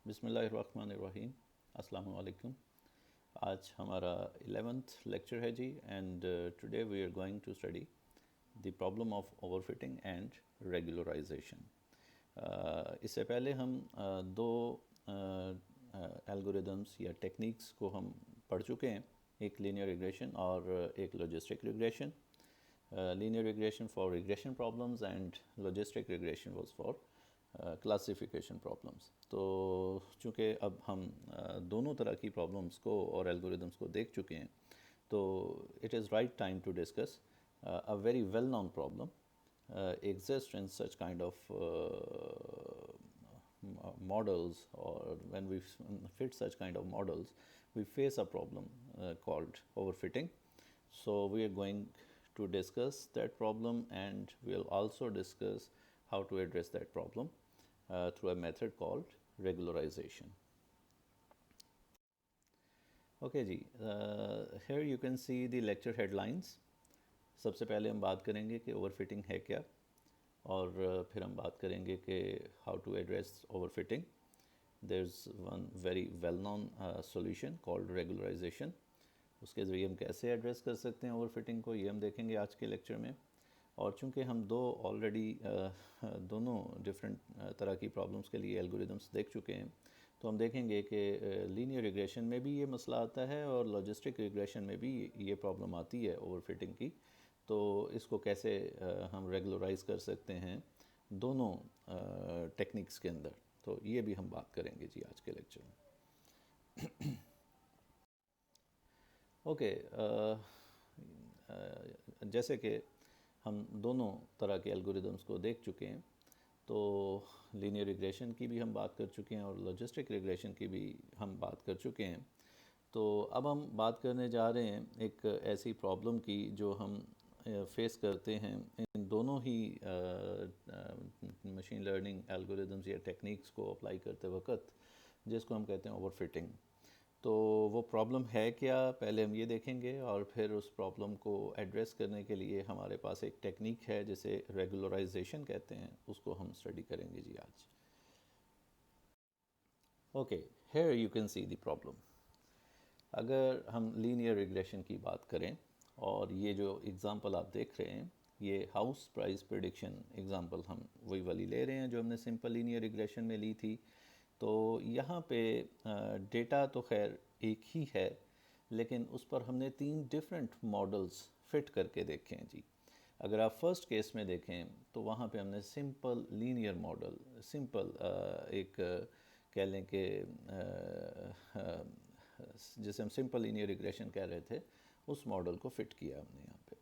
बिस्मिल्लाहिर्रहमानिर्रहीम। अस्सलामु अलैकुम। आज हमारा 11th लेक्चर है जी and today we are going to study the problem of overfitting and regularisation. इससे पहले हम दो एल्गोरिदम्स या टेक्निक्स को हम पढ़ चुके हैं, एक लीनियर रिग्रेशन और एक logistic regression. Linear regression for regression problems and logistic regression was for classification problems. तो चूँकि अब हम दोनों तरह की प्रॉब्लम्स को और एल्गोरिदम्स को देख चुके हैं, तो it is right time to discuss a very well known problem exists in such kind of models, or when we fit such kind of models we face a problem called overfitting. So we are going to discuss that problem, and we'll also discuss how to address that problem through a method called regularization. Okay जी, here you can see the lecture headlines. सबसे पहले हम बात करेंगे कि overfitting है क्या, और फिर हम बात करेंगे कि how to address overfitting. There is one very well known solution called regularization. उसके ज़रिए हम कैसे एड्रेस कर सकते हैं ओवरफिटिंग को, ये हम देखेंगे आज के लेक्चर में. और चूंकि हम दोनों डिफरेंट तरह की प्रॉब्लम्स के लिए एल्गोरिदम्स देख चुके हैं, तो हम देखेंगे कि लीनियर रिग्रेशन में भी ये मसला आता है और लॉजिस्टिक रिग्रेशन में भी ये प्रॉब्लम आती है ओवरफिटिंग की. तो इसको कैसे हम रेगुलराइज कर सकते हैं दोनों टेक्निक्स के अंदर, तो ये भी हम बात करेंगे जी आज के लेक्चर में. ओके, जैसे कि हम दोनों तरह के एल्गोरिदम्स को देख चुके हैं, तो लीनियर रिग्रेशन की भी हम बात कर चुके हैं और लॉजिस्टिक रिग्रेशन की भी हम बात कर चुके हैं. तो अब हम बात करने जा रहे हैं एक ऐसी प्रॉब्लम की जो हम फेस करते हैं इन दोनों ही मशीन लर्निंग एल्गोरिदम्स या टेक्निक्स को अप्लाई करते वक्त, जिसको हम कहते हैं ओवरफिटिंग. तो वो प्रॉब्लम है क्या, पहले हम ये देखेंगे, और फिर उस प्रॉब्लम को एड्रेस करने के लिए हमारे पास एक टेक्निक है जिसे रेगुलराइजेशन कहते हैं, उसको हम स्टडी करेंगे जी आज. Okay, here you can see the problem. अगर हम लीनियर रिग्रेशन की बात करें, और ये जो एग्ज़ाम्पल आप देख रहे हैं, ये हाउस प्राइस प्रिडिक्शन एग्ज़ाम्पल हम वही वाली ले रहे हैं जो हमने सिंपल लीनियर रिग्रेशन में ली थी. तो यहाँ पे डेटा तो खैर एक ही है, लेकिन उस पर हमने 3 डिफरेंट मॉडल्स फिट करके देखे हैं जी. अगर आप फर्स्ट केस में देखें तो वहाँ पे हमने सिंपल लीनियर मॉडल, सिंपल एक कह लें कि जिसे हम सिंपल लीनियर रिग्रेशन कह रहे थे, उस मॉडल को फिट किया हमने यहाँ पे,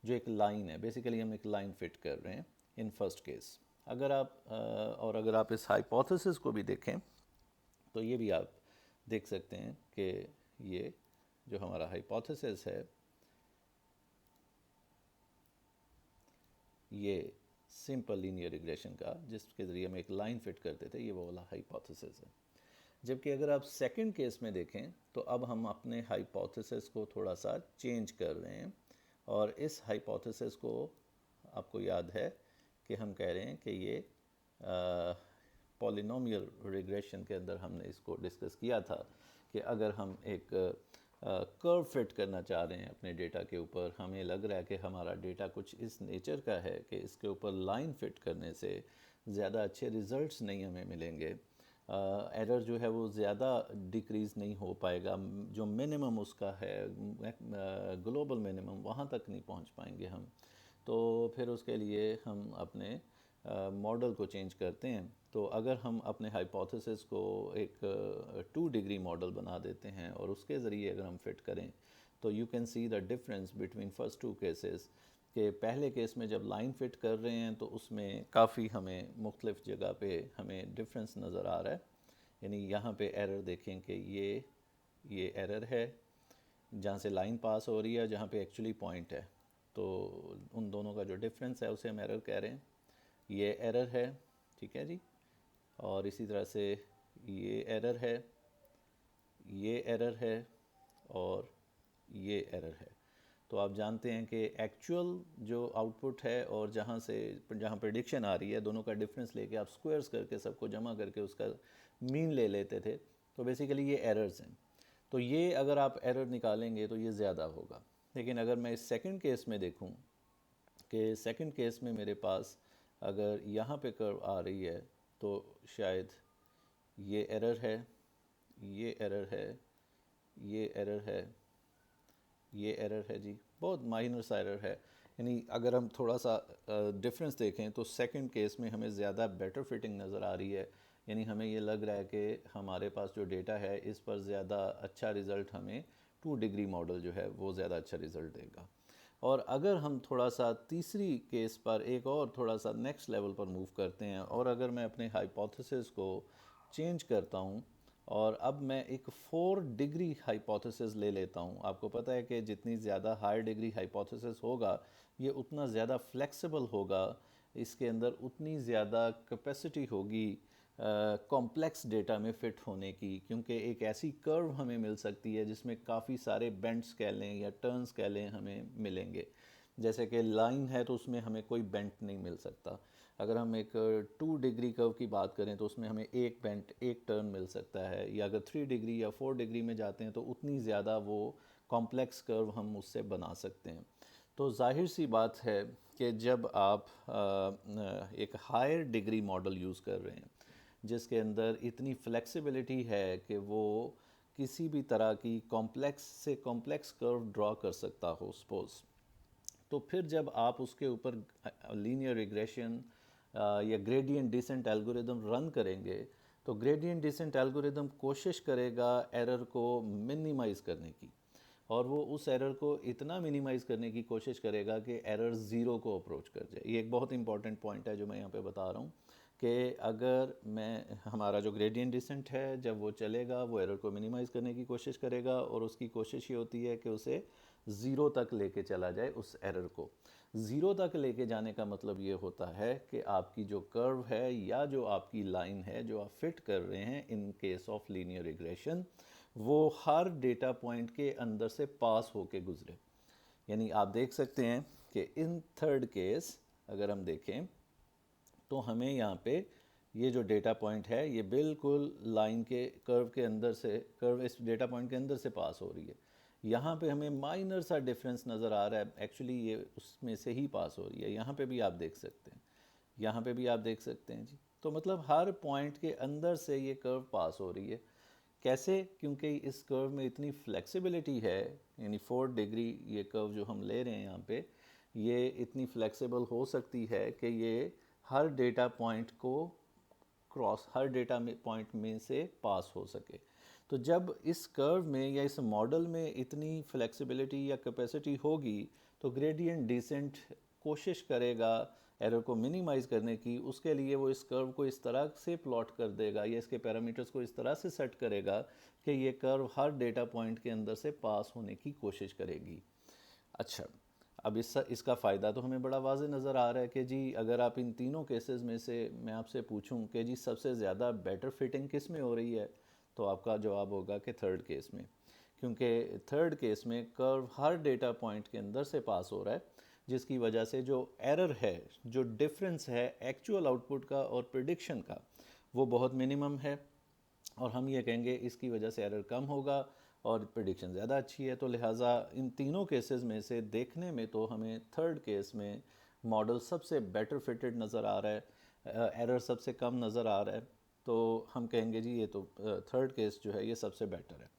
जो एक लाइन है. बेसिकली हम एक लाइन फिट कर रहे हैं इन फर्स्ट केस. अगर आप इस हाइपोथेसिस को भी देखें, तो ये भी आप देख सकते हैं कि ये जो हमारा हाइपोथेसिस है, ये सिंपल लीनियर रिग्रेशन का जिसके ज़रिए हम एक लाइन फिट करते थे, ये वो वाला हाइपोथेसिस है. जबकि अगर आप सेकंड केस में देखें, तो अब हम अपने हाइपोथेसिस को थोड़ा सा चेंज कर रहे हैं, और इस हाइपोथेसिस को आपको याद है कि हम कह रहे हैं कि ये पॉलिनोमियल रिग्रेशन के अंदर हमने इसको डिस्कस किया था कि अगर हम एक कर्व फिट करना चाह रहे हैं अपने डेटा के ऊपर, हमें लग रहा है कि हमारा डेटा कुछ इस नेचर का है कि इसके ऊपर लाइन फिट करने से ज़्यादा अच्छे रिज़ल्ट्स नहीं हमें मिलेंगे, एरर जो है वो ज़्यादा डिक्रीज़ नहीं हो पाएगा, जो मिनिमम उसका है ग्लोबल मिनिमम वहाँ तक नहीं पहुँच पाएंगे हम. तो फिर उसके लिए हम अपने मॉडल को चेंज करते हैं. तो अगर हम अपने हाइपोथेसिस को एक 2 डिग्री मॉडल बना देते हैं और उसके ज़रिए अगर हम फिट करें, तो you can see the difference between first 2 cases. कि पहले केस में जब लाइन फिट कर रहे हैं तो उसमें काफ़ी हमें मुख्तलिफ़ जगह पे हमें डिफरेंस नज़र आ रहा है. यानी यहाँ पे एरर देखें कि ये एरर है जहाँ से लाइन पास हो रही है, जहाँ पे एक्चुअली पॉइंट है. तो उन दोनों का जो डिफरेंस है उसे हम एरर कह रहे हैं. ये एरर है, ठीक है जी. और इसी तरह से ये एरर है, ये एरर है, और ये एरर है. तो आप जानते हैं कि एक्चुअल जो आउटपुट है और जहाँ प्रेडिक्शन आ रही है, दोनों का डिफरेंस लेके आप स्क्वायर्स करके सबको जमा करके उसका मीन ले लेते थे। तो बेसिकली ये एरर्स हैं। तो ये अगर आप एरर निकालेंगे तो ये ज़्यादा होगा। लेकिन अगर मैं इस सेकंड केस में देखूं कि सेकंड केस में मेरे पास अगर यहाँ पे कर्व आ रही है तो शायद ये एरर है, ये एरर है, ये एरर है, ये एरर है जी, बहुत माइनर सा एरर है। यानी अगर हम थोड़ा सा डिफरेंस देखें तो सेकंड केस में हमें ज़्यादा बेटर फिटिंग नज़र आ रही है। यानी हमें ये लग रहा है कि हमारे पास जो डेटा है इस पर ज़्यादा अच्छा रिज़ल्ट हमें 2 डिग्री मॉडल जो है वो ज़्यादा अच्छा रिज़ल्ट देगा। और अगर हम थोड़ा सा तीसरी केस पर एक और थोड़ा सा नेक्स्ट लेवल पर मूव करते हैं और अगर मैं अपने हाइपोथेसिस को चेंज करता हूँ और अब मैं एक 4 डिग्री हाइपोथेसिस ले लेता हूँ। आपको पता है कि जितनी ज़्यादा हायर डिग्री हाइपोथेसिस होगा ये उतना ज़्यादा फ्लेक्सिबल होगा, इसके अंदर उतनी ज़्यादा कैपेसिटी होगी कॉम्प्लेक्स डेटा में फ़िट होने की, क्योंकि एक ऐसी कर्व हमें मिल सकती है जिसमें काफ़ी सारे बेंड्स कह लें या टर्न्स कह लें हमें मिलेंगे। जैसे कि लाइन है तो उसमें हमें कोई बेंट नहीं मिल सकता। अगर हम एक 2 डिग्री कर्व की बात करें तो उसमें हमें एक बेंट एक टर्न मिल सकता है, या अगर 3 डिग्री या 4 डिग्री में जाते हैं तो उतनी ज़्यादा वो कॉम्प्लेक्स कर्व हम उससे बना सकते हैं। तो जाहिर सी बात है कि जब आप एक हायर डिग्री मॉडल यूज़ कर रहे हैं जिसके अंदर इतनी फ्लेक्सिबिलिटी है कि वो किसी भी तरह की कॉम्प्लेक्स से कॉम्प्लेक्स कर्व ड्रॉ कर सकता हो सपोज़, तो फिर जब आप उसके ऊपर लीनियर रिग्रेशन या ग्रेडियंट डिसेंट एल्गोरिदम रन करेंगे तो ग्रेडियंट डिसेंट एल्गोरिदम कोशिश करेगा एरर को मिनिमाइज़ करने की, और वो उस एरर को इतना मिनिमाइज़ करने की कोशिश करेगा कि एरर ज़ीरो को अप्रोच कर जाए। ये एक बहुत इंपॉर्टेंट पॉइंट है जो मैं यहाँ पे बता रहा हूँ कि अगर मैं हमारा जो ग्रेडियंट डिसेंट है जब वो चलेगा वो एरर को मिनिमाइज़ करने की कोशिश करेगा, और उसकी कोशिश ये होती है कि उसे ज़ीरो तक लेके चला जाए। उस एरर को ज़ीरो तक लेके जाने का मतलब ये होता है कि आपकी जो कर्व है या जो आपकी लाइन है जो आप फिट कर रहे हैं in case of linear regression, वो हर डेटा पॉइंट के अंदर से पास होके गुजरे। यानी आप देख सकते हैं कि इन थर्ड केस अगर हम देखें तो हमें यहाँ पे ये जो डेटा पॉइंट है ये बिल्कुल लाइन के कर्व के अंदर से, कर्व इस डेटा पॉइंट के अंदर से पास हो रही है। यहाँ पे हमें माइनर सा डिफरेंस नज़र आ रहा है, एक्चुअली ये उसमें से ही पास हो रही है। यहाँ पे भी आप देख सकते हैं, यहाँ पे भी आप देख सकते हैं जी। तो मतलब हर पॉइंट के अंदर से ये कर्व पास हो रही है। कैसे? क्योंकि इस कर्व में इतनी फ्लेक्सिबिलिटी है, यानी 4 डिग्री ये कर्व जो हम ले रहे हैं यहाँ पे ये इतनी फ्लेक्सिबल हो सकती है कि ये हर डेटा पॉइंट को क्रॉस, हर डेटा में पॉइंट में से पास हो सके। तो जब इस कर्व में या इस मॉडल में इतनी फ्लेक्सिबिलिटी या कैपेसिटी होगी तो ग्रेडियंट डिसेंट कोशिश करेगा एरर को मिनिमाइज़ करने की। उसके लिए वो इस कर्व को इस तरह से प्लॉट कर देगा या इसके पैरामीटर्स को इस तरह से सेट करेगा कि ये कर्व हर डेटा पॉइंट के अंदर से पास होने की कोशिश करेगी। अच्छा, अब इसका फ़ायदा तो हमें बड़ा वाज़े नज़र आ रहा है कि जी अगर आप इन तीनों केसेस में से मैं आपसे पूछूं कि जी सबसे ज़्यादा बेटर फिटिंग किस में हो रही है, तो आपका जवाब होगा कि थर्ड केस में, क्योंकि थर्ड केस में कर्व हर डेटा पॉइंट के अंदर से पास हो रहा है, जिसकी वजह से जो एरर है, जो डिफरेंस है एक्चुअल आउटपुट का और प्रिडिक्शन का, वो बहुत मिनिमम है। और हम ये कहेंगे इसकी वजह से एरर कम होगा और प्रिडिक्शन ज़्यादा अच्छी है। तो लिहाजा इन तीनों केसेस में से देखने में तो हमें थर्ड केस में मॉडल सबसे बेटर फिटेड नज़र आ रहा है, एरर सबसे कम नज़र आ रहा है। तो हम कहेंगे जी ये तो थर्ड केस जो है ये सबसे बेटर है।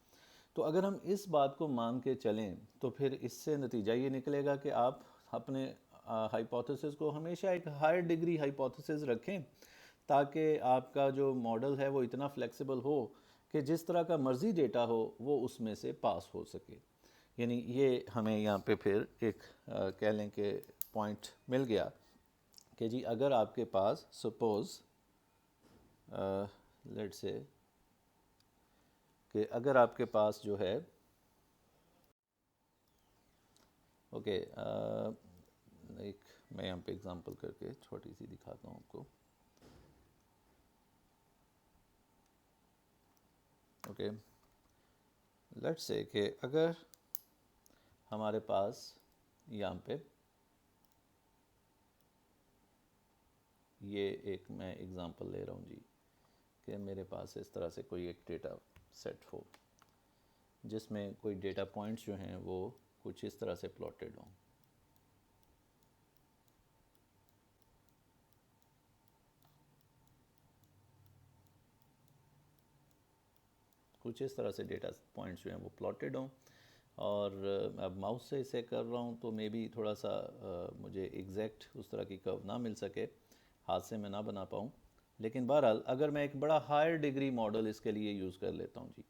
तो अगर हम इस बात को मान के चलें तो फिर इससे नतीजा ये निकलेगा कि आप अपने हाइपोथेसिस को हमेशा एक हायर डिग्री हाइपोथेसिस रखें, ताकि आपका जो मॉडल है वो इतना फ्लेक्सिबल हो कि जिस तरह का मर्ज़ी डेटा हो वो उसमें से पास हो सके। यानी ये हमें यहाँ पे फिर एक कह लें कि पॉइंट मिल गया कि जी अगर आपके पास सपोज़ लेट्स से कि अगर आपके पास जो है ओके एक मैं यहाँ पे एग्जांपल करके छोटी सी दिखाता हूँ आपको। ओके, लेट्स से कि अगर हमारे पास यहाँ पे ये एक मैं एग्ज़ाम्पल ले रहा हूँ जी, कि मेरे पास इस तरह से कोई एक डेटा सेट हो जिसमें कोई डेटा पॉइंट्स जो हैं वो कुछ इस तरह से प्लॉटेड हों। कुछ इस तरह से डेटा पॉइंट्स जो हैं वो प्लॉटेड हों, और अब माउस से इसे कर रहा हूँ तो मे बी थोड़ा सा मुझे एग्जैक्ट उस तरह की कर्व ना मिल सके, हाथ से मैं ना बना पाऊँ। लेकिन बहरहाल अगर मैं एक बड़ा हायर डिग्री मॉडल इसके लिए यूज़ कर लेता हूँ जी,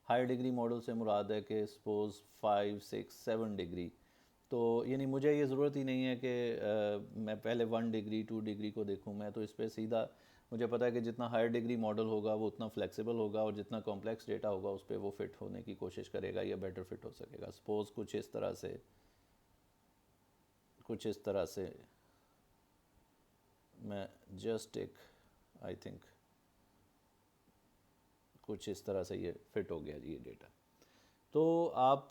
हायर डिग्री मॉडल से मुराद है कि सपोज़ 5, 6, 7 डिग्री, तो यानी मुझे ये ज़रूरत ही नहीं है कि मैं पहले 1 डिग्री 2 डिग्री को देखूँ। मैं तो इस पर सीधा, मुझे पता है कि जितना हायर डिग्री मॉडल होगा वो उतना फ्लेक्सिबल होगा, और जितना कॉम्प्लेक्स डेटा होगा उस पर वो फिट होने की कोशिश करेगा या बेटर फिट हो सकेगा। सपोज़ कुछ इस तरह से, मैं जस्ट एक, आई थिंक कुछ इस तरह से ये फिट हो गया जी ये डेटा। तो आप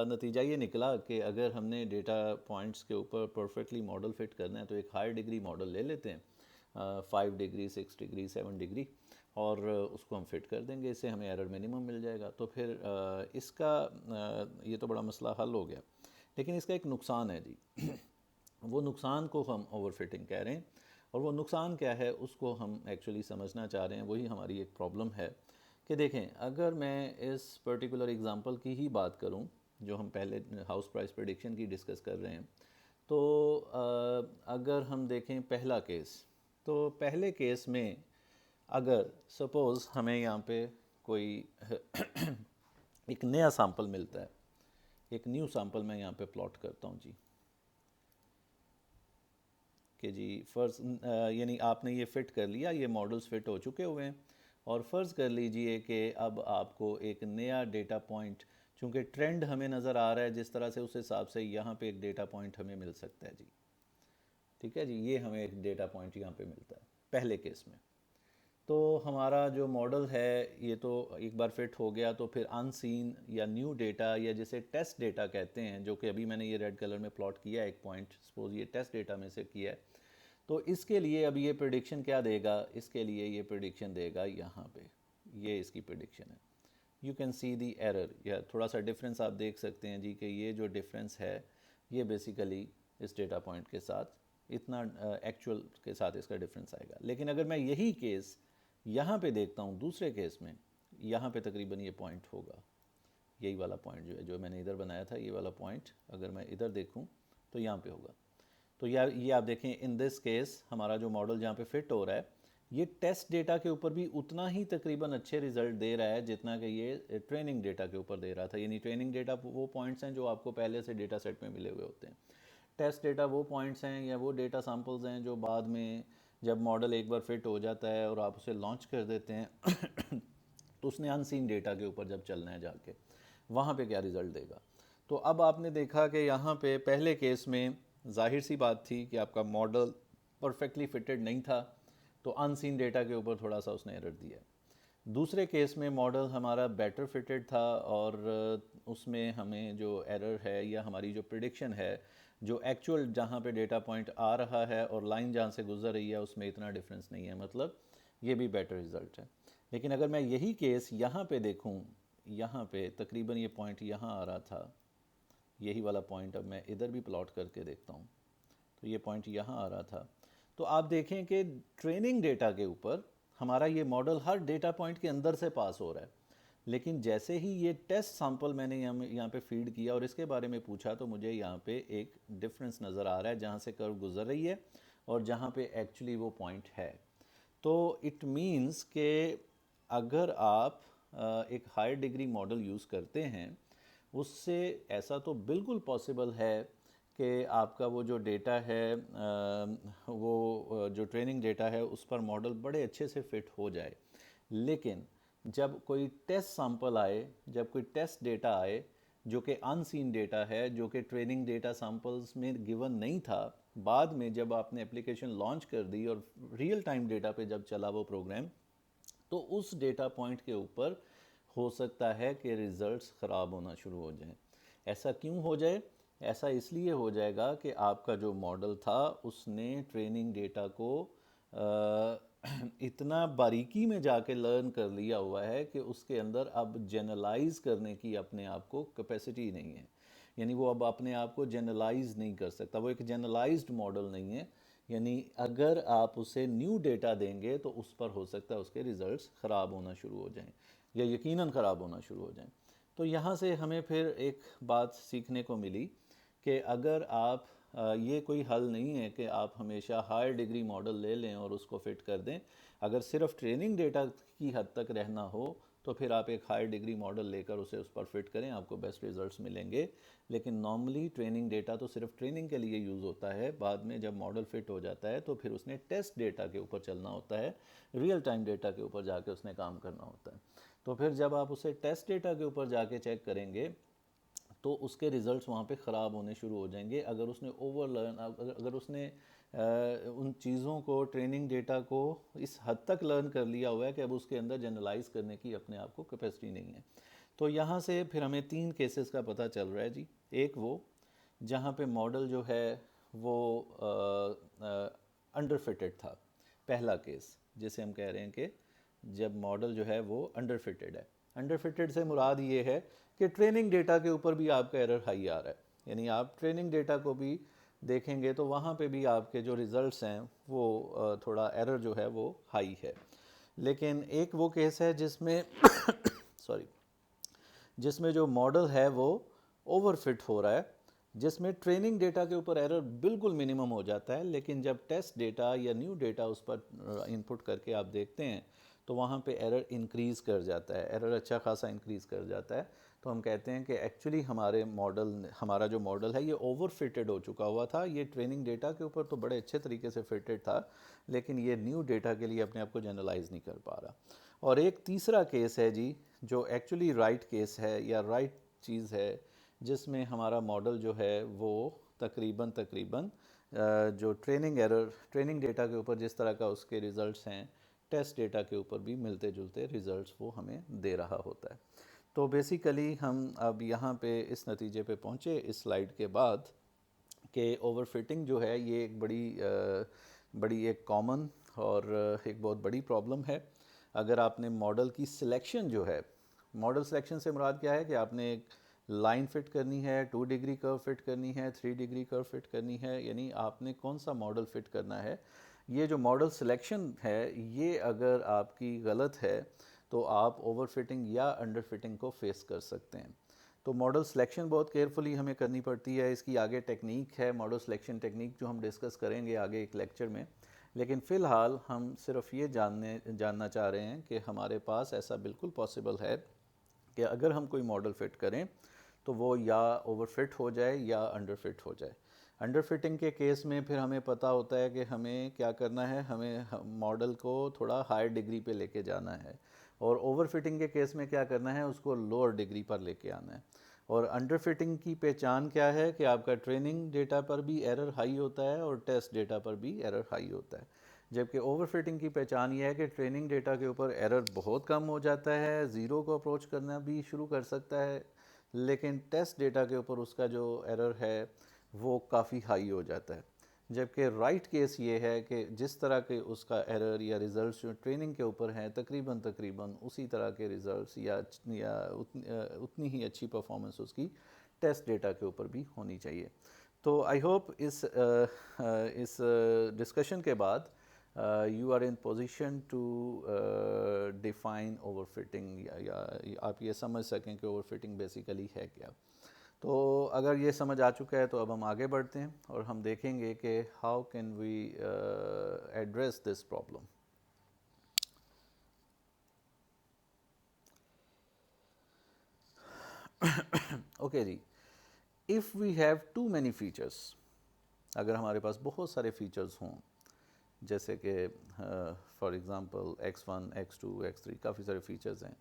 नतीजा ये निकला कि अगर हमने डेटा पॉइंट्स के ऊपर परफेक्टली मॉडल फिट करना है तो एक हायर डिग्री मॉडल ले लेते हैं, 5 डिग्री 6 डिग्री 7 डिग्री, और उसको हम फिट कर देंगे, इससे हमें एरर मिनिमम मिल जाएगा। तो फिर इसका ये तो बड़ा मसला हल हो गया। लेकिन इसका एक नुकसान है जी वो नुकसान को हम ओवरफिटिंग कह रहे हैं, और वो नुकसान क्या है उसको हम एक्चुअली समझना चाह रहे हैं। वही हमारी एक प्रॉब्लम है कि देखें, अगर मैं इस पर्टिकुलर एग्जांपल की ही बात करूं जो हम पहले हाउस प्राइस प्रेडिक्शन की डिस्कस कर रहे हैं, तो अगर हम देखें पहला केस, तो पहले केस में अगर सपोज़ हमें यहाँ पे कोई एक नया सैंपल मिलता है, एक न्यू सैंपल मैं यहाँ पे प्लॉट करता हूँ जी, कि जी फ़र्ज़ यानी आपने ये फ़िट कर लिया, ये मॉडल्स फ़िट हो चुके हुए हैं, और फ़र्ज़ कर लीजिए कि अब आपको एक नया डेटा पॉइंट, चूँकि ट्रेंड हमें नज़र आ रहा है जिस तरह से, उस हिसाब से यहाँ पे एक डेटा पॉइंट हमें मिल सकता है जी। ठीक है जी, ये हमें एक डेटा पॉइंट यहाँ पे मिलता है पहले केस में। तो हमारा जो मॉडल है ये तो एक बार फिट हो गया, तो फिर अनसीन या न्यू डेटा, या जैसे टेस्ट डेटा कहते हैं, जो कि अभी मैंने ये रेड कलर में प्लॉट किया है एक पॉइंट, सपोज ये टेस्ट डेटा में से किया है, तो इसके लिए अब ये प्रिडिक्शन क्या देगा, इसके लिए ये प्रिडिक्शन देगा यहाँ पे, ये इसकी प्रिडिक्शन है। You can see the error, या थोड़ा सा डिफरेंस आप देख सकते हैं जी, कि ये जो डिफरेंस है ये बेसिकली इस डेटा पॉइंट के साथ इतना एक्चुअल के साथ इसका डिफरेंस आएगा। लेकिन अगर मैं यही केस यहाँ पे देखता हूँ दूसरे केस में, यहाँ पे तकरीबन ये पॉइंट होगा, यही वाला पॉइंट जो है, जो मैंने इधर बनाया था, ये वाला पॉइंट अगर मैं इधर देखूँ तो यहाँ पे होगा। तो ये आप देखें, इन दिस केस हमारा जो मॉडल जहाँ पे फिट हो रहा है, ये टेस्ट डेटा के ऊपर भी उतना ही तकरीबन अच्छे रिजल्ट दे रहा है जितना कि ये ट्रेनिंग डेटा के ऊपर दे रहा था। यानी ट्रेनिंग डेटा वो पॉइंट्स हैं जो आपको पहले से डेटा सेट में मिले हुए होते हैं, टेस्ट डेटा वो पॉइंट्स हैं या वो डेटा सैम्पल्स हैं जो बाद में जब मॉडल एक बार फिट हो जाता है और आप उसे लॉन्च कर देते हैं तो उसने अनसीन डेटा के ऊपर जब चलना है जाके, वहाँ पे क्या रिज़ल्ट देगा। तो अब आपने देखा कि यहाँ पे पहले केस में जाहिर सी बात थी कि आपका मॉडल परफेक्टली फिटेड नहीं था, तो अनसीन डेटा के ऊपर थोड़ा सा उसने एरर दिया। दूसरे केस में मॉडल हमारा बेटर फिटेड था, और उसमें हमें जो एरर है या हमारी जो प्रिडिक्शन है, जो एक्चुअल जहाँ पे डेटा पॉइंट आ रहा है और लाइन जहाँ से गुजर रही है उसमें इतना डिफरेंस नहीं है, मतलब ये भी बेटर रिज़ल्ट है। लेकिन अगर मैं यही केस यहाँ पे देखूँ, यहाँ पे तकरीबन ये पॉइंट यहाँ आ रहा था, यही वाला पॉइंट अब मैं इधर भी प्लॉट करके देखता हूँ, तो ये पॉइंट यहाँ आ रहा था। तो आप देखें कि ट्रेनिंग डेटा के ऊपर हमारा ये मॉडल हर डेटा पॉइंट के अंदर से पास हो रहा है, लेकिन जैसे ही ये टेस्ट सैंपल मैंने यहाँ पे फीड किया और इसके बारे में पूछा, तो मुझे यहाँ पे एक डिफरेंस नज़र आ रहा है जहाँ से कर्व गुजर रही है और जहाँ पे एक्चुअली वो पॉइंट है। तो इट मीन्स कि अगर आप एक हायर डिग्री मॉडल यूज़ करते हैं, उससे ऐसा तो बिल्कुल पॉसिबल है कि आपका वो जो डेटा है, वो जो ट्रेनिंग डेटा है उस पर मॉडल बड़े अच्छे से फिट हो जाए। लेकिन जब कोई टेस्ट सैंपल आए, जब कोई टेस्ट डेटा आए जो कि अनसीन डेटा है, जो कि ट्रेनिंग डेटा सैंपल्स में गिवन नहीं था, बाद में जब आपने एप्लीकेशन लॉन्च कर दी और रियल टाइम डेटा पे जब चला वो प्रोग्राम, तो उस डेटा पॉइंट के ऊपर हो सकता है कि रिज़ल्ट्स ख़राब होना शुरू हो जाएं। ऐसा क्यों हो जाए? ऐसा इसलिए हो जाएगा कि आपका जो मॉडल था उसने ट्रेनिंग डेटा को इतना बारीकी में जाके लर्न कर लिया हुआ है कि उसके अंदर अब जनरलाइज करने की अपने आप को कैपेसिटी नहीं है। यानी वो अब अपने आप को जनरलाइज नहीं कर सकता, वो एक जनरलाइज्ड मॉडल नहीं है। यानी अगर आप उसे न्यू डेटा देंगे तो उस पर हो सकता है उसके रिजल्ट्स ख़राब होना शुरू हो जाएं या यकीनन ख़राब होना शुरू हो जाएं। तो यहाँ से हमें फिर एक बात सीखने को मिली कि अगर आप ये कोई हल नहीं है कि आप हमेशा हायर डिग्री मॉडल ले लें और उसको फिट कर दें। अगर सिर्फ ट्रेनिंग डेटा की हद तक रहना हो तो फिर आप एक हायर डिग्री मॉडल लेकर उसे उस पर फिट करें, आपको बेस्ट रिजल्ट्स मिलेंगे। लेकिन नॉर्मली ट्रेनिंग डेटा तो सिर्फ ट्रेनिंग के लिए यूज़ होता है, बाद में जब मॉडल फिट हो जाता है तो फिर उसने टेस्ट डेटा के ऊपर चलना होता है, रियल टाइम डेटा के ऊपर जाके उसने काम करना होता है। तो फिर जब आप उसे टेस्ट डेटा के ऊपर जाके चेक करेंगे तो उसके रिज़ल्ट्स वहाँ पे ख़राब होने शुरू हो जाएंगे। अगर उसने ओवर लर्न, अगर उसने उन चीज़ों को, ट्रेनिंग डेटा को इस हद तक लर्न कर लिया हुआ है कि अब उसके अंदर जनरलाइज करने की अपने आप को कैपेसिटी नहीं है। तो यहाँ से फिर हमें 3 केसेस का पता चल रहा है जी। एक वो जहाँ पे मॉडल जो है वो अंडर फिटेड था, पहला केस जिसे हम कह रहे हैं कि जब मॉडल जो है वो अंडर फिटेड है। अंडर फिटेड से मुराद ये है कि ट्रेनिंग डेटा के ऊपर भी आपका एरर हाई आ रहा है। यानी आप ट्रेनिंग डेटा को भी देखेंगे तो वहाँ पे भी आपके जो रिज़ल्ट्स हैं वो थोड़ा एरर जो है वो हाई है। लेकिन एक वो केस है जिसमें सॉरी, जिसमें जो मॉडल है वो ओवरफिट हो रहा है, जिसमें ट्रेनिंग डेटा के ऊपर एरर बिल्कुल मिनिमम हो जाता है, लेकिन जब टेस्ट डेटा या न्यू डेटा उस पर इनपुट करके आप देखते हैं तो वहाँ पे एरर इंक्रीज़ कर जाता है, एरर अच्छा खासा इंक्रीज़ कर जाता है। तो हम कहते हैं कि एक्चुअली हमारा जो मॉडल है ये ओवर फिटेड हो चुका हुआ था। ये ट्रेनिंग डेटा के ऊपर तो बड़े अच्छे तरीके से फिटेड था, लेकिन ये न्यू डेटा के लिए अपने आप को जनरलाइज नहीं कर पा रहा। और एक तीसरा केस है जी, जो एक्चुअली राइट केस है या राइट चीज़ है, जिसमें हमारा मॉडल जो है वो तकरीबन जो ट्रेनिंग डेटा के ऊपर जिस तरह का उसके रिज़ल्ट्स हैं, टेस्ट डेटा के ऊपर भी मिलते जुलते रिज़ल्ट्स वो हमें दे रहा होता है। तो बेसिकली हम अब यहाँ पे इस नतीजे पे पहुँचे इस स्लाइड के बाद कि ओवरफिटिंग जो है ये एक बड़ी एक कॉमन और एक बहुत बड़ी प्रॉब्लम है। अगर आपने मॉडल की सिलेक्शन जो है, मॉडल सिलेक्शन से मुराद क्या है कि आपने एक लाइन फिट करनी है, 2 डिग्री कर्व फिट करनी है, 3 डिग्री कर्व फिट करनी है, यानी आपने कौन सा मॉडल फिट करना है। ये जो मॉडल सिलेक्शन है ये अगर आपकी गलत है तो आप ओवर फिटिंग या अंडर फिटिंग को फेस कर सकते हैं। तो मॉडल सिलेक्शन बहुत केयरफुली हमें करनी पड़ती है। इसकी आगे टेक्निक है, मॉडल सिलेक्शन टेक्निक, जो हम डिस्कस करेंगे आगे एक लेक्चर में। लेकिन फ़िलहाल हम सिर्फ ये जानना चाह रहे हैं कि हमारे पास ऐसा बिल्कुल पॉसिबल है कि अगर हम कोई मॉडल फिट करें तो वो या ओवर फिट हो जाए या अंडर फिट हो जाए। अंडर फिटिंग के केस में फिर हमें पता होता है कि हमें क्या करना है, हमें मॉडल को थोड़ा हायर डिग्री पे लेके जाना है, और ओवर फिटिंग के केस में क्या करना है, उसको लोअर डिग्री पर लेके आना है। और अंडर फिटिंग की पहचान क्या है कि आपका ट्रेनिंग डेटा पर भी एरर हाई होता है और टेस्ट डेटा पर भी एरर हाई होता है। जबकि ओवर फिटिंग की पहचान ये है कि ट्रेनिंग डेटा के ऊपर एरर बहुत कम हो जाता है, ज़ीरो को अप्रोच करना भी शुरू कर सकता है, लेकिन टेस्ट डेटा के ऊपर उसका जो एरर है वो काफ़ी हाई हो जाता है। जबकि राइट केस ये है कि जिस तरह के उसका एरर या रिज़ल्ट्स जो ट्रेनिंग के ऊपर हैं, तकरीबन उसी तरह के रिज़ल्ट्स या उतनी ही अच्छी परफॉर्मेंस उसकी टेस्ट डेटा के ऊपर भी होनी चाहिए। तो आई होप इस डिस्कशन के बाद you are in position to define overfitting, या आप ये समझ सकें कि ओवरफिटिंग बेसिकली है क्या। तो अगर ये समझ आ चुका है तो अब हम आगे बढ़ते हैं और हम देखेंगे कि how can we address this problem. Okay जी, if we have too many features, अगर हमारे पास बहुत सारे फीचर्स हों, जैसे कि for example x1, x2, x3, काफ़ी सारे फीचर्स हैं।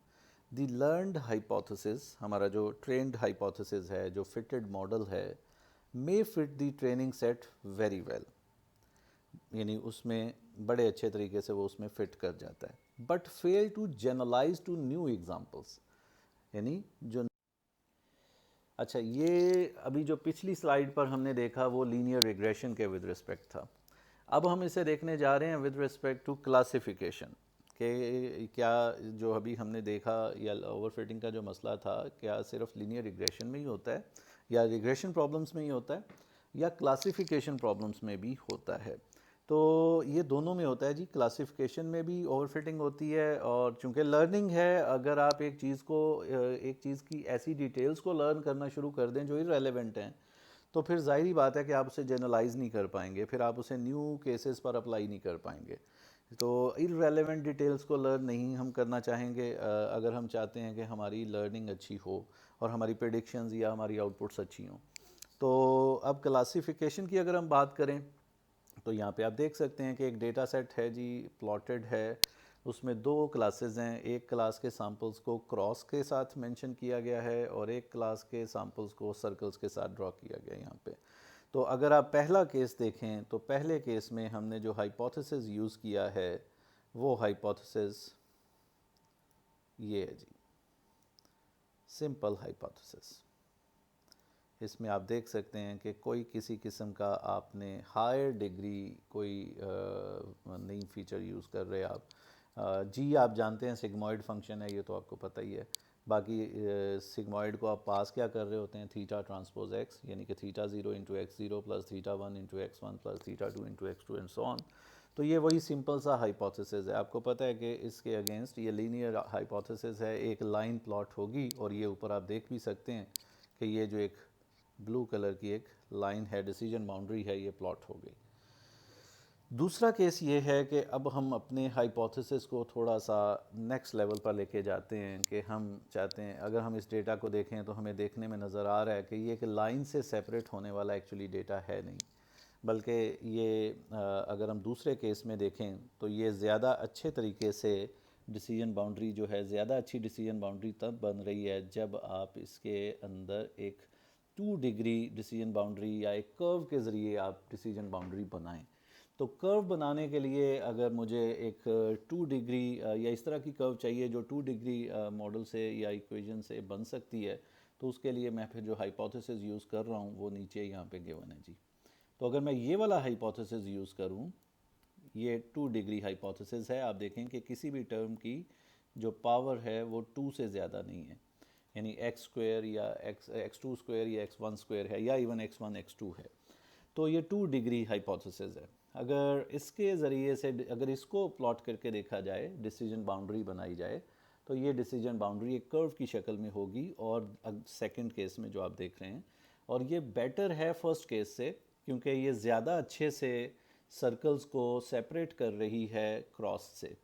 द लर्नड हाइपोथेसिस, हमारा जो ट्रेंड हाइपोथेसिस है, जो फिटेड मॉडल है, may fit the training set very well, यानी उसमें बड़े अच्छे तरीके से वो उसमें फिट कर जाता है। But fail to generalize to new examples, यानी जो अच्छा, ये अभी जो पिछली स्लाइड पर हमने देखा वो लीनियर रिग्रेशन के विद रिस्पेक्ट था। अब हम इसे देखने जा रहे हैं विद रिस्पेक्ट टू क्लासिफिकेशन कि क्या जो अभी हमने देखा या ओवरफिटिंग का जो मसला था, क्या सिर्फ लीनियर रिग्रेशन में ही होता है या रिग्रेशन प्रॉब्लम्स में ही होता है या क्लासिफिकेशन प्रॉब्लम्स में भी होता है। तो ये दोनों में होता है जी। क्लासिफिकेशन में भी ओवरफिटिंग होती है, और चूंकि लर्निंग है, अगर आप एक चीज़ को एक चीज़ की ऐसी डिटेल्स को लर्न करना शुरू कर दें जो इररेलेवेंट हैं, तो फिर ज़ाहिरी बात है कि आप उसे जनरलाइज नहीं कर पाएंगे, फिर आप उसे न्यू केसेस पर अप्लाई नहीं कर पाएंगे। तो इररेलेवेंट डिटेल्स को लर्न नहीं हम करना चाहेंगे अगर हम चाहते हैं कि हमारी लर्निंग अच्छी हो और हमारी प्रेडिक्शंस या हमारी आउटपुट्स अच्छी हों। तो अब क्लासिफिकेशन की अगर हम बात करें, तो यहाँ पे आप देख सकते हैं कि एक डेटा सेट है जी, प्लॉटेड है। उसमें दो क्लासेस हैं, एक क्लास के सैम्पल्स को क्रॉस के साथ मेंशन किया गया है और एक क्लास के सैम्पल्स को सर्कल्स के साथ ड्रॉ किया गया है यहाँ पे। तो अगर आप पहला केस देखें तो पहले केस में हमने जो हाइपोथेसिस यूज़ किया है वो हाइपोथेसिस ये है जी, सिंपल हाइपोथेसिस। इसमें आप देख सकते हैं कि कोई किसी किस्म का आपने हायर डिग्री कोई नई फीचर यूज़ कर रहे हैं आप। जी आप जानते हैं सिग्मॉइड फंक्शन है, ये तो आपको पता ही है। बाकी सिग्मॉइड को आप पास क्या कर रहे होते हैं, थीटा ट्रांसपोज एक्स, यानी कि theta zero into X zero plus theta one into X one plus theta two into X two and so on. तो ये वही सिंपल सा हाइपोथेसिस है। आपको पता है कि इसके अगेंस्ट ये लीनियर हाइपोथेसिस है, एक लाइन प्लॉट होगी और ये ऊपर आप देख भी सकते हैं कि ये जो एक ब्लू कलर की एक लाइन है, डिसीजन बाउंड्री है, ये प्लॉट हो गई। दूसरा केस ये है कि अब हम अपने हाइपोथेसिस को थोड़ा सा नेक्स्ट लेवल पर लेके जाते हैं कि हम चाहते हैं, अगर हम इस डेटा को देखें तो हमें देखने में नज़र आ रहा है कि ये एक लाइन से सेपरेट होने वाला एक्चुअली डेटा है नहीं, बल्कि ये अगर हम दूसरे केस में देखें तो ये ज़्यादा अच्छे तरीके से डिसीजन बाउंड्री जो है, ज़्यादा अच्छी डिसीजन बाउंड्री तब बन रही है जब आप इसके अंदर एक 2 डिग्री डिसीजन बाउंड्री या एक कर्व के ज़रिए आप डिसीजन बाउंड्री बनाएं। तो कर्व बनाने के लिए अगर मुझे एक 2 डिग्री या इस तरह की कर्व चाहिए जो 2 डिग्री मॉडल से या इक्वेशन से बन सकती है, तो उसके लिए मैं फिर जो हाइपोथेसिस यूज़ कर रहा हूँ वो नीचे यहाँ पे गिवन है जी। तो अगर मैं ये वाला हाइपोथेसिस यूज़ करूँ, ये 2 डिग्री हाइपोथेसिस है, आप देखें कि किसी भी टर्म की जो पावर है वो 2 से ज़्यादा नहीं है, यानी एक्स स्क्वायर या एक्स टू स्क्वायर या एक्स वन स्क्वायर है या even X one X two है। तो ये 2 डिग्री हाइपोथेसिस है। अगर इसके ज़रिए से अगर इसको प्लॉट करके देखा जाए, डिसीजन बाउंड्री बनाई जाए, तो ये डिसीजन बाउंड्री एक कर्व की शक्ल में होगी। और सेकंड केस में जो आप देख रहे हैं, और ये बेटर है फर्स्ट केस से, क्योंकि ये ज़्यादा अच्छे से सर्कल्स को सेपरेट कर रही है क्रॉस से।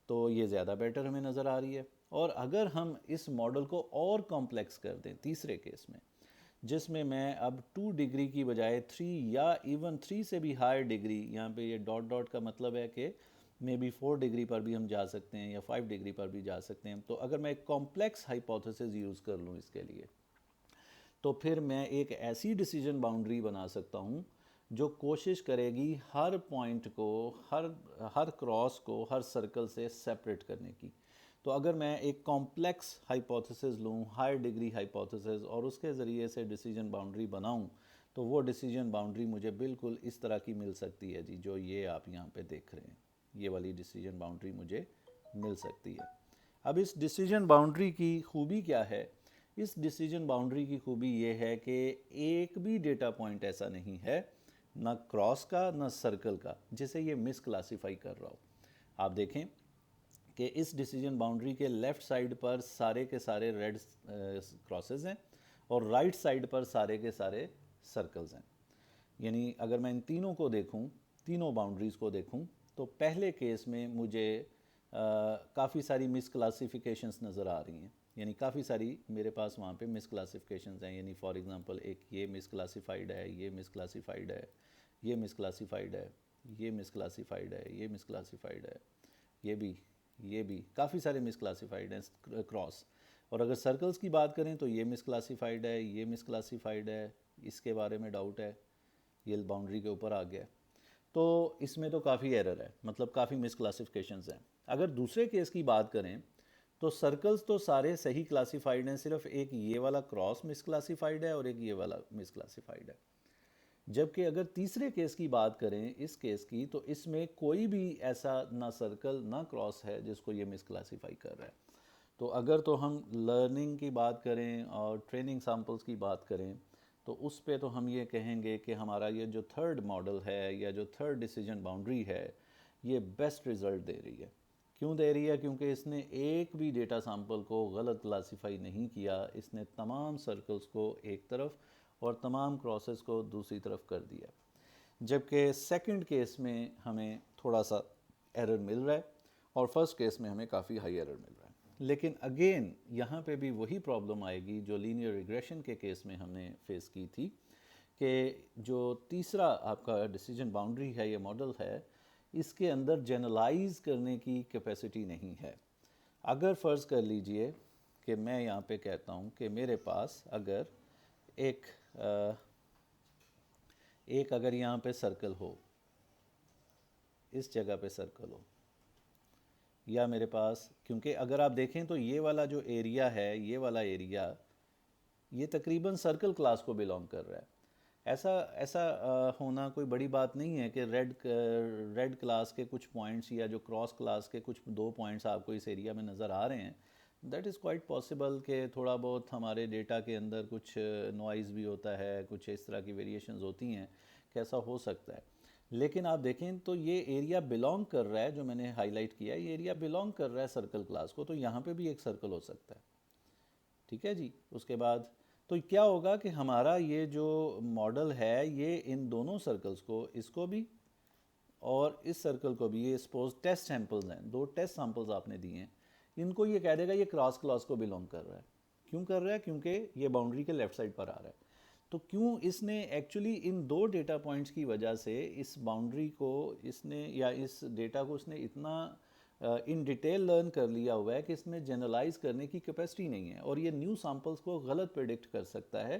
तो ये ज़्यादा बेटर हमें नज़र आ रही है। और अगर हम इस मॉडल को और कॉम्प्लेक्स कर दें तीसरे केस में, जिसमें मैं अब 2 डिग्री की बजाय 3 या इवन 3 से भी हायर डिग्री, यहाँ पे ये डॉट डॉट का मतलब है कि मे बी 4 डिग्री पर भी हम जा सकते हैं या 5 डिग्री पर भी जा सकते हैं। तो अगर मैं एक कॉम्प्लेक्स हाइपोथेसिस यूज़ कर लूँ इसके लिए, तो फिर मैं एक ऐसी डिसीजन बाउंड्री बना सकता हूँ जो कोशिश करेगी हर पॉइंट को, हर हर क्रॉस को हर सर्कल से सेपरेट करने की। तो अगर मैं एक कॉम्प्लेक्स हाइपोथेसिस लूँ, हाई डिग्री हाइपोथेसिस, और उसके ज़रिए से डिसीजन बाउंड्री बनाऊँ, तो वो डिसीजन बाउंड्री मुझे बिल्कुल इस तरह की मिल सकती है जी, जो ये आप यहाँ पे देख रहे हैं। ये वाली डिसीजन बाउंड्री मुझे मिल सकती है। अब इस डिसीजन बाउंड्री की खूबी क्या है? इस डिसीजन बाउंड्री की खूबी ये है कि एक भी डेटा पॉइंट ऐसा नहीं है, ना क्रॉस का ना सर्कल का, जिसे ये मिस क्लासीफाई कर रहा हो। आप देखें कि इस डिसीजन बाउंड्री के लेफ़्ट साइड पर सारे के सारे रेड क्रॉसेस हैं और राइट साइड पर सारे के सारे सर्कल्स हैं। यानी अगर मैं इन तीनों को देखूं, तीनों बाउंड्रीज़ को देखूं, तो पहले केस में मुझे काफ़ी सारी मिसक्लासिफिकेशंस नज़र आ रही हैं। यानी काफ़ी सारी मेरे पास वहाँ पे मिसक्लासिफिकेशंस हैं। यानी फॉर एग्जांपल एक ये मिसक्लासिफाइड है, ये मिसक्लासिफाइड है, ये मिसक्लासिफाइड है, ये मिसक्लासिफाइड है, ये मिसक्लासिफाइड है, ये भी काफ़ी सारे मिसक्लासिफाइड हैं क्रॉस। और अगर सर्कल्स की बात करें तो ये मिसक्लासिफाइड है, ये मिसक्लासिफाइड है, इसके बारे में डाउट है, ये बाउंड्री के ऊपर आ गया। तो इसमें तो काफ़ी एरर है, मतलब काफ़ी मिसक्लासिफिकेशंस हैं। अगर दूसरे केस की बात करें तो सर्कल्स तो सारे सही क्लासिफाइड हैं, सिर्फ एक ये वाला क्रॉस मिसक्लासिफाइड है और एक ये वाला मिसक्लासिफाइड है। जबकि अगर तीसरे केस की बात करें, इस केस की, तो इसमें कोई भी ऐसा ना सर्कल ना क्रॉस है जिसको ये मिसक्लासीफाई कर रहा है। तो अगर तो हम लर्निंग की बात करें और ट्रेनिंग सैम्पल्स की बात करें, तो उस पे तो हम ये कहेंगे कि हमारा ये जो थर्ड मॉडल है या जो थर्ड डिसीजन बाउंड्री है, ये बेस्ट रिज़ल्ट दे रही है। क्यों दे रही है? क्योंकि इसने एक भी डेटा सैंपल को गलत क्लासीफाई नहीं किया, इसने तमाम सर्कल्स को एक तरफ और तमाम क्रॉसेस को दूसरी तरफ कर दिया। जबकि सेकंड केस में हमें थोड़ा सा एरर मिल रहा है और फर्स्ट केस में हमें काफ़ी हाई एरर मिल रहा है। लेकिन अगेन यहाँ पे भी वही प्रॉब्लम आएगी जो लीनियर रिग्रेशन के केस में हमने फेस की थी, कि जो तीसरा आपका डिसीजन बाउंड्री है, ये मॉडल है, इसके अंदर जनरलाइज करने की कैपेसिटी नहीं है। अगर फ़र्ज़ कर लीजिए कि मैं यहाँ पे कहता हूँ कि मेरे पास अगर एक अगर यहाँ पे सर्कल हो, इस जगह पे सर्कल हो, या मेरे पास, क्योंकि अगर आप देखें तो ये वाला जो एरिया है, ये वाला एरिया, ये तकरीबन सर्कल क्लास को बिलोंग कर रहा है। ऐसा ऐसा होना कोई बड़ी बात नहीं है कि रेड क्लास के कुछ पॉइंट्स या जो क्रॉस क्लास के कुछ दो पॉइंट्स आपको इस एरिया में नज़र आ रहे हैं। दैट इज़ क्वाइट पॉसिबल कि थोड़ा बहुत हमारे डेटा के अंदर कुछ नॉइज़ भी होता है, कुछ इस तरह की वेरिएशंस होती हैं, कैसा हो सकता है। लेकिन आप देखें तो ये एरिया बिलोंग कर रहा है, जो मैंने हाईलाइट किया, ये एरिया बिलोंग कर रहा है सर्कल क्लास को, तो यहाँ पे भी एक सर्कल हो सकता है। ठीक है जी। उसके बाद तो क्या होगा कि हमारा ये जो मॉडल है, ये इन दोनों सर्कल्स को, इसको भी और इस सर्कल को भी, ये सपोज टेस्ट सैंपल्स हैं, दो टेस्ट सैंपल्स आपने दिए हैं, इनको ये कह देगा ये क्रॉस क्लास को बिलोंग कर रहा है। क्यों कर रहा है? क्योंकि ये बाउंड्री के लेफ्ट साइड पर आ रहा है। तो क्यों इसने एक्चुअली इन दो डेटा पॉइंट्स की वजह से इस बाउंड्री को इसने, या इस डेटा को इसने इतना इन डिटेल लर्न कर लिया हुआ है कि इसमें जनरलाइज करने की कैपेसिटी नहीं है और ये न्यू सैम्पल्स को गलत प्रेडिक्ट कर सकता है।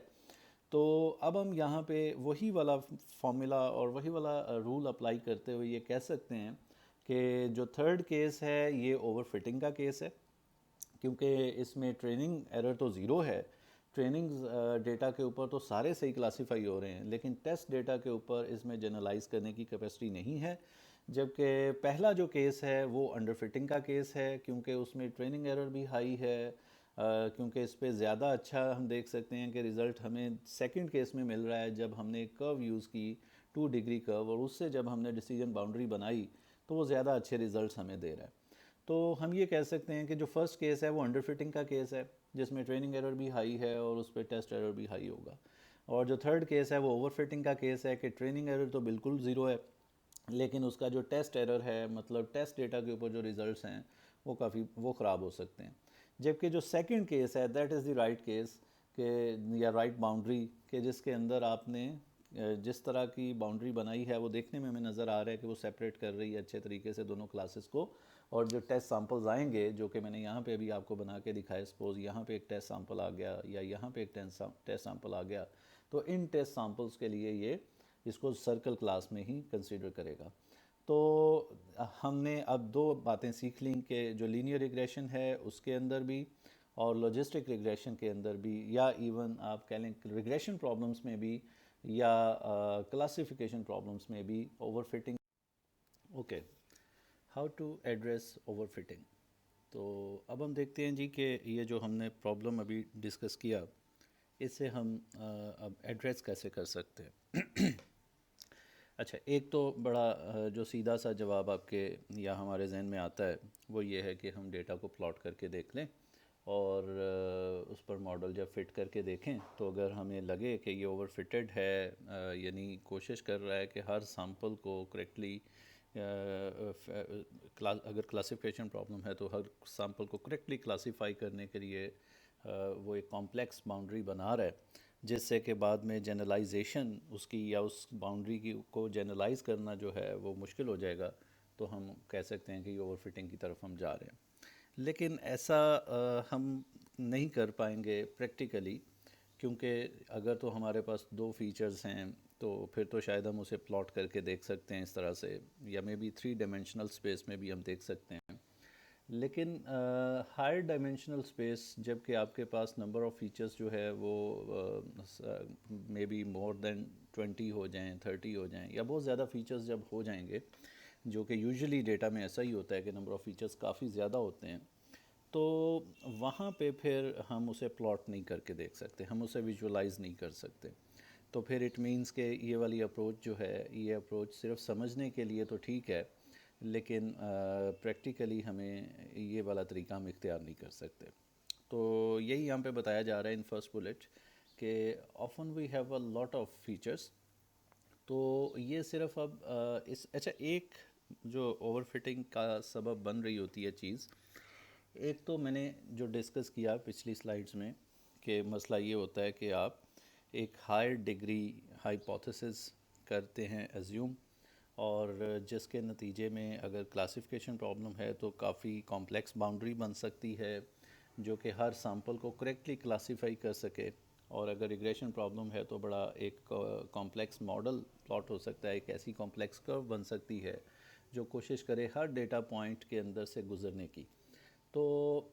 तो अब हम यहाँ पे वही वाला फॉर्मूला और वही वाला रूल अप्लाई करते हुए ये कह सकते हैं कि जो थर्ड केस है ये ओवरफिटिंग का केस है, क्योंकि इसमें ट्रेनिंग एरर तो ज़ीरो है। ट्रेनिंग डेटा के ऊपर तो सारे सही क्लासीफाई हो रहे हैं, लेकिन टेस्ट डेटा के ऊपर इसमें जनरलाइज करने की कैपेसिटी नहीं है। जबकि पहला जो केस है वो अंडरफिटिंग का केस है, क्योंकि उसमें ट्रेनिंग एरर भी हाई है। क्योंकि इस पे ज़्यादा अच्छा हम देख सकते हैं कि रिज़ल्ट हमें सेकंड केस में मिल रहा है, जब हमने एक कर्व यूज़ की 2 डिग्री कर्व, और उससे जब हमने डिसीजन बाउंड्री बनाई तो वो ज़्यादा अच्छे रिज़ल्ट हमें दे रहा है। तो हम ये कह सकते हैं कि जो फर्स्ट केस है वो अंडरफिटिंग का केस है, जिसमें ट्रेनिंग एरर भी हाई है और उस पर टेस्ट एरर भी हाई होगा। और जो थर्ड केस है वो ओवरफिटिंग का केस है, कि ट्रेनिंग एरर तो बिल्कुल ज़ीरो है, लेकिन उसका जो टेस्ट एरर है, मतलब टेस्ट डेटा के ऊपर जो रिज़ल्ट्स हैं, वो ख़राब हो सकते हैं। जबकि जो सेकंड केस है, that is the right case, के या राइट बाउंड्री, के जिसके अंदर आपने जिस तरह की बाउंड्री बनाई है वो देखने में हमें नज़र आ रहा है कि वो सेपरेट कर रही है अच्छे तरीके से दोनों क्लासेस को। और जो टेस्ट सैम्पल्स आएंगे, जो कि मैंने यहाँ पे अभी आपको बना के दिखाया, सपोज यहाँ पे एक टेस्ट सैम्पल आ गया या यहाँ पे एक टेस्ट सैम्पल आ गया, तो इन टेस्ट सैम्पल्स के लिए ये इसको सर्कल क्लास में ही कंसीडर करेगा। तो हमने अब दो बातें सीख ली कि जो लीनियर रिग्रेशन है उसके अंदर भी और लॉजिस्टिक रिग्रेशन के अंदर भी, या इवन आप कह लें रिग्रेशन प्रॉब्लम्स में भी या क्लासिफिकेशन प्रॉब्लम्स में भी overfitting. Okay, how to address overfitting. तो अब हम देखते हैं जी कि ये जो हमने प्रॉब्लम अभी डिस्कस किया, इसे हम अब एड्रेस कैसे कर सकते हैं। अच्छा, एक तो बड़ा जो सीधा सा जवाब आपके या हमारे जहन में आता है वो ये है कि हम डेटा को प्लॉट करके देख लें और उस पर मॉडल जब फिट करके देखें, तो अगर हमें लगे कि ये ओवरफिटेड है, यानी कोशिश कर रहा है कि हर सैंपल को करेक्टली, अगर क्लासिफिकेशन प्रॉब्लम है तो हर सैंपल को करेक्टली क्लासीफाई करने के लिए वो एक कॉम्प्लेक्स बाउंड्री बना रहा है, जिससे कि बाद में जनरलाइजेशन उसकी या उस बाउंड्री की को जनरलाइज करना जो है वो मुश्किल हो जाएगा, तो हम कह सकते हैं कि ओवरफिटिंग की तरफ हम जा रहे हैं। लेकिन ऐसा हम नहीं कर पाएंगे प्रैक्टिकली, क्योंकि अगर तो हमारे पास दो फीचर्स हैं तो फिर तो शायद हम उसे प्लॉट करके देख सकते हैं इस तरह से, या मे बी 3 डायमेंशनल स्पेस में भी हम देख सकते हैं। लेकिन हायर डायमेंशनल स्पेस जबकि आपके पास नंबर ऑफ़ फीचर्स जो है वो मे बी मोर देन 20 हो जाएं, 30 हो जाएं, या बहुत ज़्यादा फीचर्स जब हो जाएंगे, जो कि यूजुअली डेटा में ऐसा ही होता है कि नंबर ऑफ़ फीचर्स काफ़ी ज़्यादा होते हैं, तो वहाँ पे फिर हम उसे प्लॉट नहीं करके देख सकते, हम उसे विजुअलाइज नहीं कर सकते। तो फिर इट मीन्स के ये वाली अप्रोच जो है, ये अप्रोच सिर्फ समझने के लिए तो ठीक है, लेकिन प्रैक्टिकली हमें ये वाला तरीका हम इख्तियार नहीं कर सकते। तो यही यहाँ पे बताया जा रहा है इन फर्स्ट बुलेट कि often we have a lot of features. तो ये सिर्फ अब इस अच्छा एक जो ओवरफिटिंग का सबब बन रही होती है चीज़, एक तो मैंने जो डिस्कस किया पिछली स्लाइड्स में कि मसला ये होता है कि आप एक हायर डिग्री हाइपोथेसिस करते हैं एज्यूम, और जिसके नतीजे में अगर क्लासिफिकेशन प्रॉब्लम है तो काफ़ी कॉम्प्लेक्स बाउंड्री बन सकती है जो कि हर सैंपल को करेक्टली क्लासीफाई कर सके। और अगर रिग्रेशन प्रॉब्लम है तो बड़ा एक कॉम्प्लेक्स मॉडल प्लॉट हो सकता है, एक ऐसी कॉम्प्लेक्स कर्व बन सकती है जो कोशिश करे हर डेटा पॉइंट के अंदर से गुजरने की। तो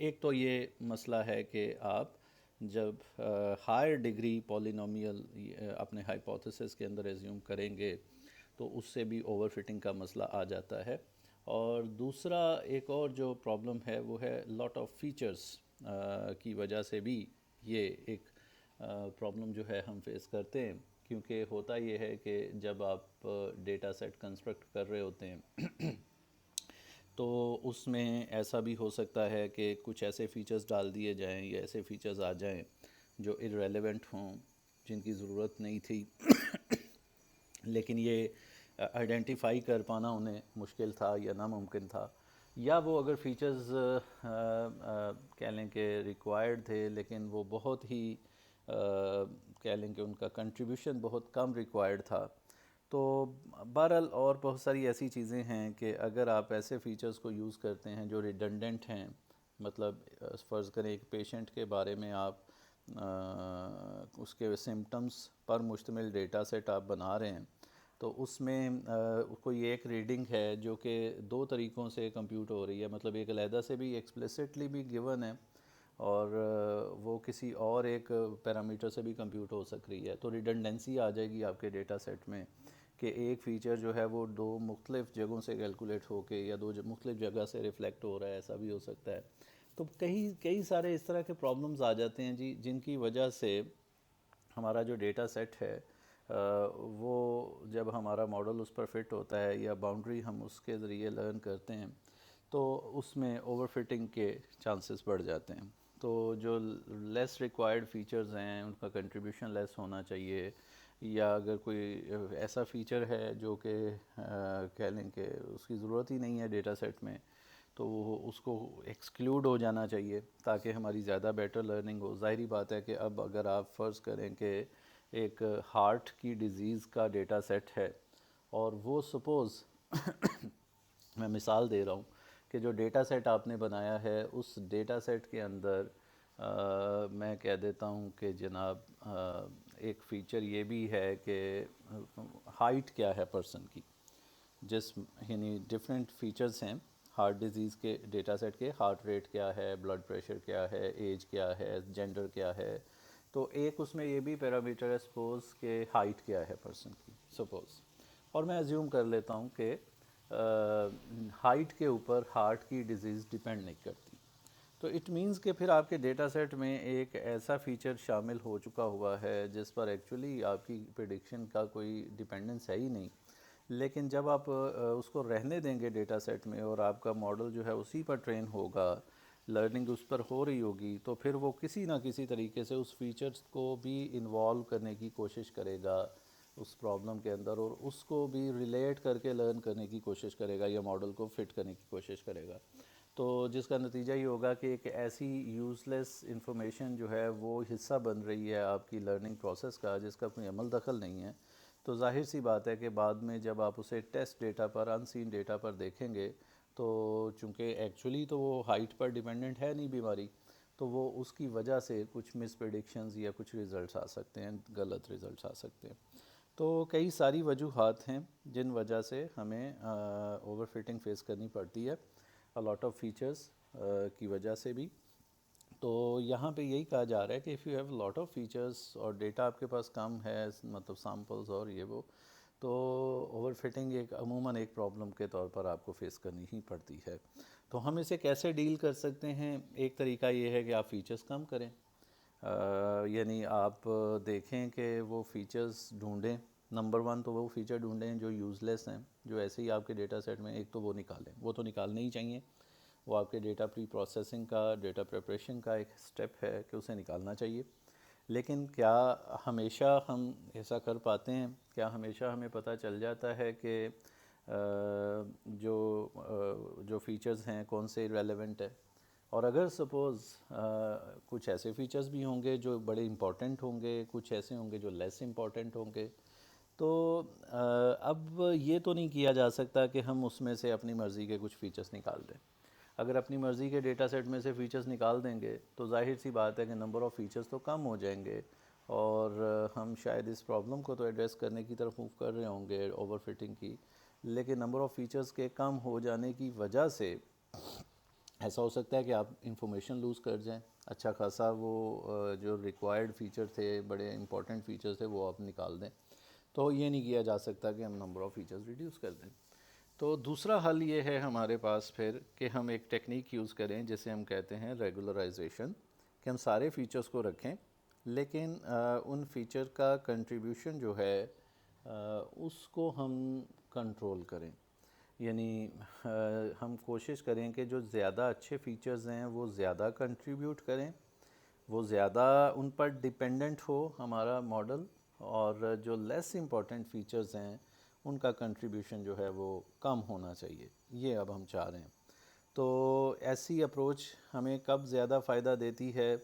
एक तो ये मसला है कि आप जब हायर डिग्री पॉलिनोमियल अपने हाइपोथेसिस के अंदर एज्यूम करेंगे तो उससे भी ओवरफिटिंग का मसला आ जाता है। और दूसरा एक और जो प्रॉब्लम है वो है लॉट ऑफ फीचर्स की वजह से भी ये एक प्रॉब्लम जो है हम फेस करते हैं, क्योंकि होता ये है कि जब आप डेटा सेट कंस्ट्रक्ट कर रहे होते हैं तो उसमें ऐसा भी हो सकता है कि कुछ ऐसे फ़ीचर्स डाल दिए जाएं या ऐसे फ़ीचर्स आ जाएं जो इररेलेवेंट हों, जिनकी ज़रूरत नहीं थी लेकिन ये आइडेंटिफाई कर पाना उन्हें मुश्किल था या नामुमकिन था, या वो अगर फ़ीचर्स कह लें कि रिक्वायर्ड थे लेकिन वो बहुत ही कह लें कि उनका कंट्रीब्यूशन बहुत कम रिक्वायर्ड था। तो बहरहाल और बहुत सारी ऐसी चीज़ें हैं कि अगर आप ऐसे फ़ीचर्स को यूज़ करते हैं जो रिडंडेंट हैं, मतलब फ़र्ज़ करें एक पेशेंट के बारे में आप उसके सिम्टम्स पर मुश्तमिल डेटा सेट आप बना रहे हैं, तो उसमें कोई एक रीडिंग है जो कि दो तरीक़ों से कंप्यूट हो रही है, मतलब एक अलहदा से भी एक्सप्लिसिटली भी गिवन है और वो किसी और एक पैरामीटर से भी कंप्यूट हो सक रही है। तो रिडंडेंसी आ जाएगी आपके डेटा सेट में कि एक फ़ीचर जो है वो दो मुख्तलिफ़ जगहों से कैलकुलेट होके या दो मुख्तलिफ़ जगह से रिफ़्लेक्ट हो रहा है, ऐसा भी हो सकता है। तो कई कई सारे इस तरह के प्रॉब्लम्स आ जाते हैं जी, जिनकी वजह से हमारा जो डेटा सेट है वो जब हमारा मॉडल उस पर फिट होता है या बाउंड्री हम उसके ज़रिए लर्न करते हैं तो उसमें ओवरफिटिंग के चांसेस बढ़ जाते हैं। तो जो लेस रिक्वायर्ड फ़ीचर्स हैं उनका कंट्रीब्यूशन लेस होना चाहिए, या अगर कोई ऐसा फ़ीचर है जो कि कह लें कि उसकी ज़रूरत ही नहीं है डेटा सेट में, तो उसको एक्सक्लूड हो जाना चाहिए ताकि हमारी ज़्यादा बेटर लर्निंग हो। ज़ाहिरी बात है कि अब अगर आप फ़र्ज़ करें कि एक हार्ट की डिज़ीज़ का डेटा सेट है और वो सपोज़ मैं मिसाल दे रहा हूँ कि जो डेटा सेट आपने बनाया है उस डेटा सेट के अंदर मैं कह देता हूँ कि जनाब एक फ़ीचर ये भी है कि हाइट क्या है पर्सन की, जिस यानी डिफरेंट फीचर्स हैं हार्ट डिज़ीज़ के डेटा सेट के, हार्ट रेट क्या है, ब्लड प्रेशर क्या है, एज क्या है, जेंडर क्या है। तो एक उसमें ये भी पैरामीटर है सपोज़ के हाइट क्या है पर्सन की सपोज़, और मैं अज्यूम कर लेता हूँ कि हाइट के ऊपर हार्ट की डिज़ीज़ डिपेंड नहीं करती। तो इट मीन्स कि फिर आपके डेटा सेट में एक ऐसा फ़ीचर शामिल हो चुका हुआ है जिस पर एक्चुअली आपकी प्रिडिक्शन का कोई डिपेंडेंस है ही नहीं। लेकिन जब आप उसको रहने देंगे डेटा सेट में और आपका मॉडल जो है उसी पर ट्रेन होगा, लर्निंग उस पर हो रही होगी, तो फिर वो किसी ना किसी तरीके से उस फीचर्स को भी इन्वॉल्व करने की कोशिश करेगा उस प्रॉब्लम के अंदर, और उसको भी रिलेट करके लर्न करने की कोशिश करेगा या मॉडल को फिट करने की कोशिश करेगा। तो जिसका नतीजा ये होगा कि एक ऐसी यूज़लेस इंफॉर्मेशन जो है वो हिस्सा बन रही है आपकी लर्निंग प्रोसेस का जिसका कोई अमल दखल नहीं है। तो जाहिर सी बात है कि बाद में जब आप उसे टेस्ट डेटा पर, अनसीन डेटा पर देखेंगे, तो चूँकि एक्चुअली तो वो हाइट पर डिपेंडेंट है नहीं बीमारी, तो वो उसकी वजह से कुछ मिस प्रेडिक्शंस या कुछ रिज़ल्ट्स आ सकते हैं, गलत रिज़ल्ट्स आ सकते हैं। तो कई सारी वजूहात हैं जिन वजह से हमें ओवरफिटिंग फ़ेस करनी पड़ती है। अ लॉट ऑफ फीचर्स की वजह से भी। तो यहाँ पे यही कहा जा रहा है कि if you have lot of features और डेटा आपके पास कम है, मतलब सैम्पल्स और ये वो, तो ओवरफिटिंग एक अमूमन एक प्रॉब्लम के तौर पर आपको फेस करनी ही पड़ती है। तो हम इसे कैसे डील कर सकते हैं? एक तरीका ये है कि आप फ़ीचर्स कम करें, यानी आप देखें कि वो फ़ीचर्स ढूंढें। नंबर वन तो वो फ़ीचर ढूंढें जो यूज़लेस हैं, जो ऐसे ही आपके डेटा सेट में, एक तो वो निकालें, वो तो निकालने ही चाहिए। वो आपके डेटा प्री प्रोसेसिंग का, डेटा प्रिपरेशन का एक स्टेप है कि उसे निकालना चाहिए। लेकिन क्या हमेशा हम ऐसा कर पाते हैं? क्या हमेशा हमें पता चल जाता है कि जो फ़ीचर्स हैं कौन से रेलेवेंट है? और अगर सपोज़ कुछ ऐसे फ़ीचर्स भी होंगे जो बड़े इम्पॉर्टेंट होंगे, कुछ ऐसे होंगे जो लेस इम्पॉर्टेंट होंगे, तो अब ये तो नहीं किया जा सकता कि हम उसमें से अपनी मर्ज़ी के कुछ फ़ीचर्स निकाल दें। अगर अपनी मर्ज़ी के डेटा सेट में से फ़ीचर्स निकाल देंगे तो जाहिर सी बात है कि नंबर ऑफ़ फ़ीचर्स तो कम हो जाएंगे, और हम शायद इस प्रॉब्लम को तो एड्रेस करने की तरफ मूव कर रहे होंगे, ओवरफिटिंग की। लेकिन नंबर ऑफ़ फ़ीचर्स के कम हो जाने की वजह से ऐसा हो सकता है कि आप इंफॉर्मेशन लूज़ कर जाएं। अच्छा खासा वो जो रिक्वायर्ड फ़ीचर थे, बड़े इंपॉर्टेंट फ़ीचर्स थे, वो आप निकाल दें। तो ये नहीं किया जा सकता कि हम नंबर ऑफ़ फ़ीचर्स रिड्यूस कर दें। तो दूसरा हल ये है हमारे पास फिर कि हम एक टेक्निक यूज़ करें जिसे हम कहते हैं रेगुलराइजेशन, कि हम सारे फ़ीचर्स को रखें, लेकिन उन फ़ीचर का कंट्रीब्यूशन जो है उसको हम कंट्रोल करें। यानी हम कोशिश करें कि जो ज़्यादा अच्छे फ़ीचर्स हैं वो ज़्यादा कंट्रीब्यूट करें, वो ज़्यादा उन पर डिपेंडेंट हो हमारा मॉडल, और जो लेस इम्पॉर्टेंट फ़ीचर्स हैं उनका कंट्रीब्यूशन जो है वो कम होना चाहिए। ये अब हम चाह रहे हैं। तो ऐसी अप्रोच हमें कब ज़्यादा फ़ायदा देती है?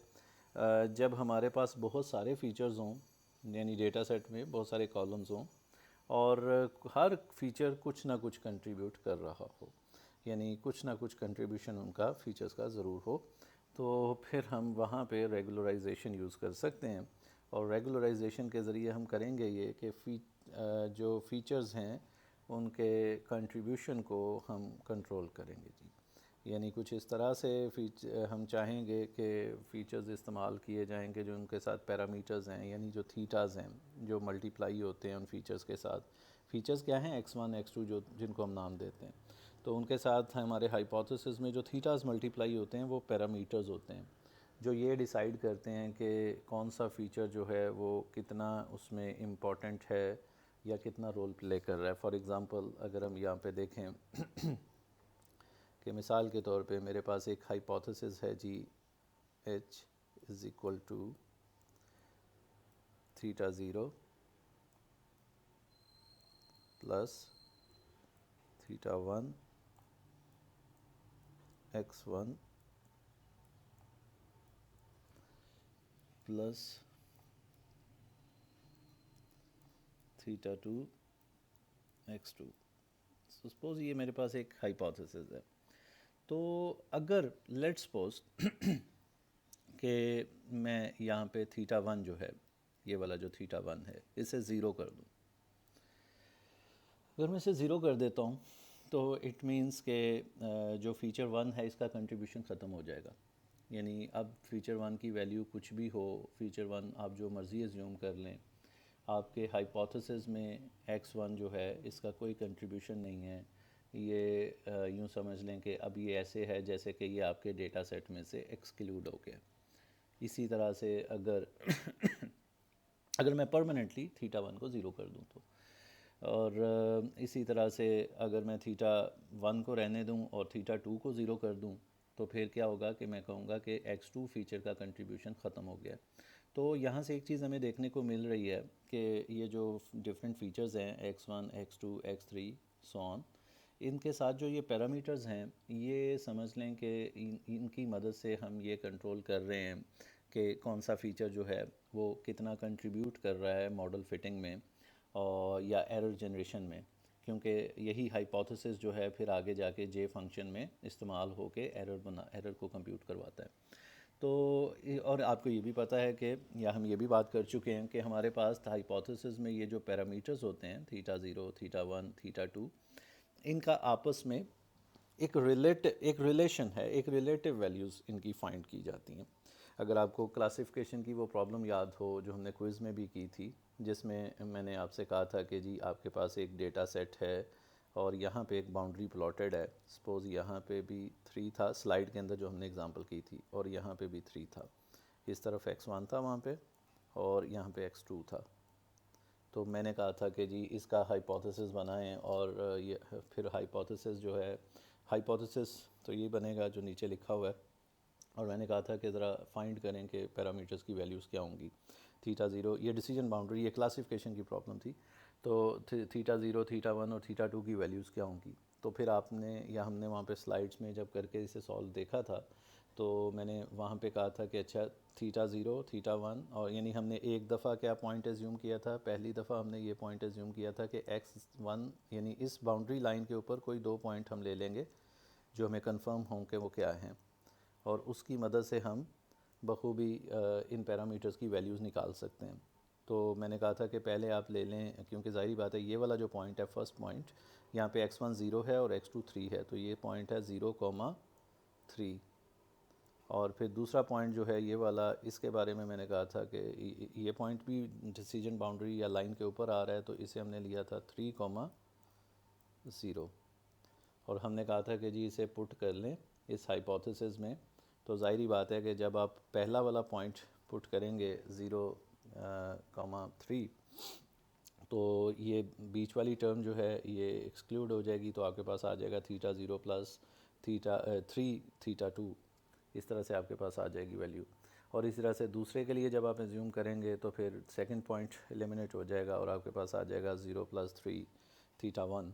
जब हमारे पास बहुत सारे फ़ीचर्स हों, यानी डेटा सेट में बहुत सारे कॉलम्स हों, और हर फीचर कुछ ना कुछ कंट्रीब्यूट कर रहा हो, यानी कुछ ना कुछ कंट्रीब्यूशन उनका फ़ीचर्स का ज़रूर हो। तो फिर हम वहाँ पे रेगुलराइजेशन यूज़ कर सकते हैं, और रेगुलराइजेशन के ज़रिए हम करेंगे ये कि जो फ़ीचर्स हैं उनके कंट्रीब्यूशन को हम कंट्रोल करेंगे जी। यानी कुछ इस तरह से हम चाहेंगे कि फ़ीचर्स इस्तेमाल किए जाएंगे जो उनके साथ पैरामीटर्स हैं, यानी जो थीटाज़ हैं, जो मल्टीप्लाई होते हैं उन फीचर्स के साथ। फ़ीचर्स क्या हैं? x1 x2, जो जिनको हम नाम देते हैं। तो उनके साथ हमारे हाइपोथेसिस में जो थीटाज़ मल्टीप्लाई होते हैं वो पैरामीटर्स होते हैं, जो ये डिसाइड करते हैं कि कौन सा फ़ीचर जो है वो कितना उसमें इम्पॉर्टेंट है या कितना रोल प्ले कर रहा है। फॉर एग्ज़ाम्पल अगर हम यहाँ पे देखें कि मिसाल के तौर पे मेरे पास एक हाइपोथेसिस है जी, h is equal to theta zero plus theta one x1 plus theta two x2। Suppose ये मेरे पास एक हाइपोथेसिस है। तो अगर लेट्स सपोज कि मैं यहाँ पे थीटा वन जो है, ये वाला जो थीटा वन है, इसे ज़ीरो कर दूँ। अगर मैं इसे ज़ीरो कर देता हूँ तो इट मीन्स के जो फ़ीचर वन है इसका कंट्रीब्यूशन ख़त्म हो जाएगा। यानी अब फ़ीचर वन की वैल्यू कुछ भी हो, फ़ीचर वन आप जो मर्ज़ी एज्यूम कर लें, आपके हाइपोथेसिस में x1 जो है इसका कोई कंट्रीब्यूशन नहीं है। ये यूँ समझ लें कि अब ये ऐसे है जैसे कि ये आपके डेटा सेट में से एक्सक्लूड हो गया। इसी तरह से अगर अगर मैं परमानेंटली थीटा वन को ज़ीरो कर दूँ तो, और इसी तरह से अगर मैं थीटा वन को रहने दूं और थीटा टू को ज़ीरो कर दूं, तो फिर क्या होगा कि मैं कहूँगा कि x2 फीचर का कंट्रीब्यूशन ख़त्म हो गया। तो यहाँ से एक चीज़ हमें देखने को मिल रही है कि ये जो डिफरेंट फीचर्स हैं x1 x2 x3 so on, इनके साथ जो ये पैरामीटर्स हैं, ये समझ लें कि इनकी मदद से हम ये कंट्रोल कर रहे हैं कि कौन सा फ़ीचर जो है वो कितना कंट्रीब्यूट कर रहा है मॉडल फिटिंग में और या एरर जनरेशन में, क्योंकि यही हाइपोथेसिस जो है फिर आगे जाके जे फंक्शन में इस्तेमाल होके एरर को कंप्यूट करवाता है। तो और आपको ये भी पता है कि, या हम ये भी बात कर चुके हैं कि हमारे पास हाइपोथेसिस में ये जो पैरामीटर्स होते हैं theta zero, theta one, theta two, इनका आपस में एक रिलेशन है, एक रिलेटिव वैल्यूज़ इनकी फाइंड की जाती हैं। अगर आपको क्लासिफिकेशन की वो प्रॉब्लम याद हो जो हमने क्विज़ में भी की थी, जिसमें मैंने आपसे कहा था कि जी आपके पास एक डेटा सेट है और यहाँ पे एक बाउंड्री प्लॉटेड है। सपोज़ यहाँ पे भी 3 था स्लाइड के अंदर जो हमने एग्जांपल की थी, और यहाँ पे भी 3 था। इस तरफ x1 था वहाँ पे और यहाँ पे x2 था। तो मैंने कहा था कि जी इसका हाइपोथेसिस बनाएं, और ये फिर हाइपोथेसिस जो है, हाइपोथेसिस तो ये बनेगा जो नीचे लिखा हुआ है। और मैंने कहा था कि ज़रा फाइंड करें कि पैरामीटर्स की वैल्यूज़ क्या होंगी। थीटा ज़ीरो ये डिसीजन बाउंड्री, ये क्लासिफिकेशन की प्रॉब्लम थी। तो थीटा ज़ीरो, थीटा वन और थीटा टू की वैल्यूज़ क्या होंगी। तो फिर आपने या हमने वहाँ पे स्लाइड्स में जब करके इसे सॉल्व देखा था, तो मैंने वहाँ पे कहा था कि अच्छा थीटा ज़ीरो, थीटा वन, और यानी हमने एक दफ़ा क्या पॉइंट एज्यूम किया था, पहली दफ़ा हमने ये पॉइंट एज्यूम किया था कि x1 यानी इस बाउंड्री लाइन के ऊपर कोई 2 पॉइंट हम ले लेंगे जो हमें कंफर्म हों कि वो क्या हैं, और उसकी मदद से हम बखूबी इन पैरामीटर्स की वैल्यूज़ निकाल सकते हैं। तो मैंने कहा था कि पहले आप ले लें, क्योंकि ज़ाहिर बात है ये वाला जो पॉइंट है फर्स्ट पॉइंट, यहाँ पे x1 ज़ीरो है और x2 3 है, तो ये पॉइंट है 0,3। और फिर दूसरा पॉइंट जो है ये वाला, इसके बारे में मैंने कहा था कि ये पॉइंट भी डिसीजन बाउंड्री या लाइन के ऊपर आ रहा है, तो इसे हमने लिया था 3,0। और हमने कहा था कि जी इसे पुट कर लें इस हाइपोथेसिस में। तो ज़ाहिरी बात है कि जब आप पहला वाला पॉइंट पुट करेंगे 0,3, तो ये बीच वाली टर्म जो है ये एक्सक्लूड हो जाएगी, तो आपके पास आ जाएगा theta zero plus theta 3 theta 2। इस तरह से आपके पास आ जाएगी वैल्यू। और इस तरह से दूसरे के लिए जब आप एज्यूम करेंगे तो फिर सेकंड पॉइंट एलिमिनेट हो जाएगा और आपके पास आ जाएगा 0 + 3 थीटा 1।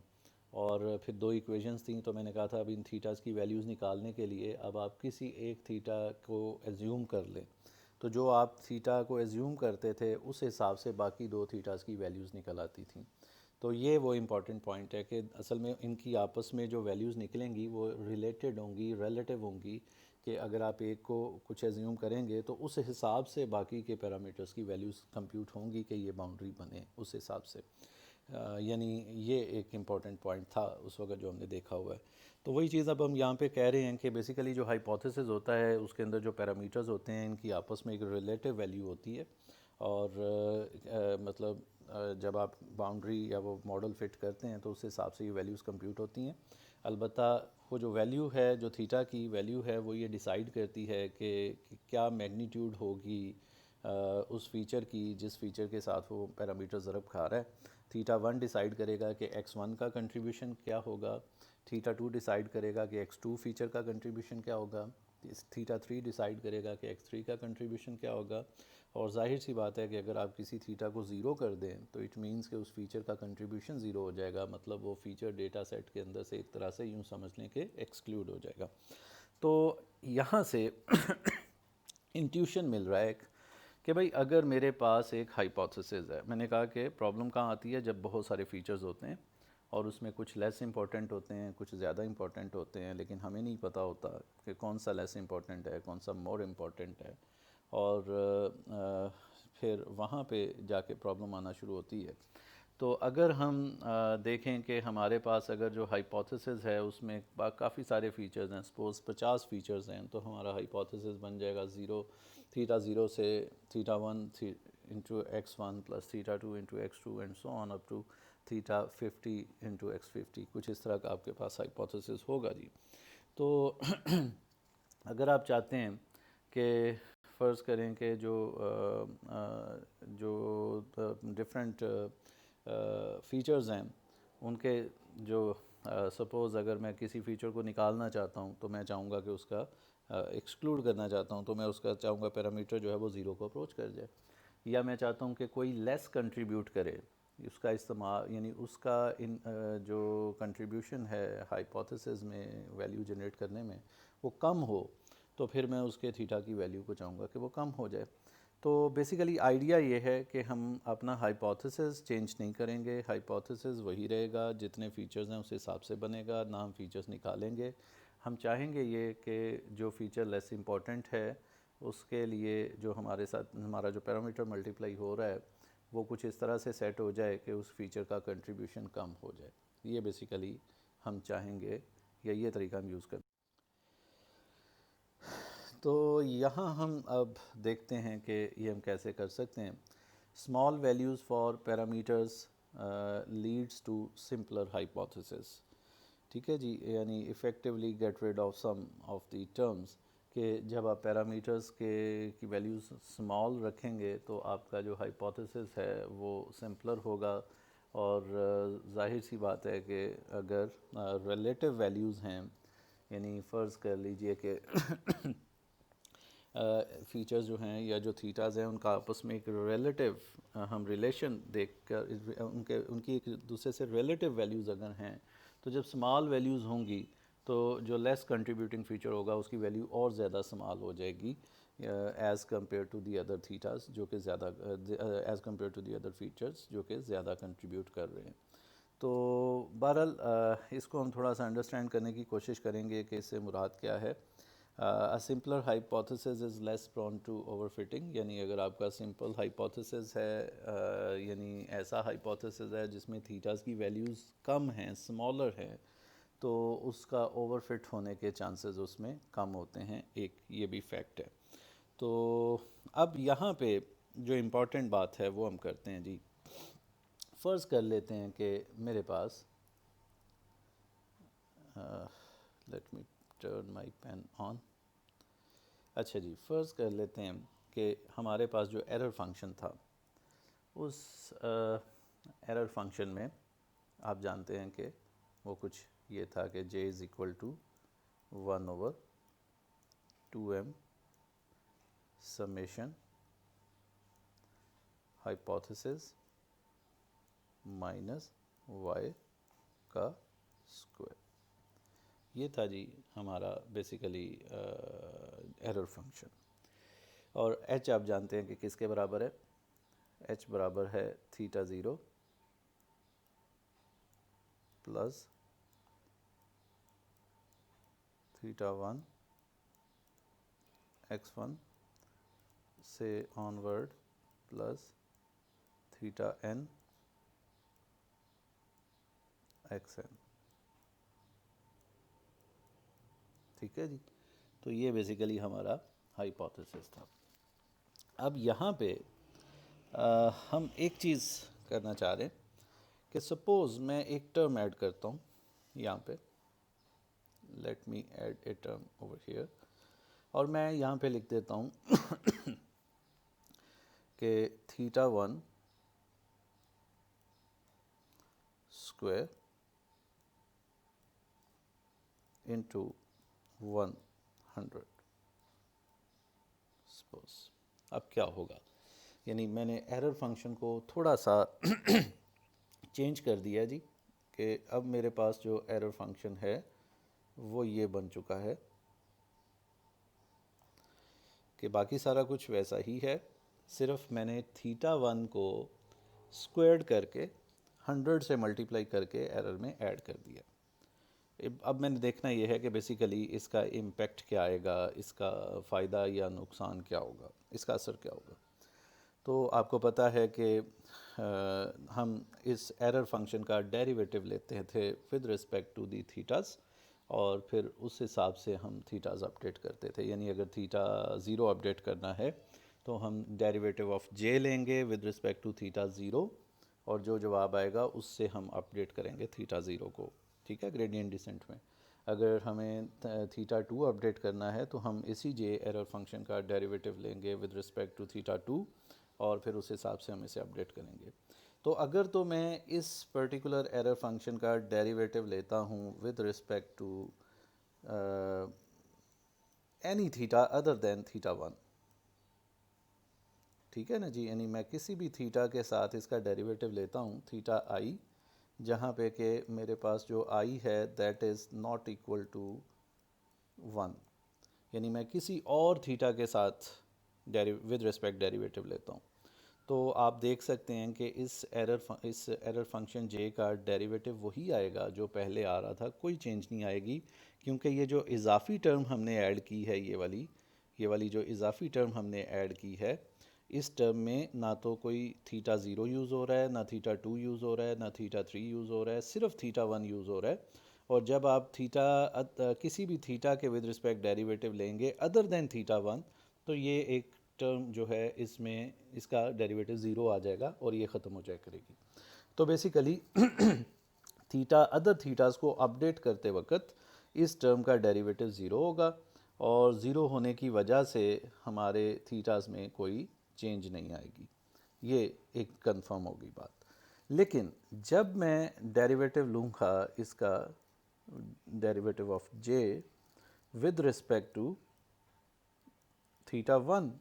और फिर 2 इक्वेशंस थी, तो मैंने कहा था अब इन थीटास की वैल्यूज़ निकालने के लिए अब आप किसी एक थीटा को एज्यूम कर लें। तो जो आप थीटा को एज्यूम करते थे उस हिसाब से बाकी 2 थीटास की वैल्यूज़ निकल आती थी। तो ये वो इम्पॉर्टेंट पॉइंट है कि असल में इनकी आपस में जो वैल्यूज़ निकलेंगी वो रिलेटेड होंगी, रिलेटिव होंगी, कि अगर आप एक को कुछ एज्यूम करेंगे तो उस हिसाब से बाकी के पैरामीटर्स की वैल्यूज़ कंप्यूट होंगी कि ये बाउंड्री बने उस हिसाब से। यानी ये एक इम्पॉर्टेंट पॉइंट था उस वक्त जो हमने देखा हुआ है। तो वही चीज़ अब हम यहाँ पे कह रहे हैं कि बेसिकली जो हाइपोथेसिस होता है उसके अंदर जो पैरामीटर्स होते हैं इनकी आपस में एक रिलेटिव वैल्यू होती है। और मतलब जब आप बाउंड्री या वो मॉडल फिट करते हैं तो उस हिसाब से ये वैल्यूज़ कंप्यूट होती हैं। अलबत्ता वो जो वैल्यू है, जो थीटा की वैल्यू है, वो ये डिसाइड करती है कि क्या मैग्नीट्यूड होगी उस फ़ीचर की जिस फ़ीचर के साथ वो पैरामीटर ज़रब खा रहा है। थीटा 1 डिसाइड करेगा कि x1 का कंट्रीब्यूशन क्या होगा, थीटा 2 डिसाइड करेगा कि x2 फ़ीचर का कंट्रीब्यूशन क्या होगा, थीटा 3 डिसाइड करेगा कि x3 का कंट्रीब्यूशन क्या होगा। और जाहिर सी बात है कि अगर आप किसी थीटा को ज़ीरो कर दें तो इट मीन्स कि उस फीचर का कंट्रीब्यूशन ज़ीरो हो जाएगा, मतलब वो फ़ीचर डेटा सेट के अंदर से एक तरह से यूँ समझ लें कि एक्सक्लूड हो जाएगा। तो यहाँ से इंट्यूशन मिल रहा है कि भाई अगर मेरे पास एक हाइपोथेसिस है, मैंने कहा कि प्रॉब्लम कहाँ आती है जब बहुत सारे फीचर्स होते हैं और उसमें कुछ लेस इंपॉर्टेंट होते हैं, कुछ ज़्यादा इंपॉर्टेंट होते हैं, लेकिन हमें नहीं पता होता कि कौन सा लेस इंपॉर्टेंट है, कौन सा मोर इम्पॉर्टेंट है। और फिर वहाँ पे जाके प्रॉब्लम आना शुरू होती है। तो अगर हम देखें कि हमारे पास अगर जो हाइपोथेसिस है उसमें काफ़ी सारे फीचर्स हैं, सपोज़ 50 फीचर्स हैं, तो हमारा हाइपोथेसिस बन जाएगा थीटा ज़ीरो से theta 1 into x1 plus theta 2 into x2 and so on up to theta 50 into x50। कुछ इस तरह का आपके पास हाइपोथेसिस होगा जी। तो अगर आप चाहते हैं कि फ़र्ज़ करें कि जो डिफरेंट फ़ीचर्स हैं उनके जो सपोज़ अगर मैं किसी फ़ीचर को निकालना चाहता हूँ तो मैं चाहूँगा कि उसका एक्सक्लूड करना चाहता हूँ, तो मैं उसका चाहूँगा पैरामीटर जो है वो ज़ीरो को अप्रोच कर जाए। या मैं चाहता हूँ कि कोई लेस कंट्रीब्यूट करे, उसका इस्तेमाल यानी उसका जो कंट्रीब्यूशन है हाइपोथेसिस में वैल्यू जनरेट करने में वो कम हो, तो फिर मैं उसके थीटा की वैल्यू को चाहूँगा कि वो कम हो जाए। तो बेसिकली आइडिया ये है कि हम अपना हाइपोथेसिस चेंज नहीं करेंगे, हाइपोथेसिस वही रहेगा, जितने फ़ीचर्स हैं उस हिसाब से बनेगा, ना हम फ़ीचर्स निकालेंगे। हम चाहेंगे ये कि जो फ़ीचर लेस इम्पॉर्टेंट है उसके लिए जो हमारे साथ हमारा जो पैरामीटर मल्टीप्लाई हो रहा है वो कुछ इस तरह से सेट हो जाए कि उस फीचर का कंट्रीब्यूशन कम हो जाए। ये बेसिकली हम चाहेंगे या ये तरीका हम यूज़ करते हैं। तो यहाँ हम अब देखते हैं कि ये हम कैसे कर सकते हैं। Small values for parameters leads to simpler hypothesis. ठीक है जी, यानी effectively get rid of some of the terms, कि जब आप पैरामीटर्स के की वैल्यूज़ स्मॉल रखेंगे तो आपका जो हाइपोथेसिस है वो सिंपलर होगा। और जाहिर सी बात है कि अगर रिलेटिव वैल्यूज़ हैं, यानी फ़र्ज़ कर लीजिए कि फ़ीचर्स जो हैं या जो थीटाज़ हैं उनका आपस में एक रिलेटिव हम रिलेशन देख कर उनकी एक दूसरे से रिलेटिव वैल्यूज़ अगर हैं, तो जब स्मॉल वैल्यूज़ होंगी तो जो लेस कंट्रीब्यूटिंग फ़ीचर होगा उसकी वैल्यू और ज़्यादा स्मॉल हो जाएगी as compare to the other thetas जो कि ज़्यादा as compare to the other features जो कि ज़्यादा कंट्रीब्यूट कर रहे हैं। तो बहरहाल इसको हम थोड़ा सा अंडरस्टैंड करने की कोशिश करेंगे कि इससे मुराद क्या है। A simpler hypothesis is less prone to overfitting, यानी अगर आपका सिंपल हाइपोथेसिस है यानी ऐसा हाइपोथेसिस है जिसमें थीटास की वैल्यूज़ कम हैं, स्मॉलर हैं, तो उसका ओवरफिट होने के चांसेस उसमें कम होते हैं। एक ये भी फैक्ट है। तो अब यहाँ पे जो इम्पोर्टेंट बात है वो हम करते हैं जी। फ़र्ज़ कर लेते हैं कि मेरे पास let me turn my pen on. अच्छा जी, फ़र्ज़ कर लेते हैं कि हमारे पास जो एरर फंक्शन था, उस एरर फंक्शन में आप जानते हैं कि वो कुछ ये था कि j is equal to 1/2m summation hypothesis minus y का स्क्वायर। ये था जी हमारा बेसिकली एरर फंक्शन। और h आप जानते हैं कि किसके बराबर है, h बराबर है theta zero plus theta one x1 से onward plus theta n xn। ठीक है जी, तो ये बेसिकली हमारा हाइपोथेसिस था। अब यहाँ पे हम एक चीज़ करना चाह रहे हैं कि सपोज़ मैं एक टर्म ऐड करता हूँ यहाँ पे, let me add a term over here, और मैं यहाँ पे लिख देता हूँ कि theta one square into 100। Suppose अब क्या होगा, यानी मैंने एरर फंक्शन को थोड़ा सा चेंज कर दिया जी, कि अब मेरे पास जो एरर फंक्शन है वो ये बन चुका है कि बाकी सारा कुछ वैसा ही है, सिर्फ मैंने थीटा वन को स्क्वायर्ड करके 100 से मल्टीप्लाई करके एरर में ऐड कर दिया। अब मैंने देखना ये है कि बेसिकली इसका इम्पेक्ट क्या आएगा, इसका फ़ायदा या नुकसान क्या होगा, इसका असर क्या होगा। तो आपको पता है कि हम इस एरर फंक्शन का डेरिवेटिव लेते थे विद रिस्पेक्ट टू दी थीटास, और फिर उस हिसाब से हम थीटास अपडेट करते थे। यानी अगर थीटा ज़ीरो अपडेट करना है तो हम डेरिवेटिव ऑफ जे लेंगे with respect to theta zero, और जो जवाब आएगा उससे हम अपडेट करेंगे थीटा ज़ीरो को। ठीक है, ग्रेडियंट डिसेंट में। अगर हमें थीटा टू अपडेट करना है तो हम इसी जे एरर फंक्शन का डेरिवेटिव लेंगे with respect to theta two, और फिर उस हिसाब से हम इसे अपडेट करेंगे। तो अगर तो मैं इस पर्टिकुलर एरर फंक्शन का डेरिवेटिव लेता हूँ with respect to any theta other than theta one, ठीक है ना जी, यानी मैं किसी भी थीटा के साथ इसका डेरिवेटिव लेता हूँ थीटा आई, जहाँ पे कि मेरे पास जो आई है that is not equal to one, यानी मैं किसी और थीटा के साथ विद रिस्पेक्ट डेरिवेटिव लेता हूँ, तो आप देख सकते हैं कि इस एरर फंक्शन जे का डेरिवेटिव वही आएगा जो पहले आ रहा था, कोई चेंज नहीं आएगी, क्योंकि ये जो इजाफी टर्म हमने ऐड की है, ये वाली जो इजाफी टर्म हमने ऐड की है, इस टर्म में ना तो कोई थीटा ज़ीरो यूज़ हो रहा है, ना थीटा टू यूज़ हो रहा है, ना थीटा थ्री यूज़ हो रहा है, सिर्फ थीटा वन यूज़ हो रहा है। और जब आप किसी भी थीटा के विद रिस्पेक्ट डेरिवेटिव लेंगे अदर देन थीटा वन, तो ये एक टर्म जो है इसमें इसका डेरिवेटिव ज़ीरो आ जाएगा और ये ख़त्म हो जाया करेगी। तो बेसिकली थीटा अदर थीटास को अपडेट करते वक्त इस टर्म का डेरिवेटिव ज़ीरो होगा और ज़ीरो होने की वजह से हमारे थीटास में कोई चेंज नहीं आएगी। ये एक कंफर्म होगी बात। लेकिन जब मैं डेरिवेटिव लूँगा इसका derivative of J with respect to theta one,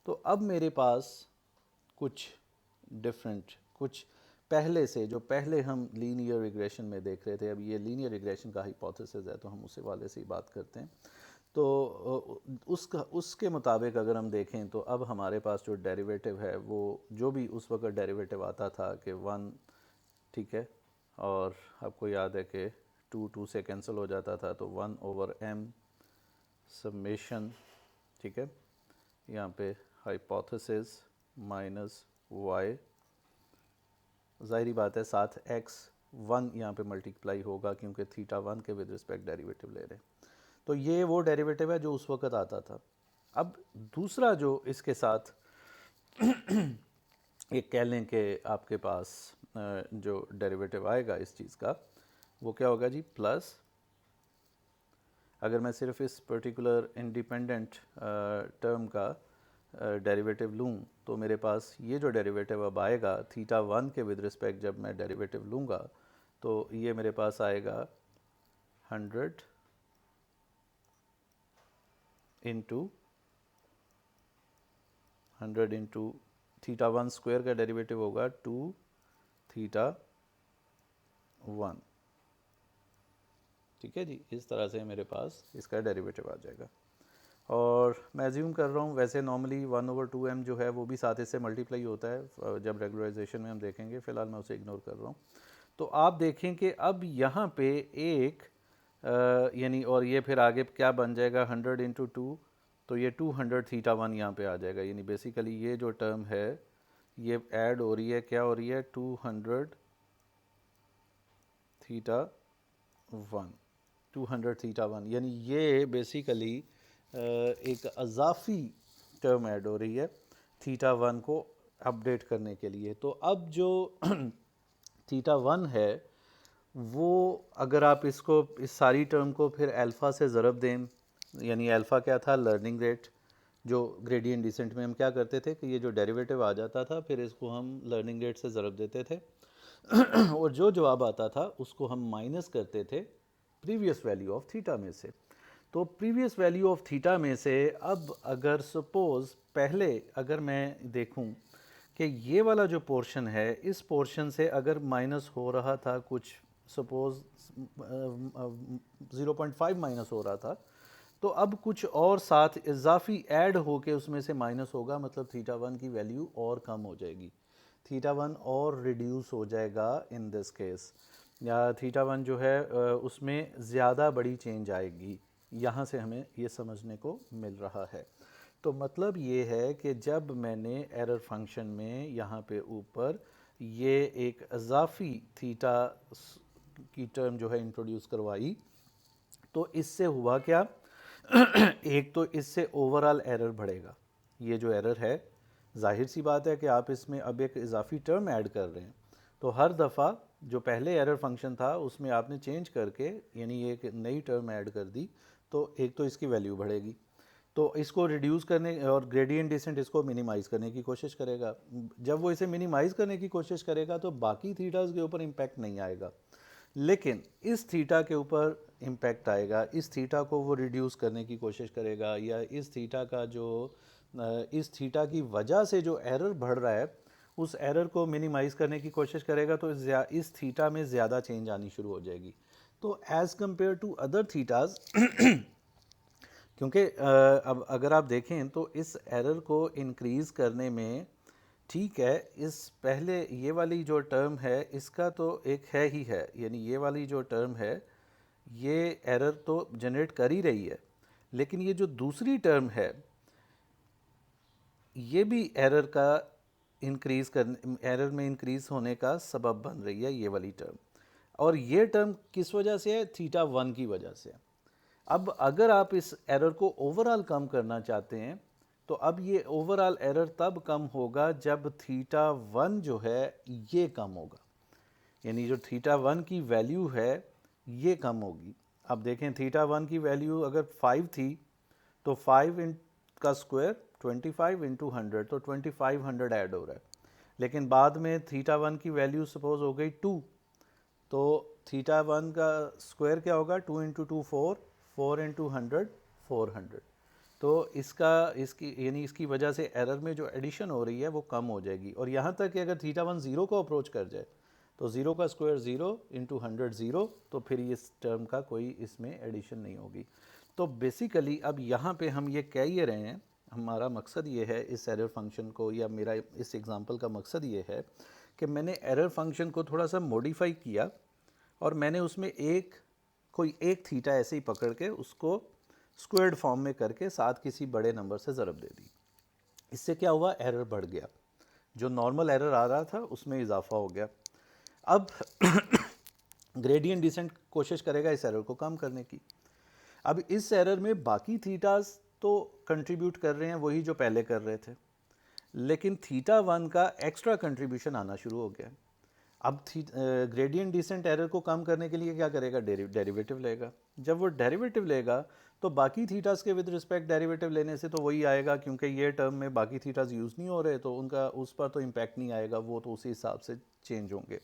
तो अब मेरे पास कुछ डिफरेंट, कुछ पहले से जो पहले हम लीनियर रिग्रेशन में देख रहे थे, अब ये लीनियर रिग्रेशन का हाइपोथेसिस है तो हम उसी वाले से ही बात करते हैं। तो उसके मुताबिक अगर हम देखें तो अब हमारे पास जो डेरिवेटिव है वो जो भी उस वक्त डेरिवेटिव आता था कि वन, ठीक है, और आपको याद है कि टू से कैंसिल हो जाता था तो 1/m समेशन, ठीक है, यहाँ पे हाइपोथेसिस माइनस y, ज़ाहिरी बात है साथ x1 यहाँ पे मल्टीप्लाई होगा क्योंकि थीटा वन के विद रिस्पेक्ट डेरिवेटिव ले रहे हैं। तो ये वो डेरिवेटिव है जो उस वक्त आता था। अब दूसरा जो इसके साथ एक कह लें कि आपके पास जो डेरिवेटिव आएगा इस चीज़ का वो क्या होगा जी, प्लस अगर मैं सिर्फ इस पर्टिकुलर इंडिपेंडेंट टर्म का डेरिवेटिव लूँ तो मेरे पास ये जो डेरिवेटिव अब आएगा थीटा वन के विद रिस्पेक्ट जब मैं डेरिवेटिव लूँगा तो ये मेरे पास आएगा 100 इंटू थीटा वन स्क्वायर का डेरिवेटिव होगा 2 थीटा वन, ठीक है जी। इस तरह से मेरे पास इसका डेरिवेटिव आ जाएगा और मैं अज्यूम कर रहा हूँ वैसे नॉर्मली 1/2m जो है वो भी साथ इससे मल्टीप्लाई होता है जब रेगुलराइजेशन में हम देखेंगे, फ़िलहाल मैं उसे इग्नोर कर रहा हूँ। तो आप देखें कि अब यहाँ पे एक यानी और ये फिर आगे क्या बन जाएगा 100 इंटू टू, तो ये 200 थीटा वन यहाँ पे आ जाएगा। यानी बेसिकली ये जो टर्म है ये ऐड हो रही है, क्या हो रही है, 200 थीटा वन, 200 थीटा वन, यानी ये बेसिकली एक अजाफी टर्म ऐड हो रही है थीटा वन को अपडेट करने के लिए। तो अब जो थीटा वन है वो अगर आप इसको इस सारी टर्म को फिर अल्फ़ा से ज़रब दें, यानी अल्फ़ा क्या था, लर्निंग रेट, जो ग्रेडियंट डिसेंट में हम क्या करते थे कि ये जो डेरिवेटिव आ जाता था फिर इसको हम लर्निंग रेट से ज़रब देते थे और जो जवाब आता था उसको हम माइनस करते थे प्रीवियस वैल्यू ऑफ थीटा में से। तो प्रीवियस वैल्यू ऑफ थीटा में से अब अगर सपोज़ पहले अगर मैं देखूं कि ये वाला जो पोर्शन है इस पोर्शन से अगर माइनस हो रहा था कुछ, सपोज़ 0.5 माइनस हो रहा था, तो अब कुछ और साथ इजाफी ऐड होके उसमें से माइनस होगा, मतलब थीटा वन की वैल्यू और कम हो जाएगी, थीटा वन और रिड्यूस हो जाएगा इन दिस केस, या थीटा वन जो है उसमें ज़्यादा बड़ी चेंज आएगी। यहाँ से हमें ये समझने को मिल रहा है। तो मतलब ये है कि जब मैंने एरर फंक्शन में यहाँ पे ऊपर ये एक इजाफी थीटा की टर्म जो है इंट्रोड्यूस करवाई तो इससे हुआ क्या एक तो इससे ओवरऑल एरर बढ़ेगा। ये जो एरर है जाहिर सी बात है कि आप इसमें अब एक इजाफी टर्म ऐड कर रहे हैं, तो हर दफ़ा जो पहले एरर फंक्शन था उसमें आपने चेंज करके यानी एक नई टर्म ऐड कर दी, तो एक तो इसकी वैल्यू बढ़ेगी, तो इसको रिड्यूस करने और ग्रेडियंट डिसेंट इसको मिनिमाइज़ करने की कोशिश करेगा। जब वो इसे मिनिमाइज़ करने की कोशिश करेगा तो बाकी थीटास के ऊपर इम्पैक्ट नहीं आएगा, लेकिन इस थीटा के ऊपर इम्पैक्ट आएगा। इस थीटा को वो रिड्यूस करने की कोशिश करेगा, या इस थीटा का जो इस थीटा की वजह से जो एरर बढ़ रहा है उस एरर को मिनिमाइज़ करने की कोशिश करेगा, तो इस थीटा में ज़्यादा चेंज आनी शुरू हो जाएगी। तो as compare to other thetas क्योंकि अब अगर आप देखें तो इस एरर को इंक्रीज़ करने में, ठीक है, इस पहले ये वाली जो टर्म है इसका तो एक है ही है, यानी ये वाली जो टर्म है ये एरर तो जनरेट कर ही रही है, लेकिन ये जो दूसरी टर्म है ये भी एरर का एरर में इंक्रीज़ होने का सबब बन रही है, ये वाली टर्म। और ये टर्म किस वजह से है? थीटा 1 की वजह से। अब अगर आप इस एरर को ओवरऑल कम करना चाहते हैं तो अब ये ओवरऑल एरर तब कम होगा जब थीटा 1 जो है ये कम होगा, यानी जो थीटा 1 की वैल्यू है ये कम होगी। अब देखें थीटा 1 की वैल्यू अगर 5 थी तो 5 का स्क्वायर 25 इंटू 100 तो 2500 ऐड हो रहा है, लेकिन बाद में थीटा 1 की वैल्यू सपोज हो गई 2 तो थीटा 1 का स्क्वायर क्या होगा? 2 इंटू 2 4, 4 इंटू 100 400। तो इसकी यानी इसकी वजह से एरर में जो एडिशन हो रही है वो कम हो जाएगी। और यहाँ तक कि अगर थीटा 1 ज़ीरो को अप्रोच कर जाए तो ज़ीरो का स्क्वायर 0 इंटू 100 ज़ीरो, तो फिर इस टर्म का कोई इसमें एडिशन नहीं होगी। तो बेसिकली अब यहाँ पे हम ये कह ये रहे हैं, हमारा मकसद ये है इस एरर फंक्शन को, या मेरा इस एग्जांपल का मकसद ये है कि मैंने एरर फंक्शन को थोड़ा सा मॉडिफाई किया और मैंने उसमें कोई एक थीटा ऐसे ही पकड़ के उसको स्क्वायर्ड फॉर्म में करके साथ किसी बड़े नंबर से ज़रब दे दी। इससे क्या हुआ? एरर बढ़ गया, जो नॉर्मल एरर आ रहा था उसमें इजाफा हो गया। अब ग्रेडियंट डिसेंट कोशिश करेगा इस एरर को कम करने की। अब इस एरर में बाकी थीटास तो कंट्रीब्यूट कर रहे हैं वही जो पहले कर रहे थे, लेकिन थीटा 1 का एक्स्ट्रा कंट्रीब्यूशन आना शुरू हो गया। अब ग्रेडियंट डिसेंट एरर को कम करने के लिए क्या करेगा? डेरिवेटिव लेगा। जब वो डेरिवेटिव लेगा तो बाकी थीटास के विद रिस्पेक्ट डेरिवेटिव लेने से तो वही आएगा, क्योंकि ये टर्म में बाकी थीटास यूज़ नहीं हो रहे तो उनका उस पर तो इम्पैक्ट नहीं आएगा, वो तो उसी हिसाब से चेंज होंगे।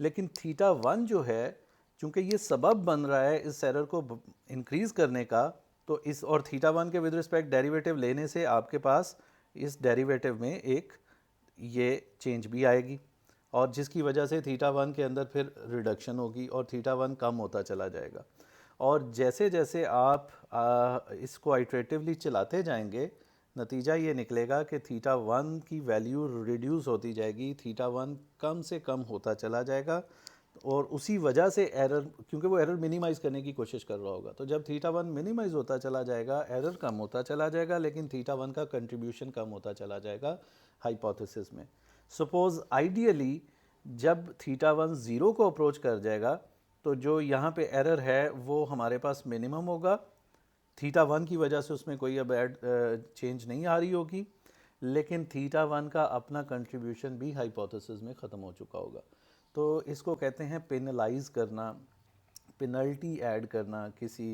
लेकिन थीटा 1 जो है, चूँकि ये सबब बन रहा है इस एरर को इंक्रीज़ करने का, तो इस और थीटा 1 के विद रिस्पेक्ट डेरिवेटिव लेने से आपके पास इस डेरिवेटिव में एक ये चेंज भी आएगी, और जिसकी वजह से थीटा 1 के अंदर फिर रिडक्शन होगी और थीटा 1 कम होता चला जाएगा। और जैसे जैसे आप इसको आइट्रेटिवली चलाते जाएंगे, नतीजा ये निकलेगा कि थीटा 1 की वैल्यू रिड्यूस होती जाएगी, थीटा 1 कम से कम होता चला जाएगा, और उसी वजह से एरर, क्योंकि वो एरर मिनिमाइज़ करने की कोशिश कर रहा होगा, तो जब थीटा 1 मिनिमाइज़ होता चला जाएगा एरर कम होता चला जाएगा, लेकिन थीटा 1 का कंट्रीब्यूशन कम होता चला जाएगा हाइपोथेसिस में। सपोज आइडियली जब थीटा 1 ज़ीरो को अप्रोच कर जाएगा तो जो यहाँ पे एरर है वो हमारे पास मिनिमम होगा, थीटा 1 की वजह से उसमें कोई अब चेंज नहीं आ रही होगी, लेकिन थीटा 1 का अपना कंट्रीब्यूशन भी हाइपोथेसिस में ख़त्म हो चुका होगा। तो इसको कहते हैं पेनलाइज करना, पेनल्टी ऐड करना किसी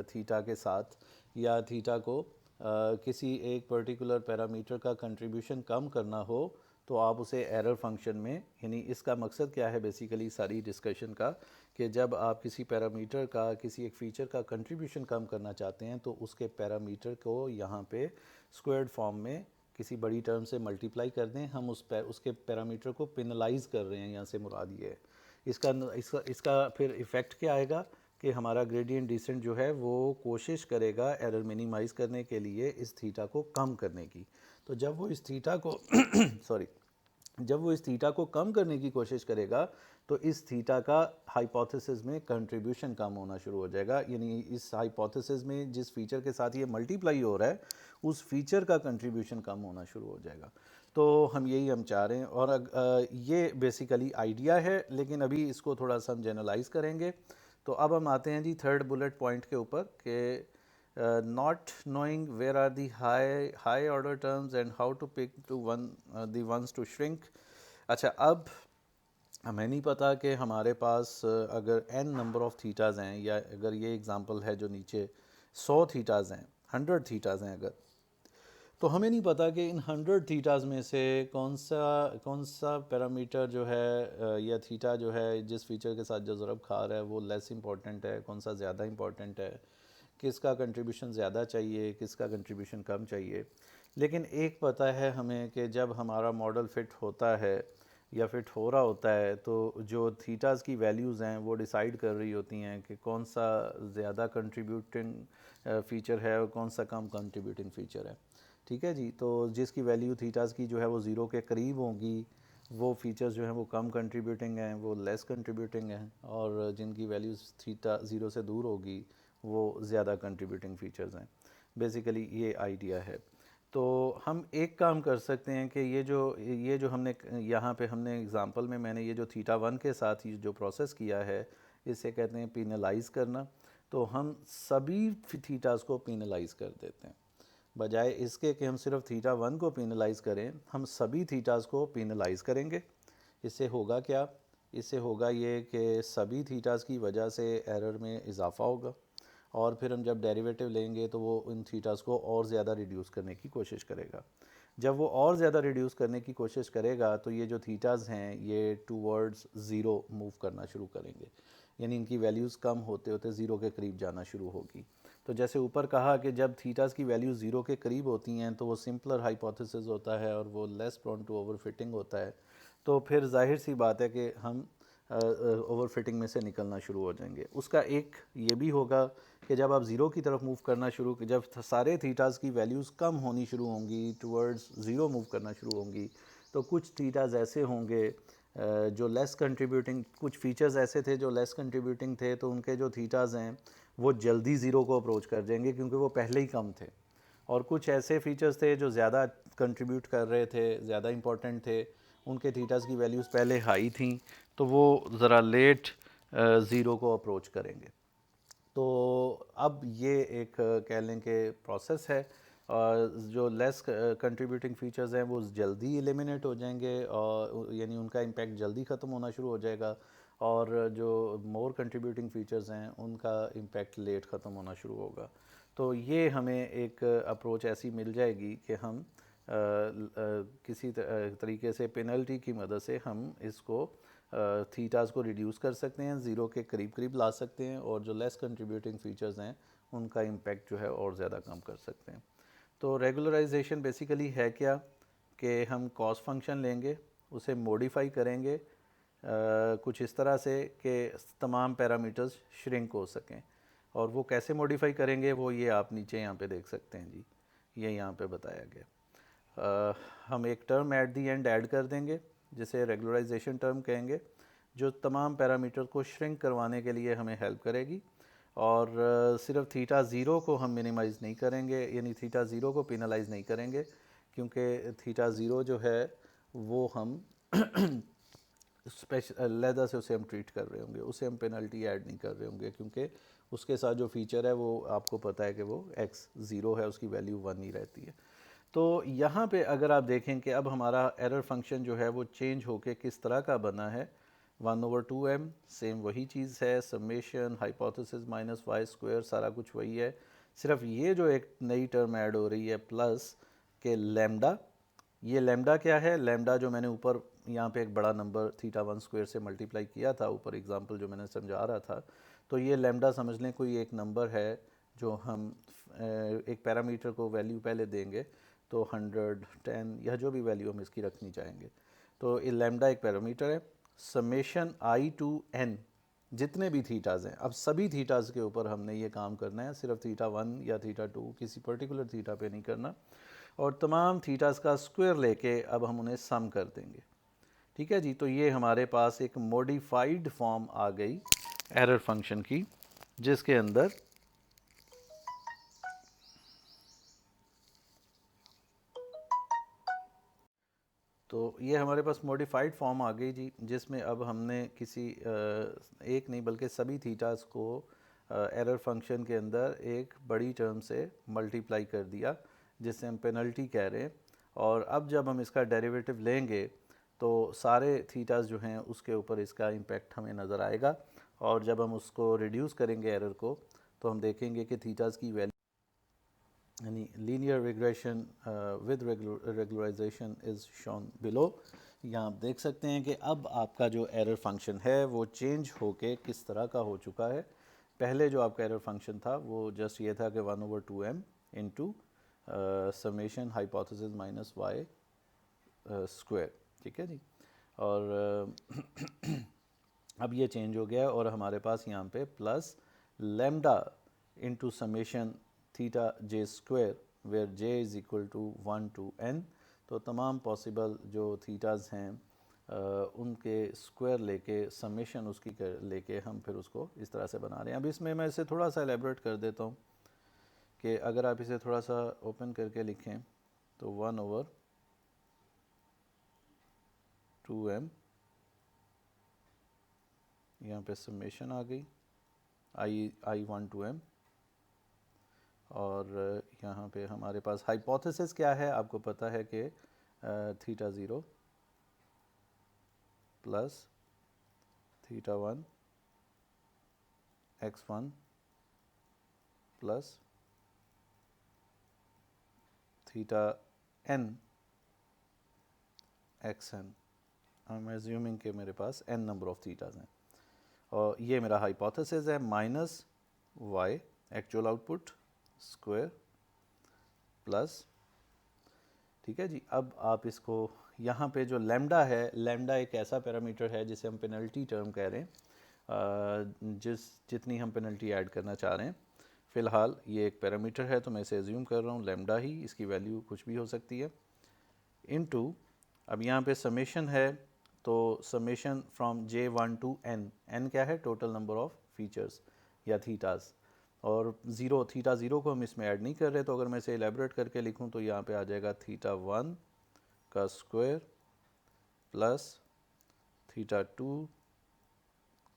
थीटा के साथ, या थीटा को किसी एक पर्टिकुलर पैरामीटर का कंट्रीब्यूशन कम करना हो तो आप उसे एरर फंक्शन में, यानी इसका मकसद क्या है बेसिकली सारी डिस्कशन का, कि जब आप किसी पैरामीटर का, किसी एक फ़ीचर का कंट्रीब्यूशन कम करना चाहते हैं तो उसके पैरामीटर को यहाँ पे स्क्वायर्ड फॉर्म में किसी बड़ी टर्म से मल्टीप्लाई कर दें, हम उसके पैरामीटर को पेनलाइज कर रहे हैं, यहाँ से मुराद ये है। इसका फिर इफ़ेक्ट क्या आएगा कि हमारा ग्रेडियंट डिसेंट जो है वो कोशिश करेगा एरर मिनिमाइज़ करने के लिए इस थीटा को कम करने की। तो जब वो इस थीटा को सॉरी जब वो इस थीटा को कम करने की कोशिश करेगा तो इस थीटा का हाइपोथेसिस में कंट्रीब्यूशन कम होना शुरू हो जाएगा, यानी इस हाइपोथेसिस में जिस फीचर के साथ ये मल्टीप्लाई हो रहा है उस फीचर का कंट्रीब्यूशन कम होना शुरू हो जाएगा। तो हम चाह रहे हैं, और ये बेसिकली आइडिया है, लेकिन अभी इसको थोड़ा सा हम जनरलाइज करेंगे। तो अब हम आते हैं जी थर्ड बुलेट पॉइंट के ऊपर कि not knowing where are the high order terms and how to pick to the ones to shrink। अच्छा, अब हमें नहीं पता कि हमारे पास अगर n नंबर ऑफ़ थीटाज़ हैं, या अगर ये एग्ज़ाम्पल है जो नीचे 100 थीटाज़ हैं, 100 थीटाज़ हैं अगर, तो हमें नहीं पता कि इन 100 थीटाज़ में से कौन सा पैरामीटर जो है या थीटा जो है जिस फीचर के साथ जो ज़रब खा रहा है वो लेस इंपॉर्टेंट है, कौन सा ज़्यादा इंपॉर्टेंट है, किसका कंट्रीब्यूशन ज़्यादा चाहिए, किसका कंट्रीब्यूशन कम चाहिए। लेकिन एक पता है हमें कि जब हमारा मॉडल फ़िट होता है या फिट हो रहा होता है तो जो थीटाज़ की वैल्यूज़ हैं वो डिसाइड कर रही होती हैं कि कौन सा ज़्यादा कंट्रीब्यूटिंग फ़ीचर है और कौन सा कम कंट्रीब्यूटिंग फ़ीचर है। ठीक है जी, तो जिसकी वैल्यू थीटाज़ की जो है वो ज़ीरो के करीब होंगी वो फीचर्स जो हैं वो कम कंट्रीब्यूटिंग हैं, वो लेस कंट्रीब्यूटिंग हैं, और जिनकी वैल्यूज़ थीटा ज़ीरो से दूर होगी वो ज़्यादा कंट्रीब्यूटिंग फ़ीचर्स हैं। बेसिकली ये आइडिया है। तो हम एक काम कर सकते हैं कि ये जो हमने यहाँ पे हमने एग्ज़ाम्पल में मैंने ये जो थीटा वन के साथ ये जो प्रोसेस किया है, इसे कहते हैं पिनलाइज करना। तो हम सभी थीटास को पिनलाइज कर देते हैं, बजाय इसके कि हम सिर्फ थीटा वन को पिनलाइज करें, हम सभी थीटास को पिनलाइज करेंगे। इससे होगा क्या? इससे होगा ये कि सभी थीटास की वजह से एरर में इजाफा होगा, और फिर हम जब डेरिवेटिव लेंगे तो वो इन थीटास को और ज़्यादा रिड्यूस करने की कोशिश करेगा। जब वो और ज़्यादा रिड्यूस करने की कोशिश करेगा तो ये जो थीटास हैं ये टूवर्ड्स ज़ीरो मूव करना शुरू करेंगे, यानी इनकी वैल्यूज़ कम होते होते ज़ीरो के करीब जाना शुरू होगी। तो जैसे ऊपर कहा कि जब थीटास की वैल्यू ज़ीरो के करीब होती हैं तो वो सिंपलर हाइपोथेसिस होता है और वो लेस प्रोन टू ओवरफिटिंग होता है। तो फिर जाहिर सी बात है कि हम ओवरफिटिंग में से निकलना शुरू हो जाएंगे। उसका एक ये भी होगा कि जब आप ज़ीरो की तरफ मूव करना शुरू, जब सारे थीटास की वैल्यूज़ कम होनी शुरू होंगी, टुवर्ड्स ज़ीरो मूव करना शुरू होंगी, तो कुछ थीटास ऐसे होंगे जो लेस कंट्रीब्यूटिंग, कुछ फीचर्स ऐसे थे जो लेस कंट्रीब्यूटिंग थे, तो उनके जो थीटास हैं वो जल्दी ज़ीरो को अप्रोच कर जाएंगे क्योंकि वो पहले ही कम थे। और कुछ ऐसे फीचर्स थे जो ज़्यादा कंट्रीब्यूट कर रहे थे, ज़्यादा इंपॉर्टेंट थे, उनके थीटास की वैल्यूज़ पहले हाई थी, तो वो ज़रा लेट ज़ीरो को अप्रोच करेंगे। तो अब ये एक कह लें कि प्रोसेस है, और जो लेस कंट्रीब्यूटिंग फीचर्स हैं वो जल्दी एलिमिनेट हो जाएंगे, और यानी उनका इम्पैक्ट जल्दी ख़त्म होना शुरू हो जाएगा, और जो मोर कंट्रीब्यूटिंग फीचर्स हैं उनका इम्पैक्ट लेट ख़त्म होना शुरू होगा। तो ये हमें एक अप्रोच ऐसी मिल जाएगी कि हम किसी तरीके से पेनल्टी की मदद से हम इसको थीटास को रिड्यूस कर सकते हैं, ज़ीरो के करीब करीब ला सकते हैं, और जो लेस कंट्रीब्यूटिंग फीचर्स हैं उनका इम्पैक्ट जो है और ज़्यादा कम कर सकते हैं। तो रेगुलराइजेशन बेसिकली है क्या कि हम कॉस फंक्शन लेंगे, उसे मॉडिफाई करेंगे कुछ इस तरह से कि तमाम पैरामीटर्स श्रिंक हो सकें। और वो कैसे मॉडिफाई करेंगे वो ये आप नीचे यहाँ पे देख सकते हैं जी, ये यहाँ पे बताया गया। हम एक term at the and add कर देंगे जिसे रेगुलराइजेशन टर्म कहेंगे, जो तमाम पैरामीटर को श्रिंक करवाने के लिए हमें हेल्प करेगी। और सिर्फ थीटा ज़ीरो को हम मिनिमाइज़ नहीं करेंगे, यानी थीटा ज़ीरो को पेनलाइज नहीं करेंगे, क्योंकि थीटा ज़ीरो जो है वो हम स्पेशल लहदा से उसे हम ट्रीट कर रहे होंगे, उसे हम पेनल्टी ऐड नहीं कर रहे होंगे, क्योंकि उसके साथ जो फीचर है वो आपको पता है कि वो एक्स ज़ीरो है, उसकी वैल्यू वन ही रहती है। तो यहाँ पे अगर आप देखें कि अब हमारा एरर फंक्शन जो है वो चेंज होके किस तरह का बना है, 1/2m सेम वही चीज़ है, summation hypothesis minus Y square सारा कुछ वही है, सिर्फ ये जो एक नई टर्म ऐड हो रही है प्लस के लैम्डा। ये लैम्डा क्या है? लैम्डा जो मैंने ऊपर यहाँ पे एक बड़ा नंबर थीटा वन स्क्वायर से मल्टीप्लाई किया था, ऊपर एग्जांपल जो मैंने समझा रहा था, तो ये लैम्डा समझ लें कोई एक नंबर है जो हम एक पैरामीटर को वैल्यू पहले देंगे, तो 100, 10 या जो भी वैल्यू हम इसकी रखनी चाहेंगे। तो ये लैम्डा एक पैरामीटर है। समेशन आई टू एन, जितने भी थीटाज हैं, अब सभी थीटाज के ऊपर हमने ये काम करना है, सिर्फ थीटा वन या थीटा टू किसी पर्टिकुलर थीटा पे नहीं करना, और तमाम थीटास का स्क्वायर लेके अब हम उन्हें सम कर देंगे। ठीक है जी, तो ये हमारे पास एक मॉडिफाइड फॉर्म आ गई एरर फंक्शन की, जिसके अंदर तो ये हमारे पास मॉडिफाइड फॉर्म आ गई जी, जिसमें अब हमने किसी एक नहीं बल्कि सभी थीटास को एरर फंक्शन के अंदर एक बड़ी टर्म से मल्टीप्लाई कर दिया, जिसे हम पेनल्टी कह रहे हैं। और अब जब हम इसका डेरिवेटिव लेंगे तो सारे थीटास जो हैं उसके ऊपर इसका इम्पेक्ट हमें नज़र आएगा, और जब हम उसको रिड्यूस करेंगे एरर को, तो हम देखेंगे कि थीटास की वैल्यू, यानी linear regression with regularization is shown below. यहाँ आप देख सकते हैं कि अब आपका जो एरर फंक्शन है वो चेंज होके किस तरह का हो चुका है। पहले जो आपका एरर फंक्शन था वो जस्ट ये था कि 1/2m into summation hypothesis minus Y square. ठीक है जी, और अब ये चेंज हो गया और हमारे पास यहाँ पे plus lambda into summation theta J square, where J is equal to 1 to n। तो तमाम पॉसिबल जो थीटाज हैं उनके स्क्वायर लेके समेशन उसकी लेके हम फिर उसको इस तरह से बना रहे हैं। अब इसमें मैं इसे थोड़ा सा एलेबरेट कर देता हूँ कि अगर आप इसे थोड़ा सा ओपन करके लिखें तो 1/2m, यहाँ पे समेशन आ गई I1 to m, और यहाँ पे हमारे पास हाइपोथेसिस क्या है, आपको पता है कि θ0 plus θ1 x1 plus θn xn। I am assuming कि मेरे पास n नंबर ऑफ थीटाज हैं, और ये मेरा हाइपोथेसिस है, minus y actual output square plus, ठीक है जी। अब आप इसको यहाँ पे जो लैम्डा है, लैम्डा एक ऐसा पैरामीटर है जिसे हम पेनल्टी टर्म कह रहे हैं, जितनी हम पेनल्टी ऐड करना चाह रहे हैं। फ़िलहाल ये एक पैरामीटर है तो मैं इसे एज्यूम कर रहा हूँ लैम्डा ही, इसकी वैल्यू कुछ भी हो सकती है, इनटू, अब यहाँ पे समेशन है तो summation from J1 to n, n क्या है, टोटल नंबर ऑफ फीचर्स या थीटास, और θ0 को हम इसमें ऐड नहीं कर रहे, तो अगर मैं इसे एलेबोरेट करके लिखूं तो यहाँ पे आ जाएगा θ1 का स्क्वायर प्लस θ2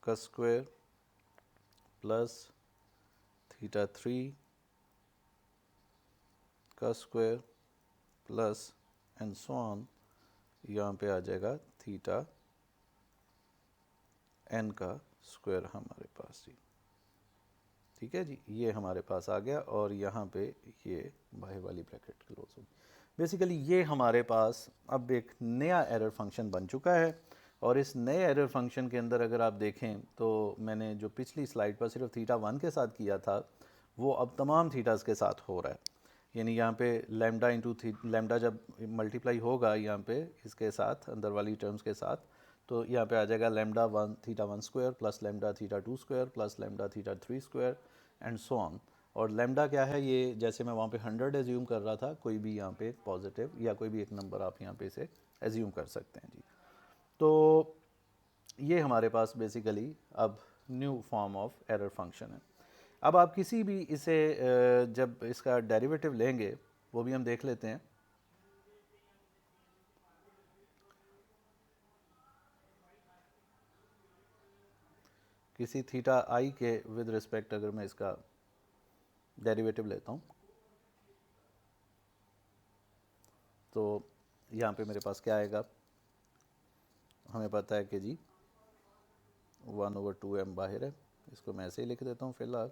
का स्क्वायर प्लस θ3 का square plus and so on, यहाँ पे आ जाएगा θn का स्क्वायर हमारे पास जी, ठीक है जी। ये हमारे पास आ गया और यहाँ पे ये बाहर वाली ब्रैकेट क्लोज होगी। बेसिकली ये हमारे पास अब एक नया एरर फंक्शन बन चुका है, और इस नए एरर फंक्शन के अंदर अगर आप देखें तो मैंने जो पिछली स्लाइड पर सिर्फ θ1 के साथ किया था वो अब तमाम थीटास के साथ हो रहा है, यानी यहाँ पे लैम्डा इंटू लैम्डा जब मल्टीप्लाई होगा यहाँ पे इसके साथ, अंदर वाली टर्म्स के साथ, तो यहाँ पे आ जाएगा λ1 θ1 square plus lambda θ2 square plus lambda θ3 square and so on. और लैम्डा क्या है, ये जैसे मैं वहाँ पे 100 एज्यूम कर रहा था, कोई भी यहाँ पे पॉजिटिव या कोई भी एक नंबर आप यहाँ पे इसे एज्यूम कर सकते हैं जी। तो ये हमारे पास बेसिकली अब new form of error function है। अब आप किसी भी इसे जब इसका डेरिवेटिव लेंगे वो भी हम देख लेते हैं। किसी थीटा आई के विद रिस्पेक्ट अगर मैं इसका डेरिवेटिव लेता हूँ तो यहाँ पे मेरे पास क्या आएगा, हमें पता है कि जी 1/2m बाहर है, इसको मैं ऐसे ही लिख देता हूँ फिलहाल।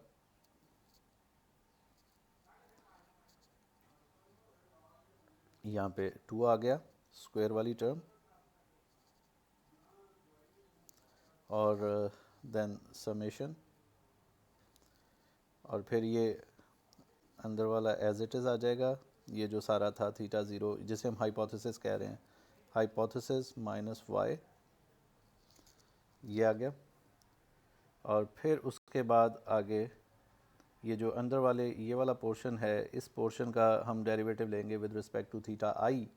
यहाँ पे 2 आ गया स्क्वायर वाली टर्म, और देन समेशन, और फिर ये अंदर वाला एज इट इज़ आ जाएगा, ये जो सारा था θ0 जिसे हम हाइपोथेसिस कह रहे हैं, हाइपोथेसिस माइनस y, ये आ गया। और फिर उसके बाद आगे ये जो अंदर वाले ये वाला पोर्शन है, इस पोर्शन का हम डेरिवेटिव लेंगे विद रिस्पेक्ट टू थीटा आई।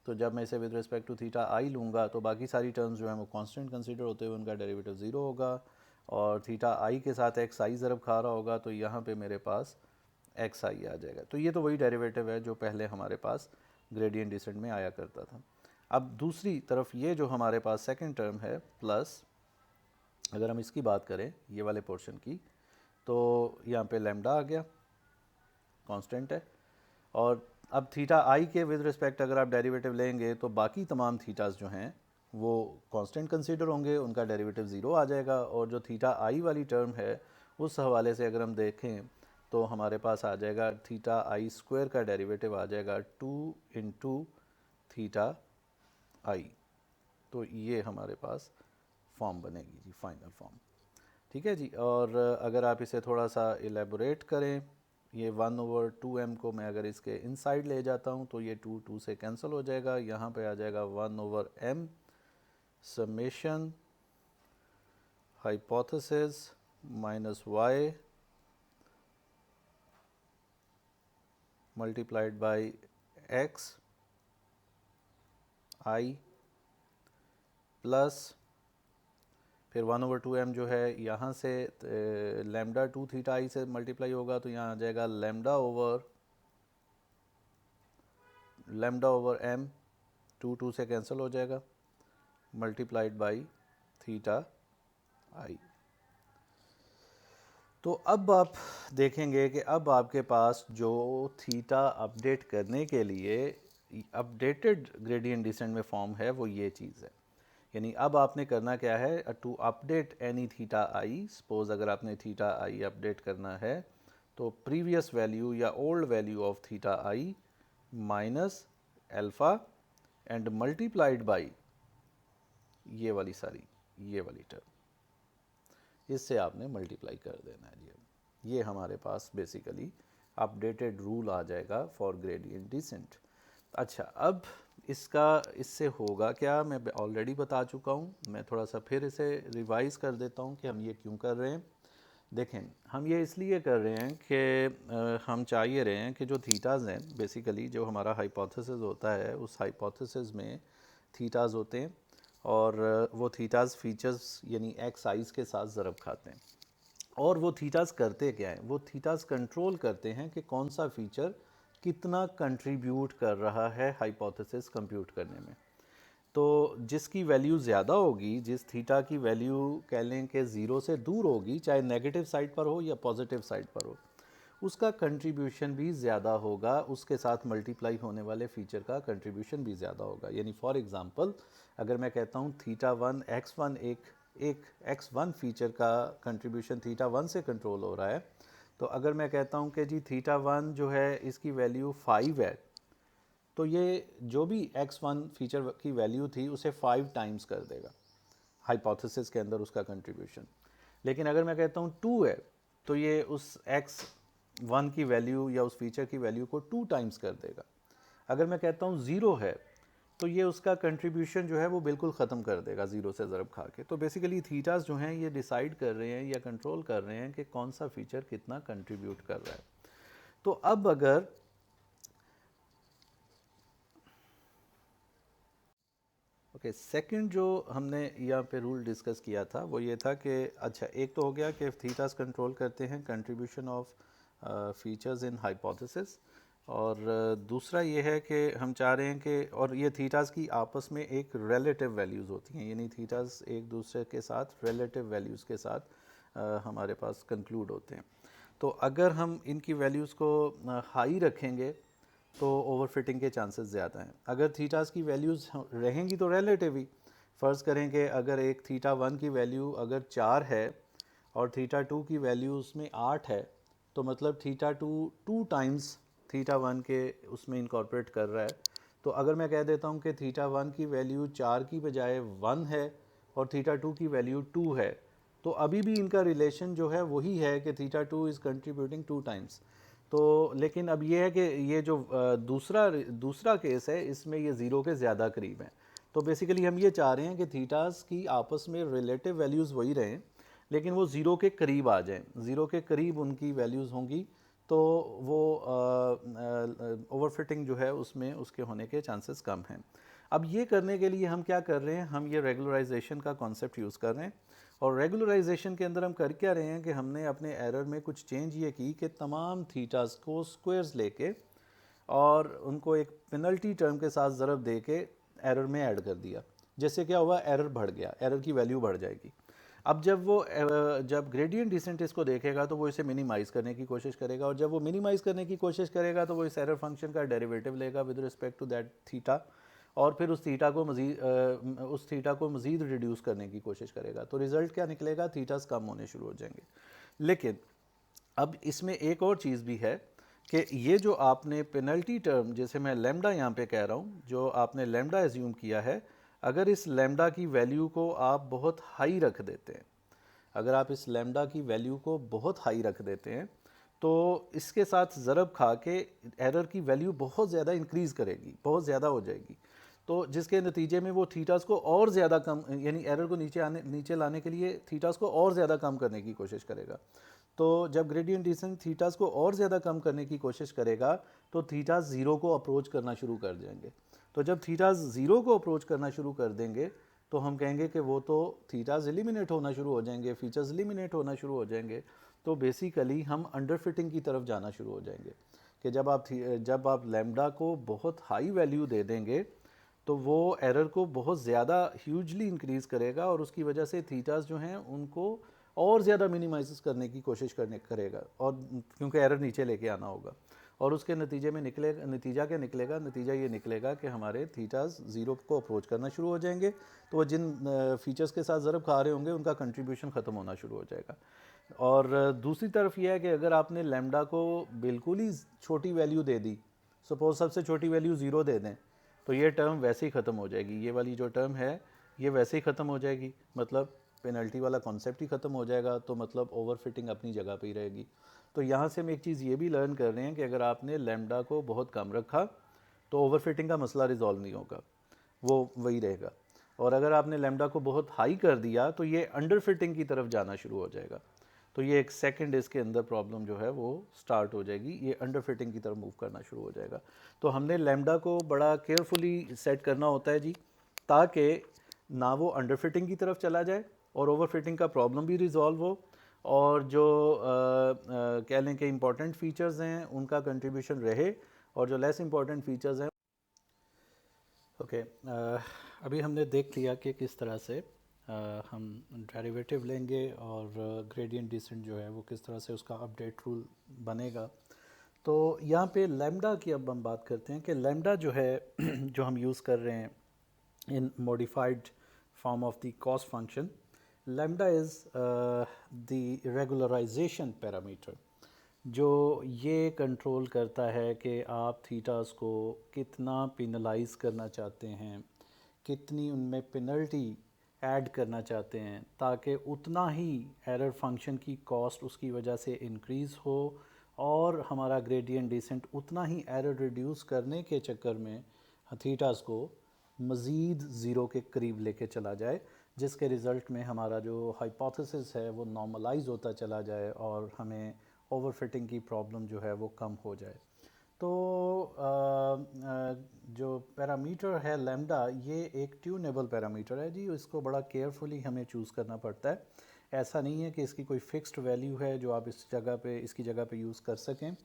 तो जब मैं इसे विद रिस्पेक्ट टू थीटा आई लूँगा तो बाकी सारी टर्म्स जो हैं वो कांस्टेंट कंसीडर होते हुए उनका डेरिवेटिव 0 होगा, और थीटा आई के साथ एक्स आई ज़रब खा रहा होगा, तो यहाँ पे मेरे पास एक्स आई आ जाएगा। तो ये तो वही डेरिवेटिव है जो पहले हमारे पास ग्रेडियंट डिसेंट में आया करता था। अब दूसरी तरफ ये जो हमारे पास सेकंड टर्म है प्लस, अगर हम इसकी बात करें ये वाले पोर्शन की, तो यहाँ पे लैम्डा आ गया, कांस्टेंट है, और अब थीटा आई के विद रिस्पेक्ट अगर आप डेरिवेटिव लेंगे तो बाकी तमाम थीटास जो हैं वो कांस्टेंट कंसीडर होंगे, उनका डेरिवेटिव 0 आ जाएगा, और जो थीटा आई वाली टर्म है उस हवाले से अगर हम देखें तो हमारे पास आ जाएगा थीटा आई स्क्वायर का डेरिवेटिव आ जाएगा 2 इंटू थीटा आई। तो ये हमारे पास फॉर्म बनेगी जी, फाइनल फॉर्म, ठीक है जी। और अगर आप इसे थोड़ा सा एलेबोरेट करें, ये 1/2m को मैं अगर इसके इनसाइड ले जाता हूँ तो ये 2 से कैंसिल हो जाएगा, यहाँ पे आ जाएगा 1/m summation hypothesis minus y multiplied by x i plus फिर 1/2m जो है यहाँ से लैम्डा 2 थीटा आई से मल्टीप्लाई होगा, तो यहाँ आ जाएगा lambda over lambda over M, 2 से कैंसिल हो जाएगा, मल्टीप्लाइड बाई थीटा आई। तो अब आप देखेंगे कि अब आपके पास जो थीटा अपडेट करने के लिए अपडेटेड ग्रेडियंट डिसेंट में फॉर्म है वो ये चीज़ है। यानी अब आपने करना क्या है, to update any theta I, suppose अगर आपने थीटा आई अपडेट करना है तो प्रीवियस वैल्यू या old value of theta I minus alpha and multiplied by ये वाली टर्म, इससे आपने मल्टीप्लाई कर देना है जी। ये हमारे पास बेसिकली अपडेटेड रूल आ जाएगा फॉर ग्रेडियंट डिसेंट। अच्छा, अब इससे होगा क्या, मैं ऑलरेडी बता चुका हूँ, मैं थोड़ा सा फिर इसे रिवाइज़ कर देता हूँ कि हम ये क्यों कर रहे हैं। देखें, हम ये इसलिए कर रहे हैं कि हम चाह ये रहे हैं कि जो थीटाज़ हैं, बेसिकली जो हमारा हाइपोथेसिस होता है उस हाइपोथेसिस में थीटाज़ होते हैं और वो थीटाज़ फीचर्स यानी एक्स आइज़ के साथ ज़रब खाते हैं। और वो थीटाज़ करते क्या हैं, वो थीटाज़ कंट्रोल करते हैं कि कौन सा फीचर कितना कंट्रीब्यूट कर रहा है हाइपोथेसिस कंप्यूट करने में। तो जिसकी वैल्यू ज़्यादा होगी, जिस थीटा की वैल्यू कह लें कि ज़ीरो से दूर होगी, चाहे नेगेटिव साइड पर हो या पॉजिटिव साइड पर हो, उसका कंट्रीब्यूशन भी ज़्यादा होगा, उसके साथ मल्टीप्लाई होने वाले फीचर का कंट्रीब्यूशन भी ज़्यादा होगा। यानी फॉर एग्ज़ाम्पल अगर मैं कहता हूँ थीटा वन एक्स वन एक एक्स वन फीचर का कंट्रीब्यूशन थीटा वन से कंट्रोल हो रहा है, तो अगर मैं कहता हूँ कि जी थीटा वन जो है इसकी वैल्यू 5 है, तो ये जो भी x1 फीचर की वैल्यू थी उसे 5 टाइम्स कर देगा हाइपोथेसिस के अंदर उसका कंट्रीब्यूशन। लेकिन अगर मैं कहता हूँ 2 है, तो ये उस x1 की वैल्यू या उस फीचर की वैल्यू को 2 टाइम्स कर देगा। अगर मैं कहता हूँ 0 है, तो ये उसका कंट्रीब्यूशन जो है वो बिल्कुल ख़त्म कर देगा ज़ीरो से ज़रब खा के। तो बेसिकली थीटास जो हैं ये डिसाइड कर रहे हैं या कंट्रोल कर रहे हैं कि कौन सा फीचर कितना कंट्रीब्यूट कर रहा है। तो अब अगर सेकंड जो हमने यहाँ पे रूल डिस्कस किया था वो ये था कि अच्छा, एक तो हो गया कि थीटास कंट्रोल करते हैं contribution of features in hypothesis, और दूसरा ये है कि हम चाह रहे हैं कि और ये थीटास की आपस में एक रिलेटिव वैल्यूज़ होती हैं, यानी थीटास एक दूसरे के साथ रिलेटिव वैल्यूज़ के साथ हमारे पास कंक्लूड होते हैं। तो अगर हम इनकी वैल्यूज़ को हाई रखेंगे तो ओवरफिटिंग के चांसेस ज़्यादा हैं। अगर थीटास की वैल्यूज़ रहेंगी तो रिलेटिव ही, फ़र्ज़ करें कि अगर एक थीटा वन की वैल्यू अगर 4 है और थीटा टू की वैल्यू उसमें 8 है, तो मतलब theta two 2 times theta one के उसमें इनकॉर्पोरेट कर रहा है। तो अगर मैं कह देता हूँ कि थीटा वन की वैल्यू 4 की बजाय 1 है और थीटा टू की वैल्यू 2 है, तो अभी भी इनका रिलेशन जो है वही है कि theta two is contributing 2 times. तो लेकिन अब ये है कि ये जो दूसरा केस है इसमें ये ज़ीरो के ज़्यादा करीब है। तो बेसिकली हम ये चाह रहे हैं कि थीटास की आपस में रिलेटिव वैल्यूज़ वही रहें, लेकिन वो ज़ीरो के करीब आ जाएं, ज़ीरो के करीब उनकी वैल्यूज़ होंगी, तो वो ओवरफिटिंग जो है उसमें उसके होने के चांसेस कम हैं। अब ये करने के लिए हम क्या कर रहे हैं, हम ये रेगुलराइजेशन का कॉन्सेप्ट यूज़ कर रहे हैं। और रेगुलराइजेशन के अंदर हम कर क्या रहे हैं कि हमने अपने एरर में कुछ चेंज ये की कि तमाम थीटास को स्क्वायर्स लेके और उनको एक पेनल्टी टर्म के साथ ज़रब दे के एरर में ऐड कर दिया। जैसे क्या हुआ, एरर बढ़ गया, एरर की वैल्यू बढ़ जाएगी। अब जब ग्रेडियंट डिसेंट इसको देखेगा तो वो इसे मिनिमाइज़ करने की कोशिश करेगा, और जब वो मिनिमाइज़ करने की कोशिश करेगा तो वो इस एरर फंक्शन का डेरिवेटिव लेगा with respect to that theta, और फिर उस थीटा को मज़ीद रिड्यूस करने की कोशिश करेगा। तो रिज़ल्ट क्या निकलेगा, थीटास कम होने शुरू हो जाएंगे। लेकिन अब इसमें एक और चीज़ भी है कि ये जो आपने पेनल्टी टर्म, जैसे मैं लैम्डा यहाँ पे कह रहा हूँ, जो आपने लैम्डा एज्यूम किया है, अगर इस लैम्डा की वैल्यू को आप बहुत हाई रख देते हैं, अगर आप इस लैम्डा की वैल्यू को बहुत हाई रख देते हैं, तो इसके साथ ज़रब खा के एरर की वैल्यू बहुत ज़्यादा इंक्रीज़ करेगी, बहुत ज़्यादा हो जाएगी। तो जिसके नतीजे में वो थीटास को और ज़्यादा कम, यानी एरर को नीचे लाने के लिए थीटास को और ज़्यादा कम करने की कोशिश करेगा। तो जब ग्रेडियंट डिसेंट थीटास को और ज़्यादा कम करने की कोशिश करेगा तो थीटास ज़ीरो को अप्रोच करना शुरू कर देंगे। तो जब थीटास ज़ीरो को अप्रोच करना शुरू कर देंगे तो हम कहेंगे कि वो तो थीटास एलिमिनेट होना शुरू हो जाएंगे, फीचर्स एलिमिनेट होना शुरू हो जाएंगे। तो बेसिकली हम अंडर फिटिंग की तरफ जाना शुरू हो जाएंगे कि जब आप लैम्डा को बहुत हाई वैल्यू दे देंगे तो वो एरर को बहुत ज़्यादा ह्यूजली इंक्रीज़ करेगा और उसकी वजह से थीटास जो हैं उनको और ज़्यादा मिनिमाइज करने की कोशिश करेगा, और क्योंकि एरर नीचे लेके आना होगा, और उसके नतीजे में नतीजा ये निकलेगा कि हमारे थीटास ज़ीरो को अप्रोच करना शुरू हो जाएंगे। तो वो जिन फीचर्स के साथ ज़रब खा रहे होंगे उनका कंट्रीब्यूशन ख़त्म होना शुरू हो जाएगा। और दूसरी तरफ यह है कि अगर आपने लैम्डा को बिल्कुल ही छोटी वैल्यू दे दी, सपोज सबसे छोटी वैल्यू ज़ीरो दे दें, तो ये टर्म वैसे ही ख़त्म हो जाएगी। ये वाली जो टर्म है ये वैसे ही ख़त्म हो जाएगी, मतलब पेनल्टी वाला कॉन्सेप्ट ही ख़त्म हो जाएगा। तो मतलब ओवरफिटिंग अपनी जगह पे ही रहेगी। तो यहाँ से हम एक चीज़ ये भी लर्न कर रहे हैं कि अगर आपने लैम्डा को बहुत कम रखा तो ओवरफिटिंग का मसला रिजॉल्व नहीं होगा, वो वही रहेगा। और अगर आपने लैम्डा को बहुत हाई कर दिया तो ये अंडर फिटिंग की तरफ जाना शुरू हो जाएगा। तो ये एक सेकंड इसके अंदर प्रॉब्लम जो है वो स्टार्ट हो जाएगी, ये अंडर फिटिंग की तरफ मूव करना शुरू हो जाएगा। तो हमने लैम्डा को बड़ा केयरफुली सेट करना होता है जी, ताकि ना वो अंडर फिटिंग की तरफ चला जाए और ओवर फिटिंग का प्रॉब्लम भी रिजॉल्व हो, और जो कह लें कि इम्पॉर्टेंट फीचर्स हैं उनका कंट्रीब्यूशन रहे, और जो लेस इम्पॉर्टेंट फीचर्स हैं ओके। अभी हमने देख लिया कि किस तरह से हम डेरिवेटिव लेंगे और ग्रेडियंट डिसेंट जो है वो किस तरह से उसका अपडेट रूल बनेगा। तो यहाँ पे लैम्डा की अब हम बात करते हैं कि लैम्डा जो है जो हम यूज़ कर रहे हैं in modified form of the cost function, lambda is the regularisation parameter, जो ये कंट्रोल करता है कि आप थीटास को कितना पिनलाइज करना चाहते हैं, कितनी उनमें पेनल्टी ऐड करना चाहते हैं, ताकि उतना ही एरर फंक्शन की कॉस्ट उसकी वजह से इंक्रीज़ हो और हमारा ग्रेडियंट डिसेंट उतना ही एरर रिड्यूस करने के चक्कर में थीटास को मज़ीद ज़ीरो के करीब लेके चला जाए, जिसके रिज़ल्ट में हमारा जो हाइपोथेसिस है वो नॉर्मलाइज होता चला जाए और हमें ओवरफिटिंग की प्रॉब्लम जो है वो कम हो जाए। तो जो पैरामीटर है लैम्डा, ये एक ट्यूनेबल पैरामीटर है जी, इसको बड़ा केयरफुली हमें चूज़ करना पड़ता है। ऐसा नहीं है कि इसकी कोई फिक्स्ड वैल्यू है जो आप इसकी जगह पे यूज़ कर सकें।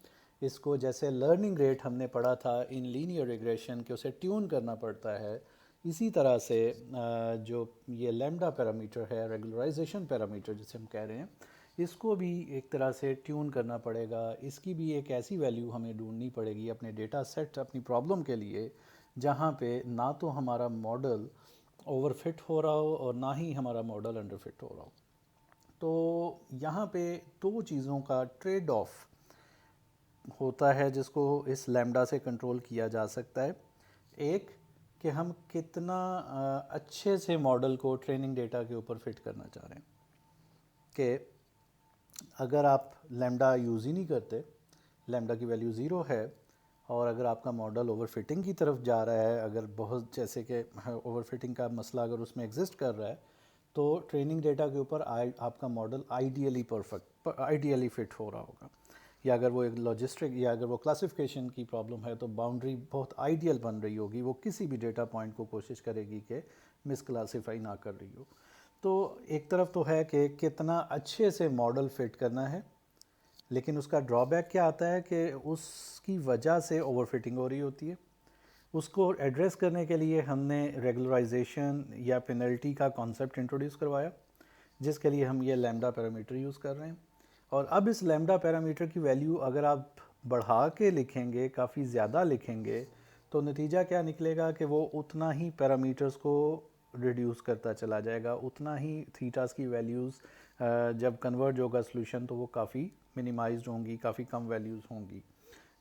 इसको जैसे लर्निंग रेट हमने पढ़ा था इन लीनियर रिग्रेशन के, उसे ट्यून करना पड़ता है, इसी तरह से जो ये लैम्डा पैरामीटर है, रेगुलराइजेशन पैरामीटर जिसे हम कह रहे हैं, इसको भी एक तरह से ट्यून करना पड़ेगा। इसकी भी एक ऐसी वैल्यू हमें ढूंढनी पड़ेगी अपने डेटा सेट, अपनी प्रॉब्लम के लिए, जहाँ पे ना तो हमारा मॉडल ओवरफिट हो रहा हो और ना ही हमारा मॉडल अंडरफिट हो रहा हो। तो यहाँ पे दो चीज़ों का ट्रेड ऑफ होता है जिसको इस लैम्डा से कंट्रोल किया जा सकता है। एक कि हम कितना अच्छे से मॉडल को ट्रेनिंग डेटा के ऊपर फिट करना चाह रहे हैं, कि अगर आप लैम्डा यूज़ ही नहीं करते, लैम्डा की वैल्यू ज़ीरो है, और अगर आपका मॉडल ओवरफिटिंग की तरफ जा रहा है, अगर बहुत जैसे कि ओवरफिटिंग का मसला अगर उसमें एग्जिस्ट कर रहा है, तो ट्रेनिंग डेटा के ऊपर आपका मॉडल आइडियली फिट हो रहा होगा। या अगर वो एक लॉजिस्टिक या अगर वो क्लासिफिकेशन की प्रॉब्लम है तो बाउंड्री बहुत आइडियल बन रही होगी, वो किसी भी डेटा पॉइंट को कोशिश करेगी कि मिसक्लासीफाई ना कर रही हो। तो एक तरफ तो है कि कितना अच्छे से मॉडल फिट करना है, लेकिन उसका ड्रॉबैक क्या आता है कि उसकी वजह से ओवरफिटिंग हो रही होती है। उसको एड्रेस करने के लिए हमने रेगुलराइजेशन या पेनल्टी का कॉन्सेप्ट इंट्रोड्यूस करवाया, जिसके लिए हम ये लैम्डा पैरामीटर यूज़ कर रहे हैं। और अब इस लैम्डा पैरामीटर की वैल्यू अगर आप बढ़ा के लिखेंगे, काफ़ी ज़्यादा लिखेंगे, तो नतीजा क्या निकलेगा कि वो उतना ही पैरामीटर्स को रिड्यूस करता चला जाएगा, उतना ही थीटास की वैल्यूज़ जब कन्वर्ज होगा सोल्यूशन तो वो काफ़ी मिनिमाइज्ड होंगी, काफ़ी कम वैल्यूज़ होंगी,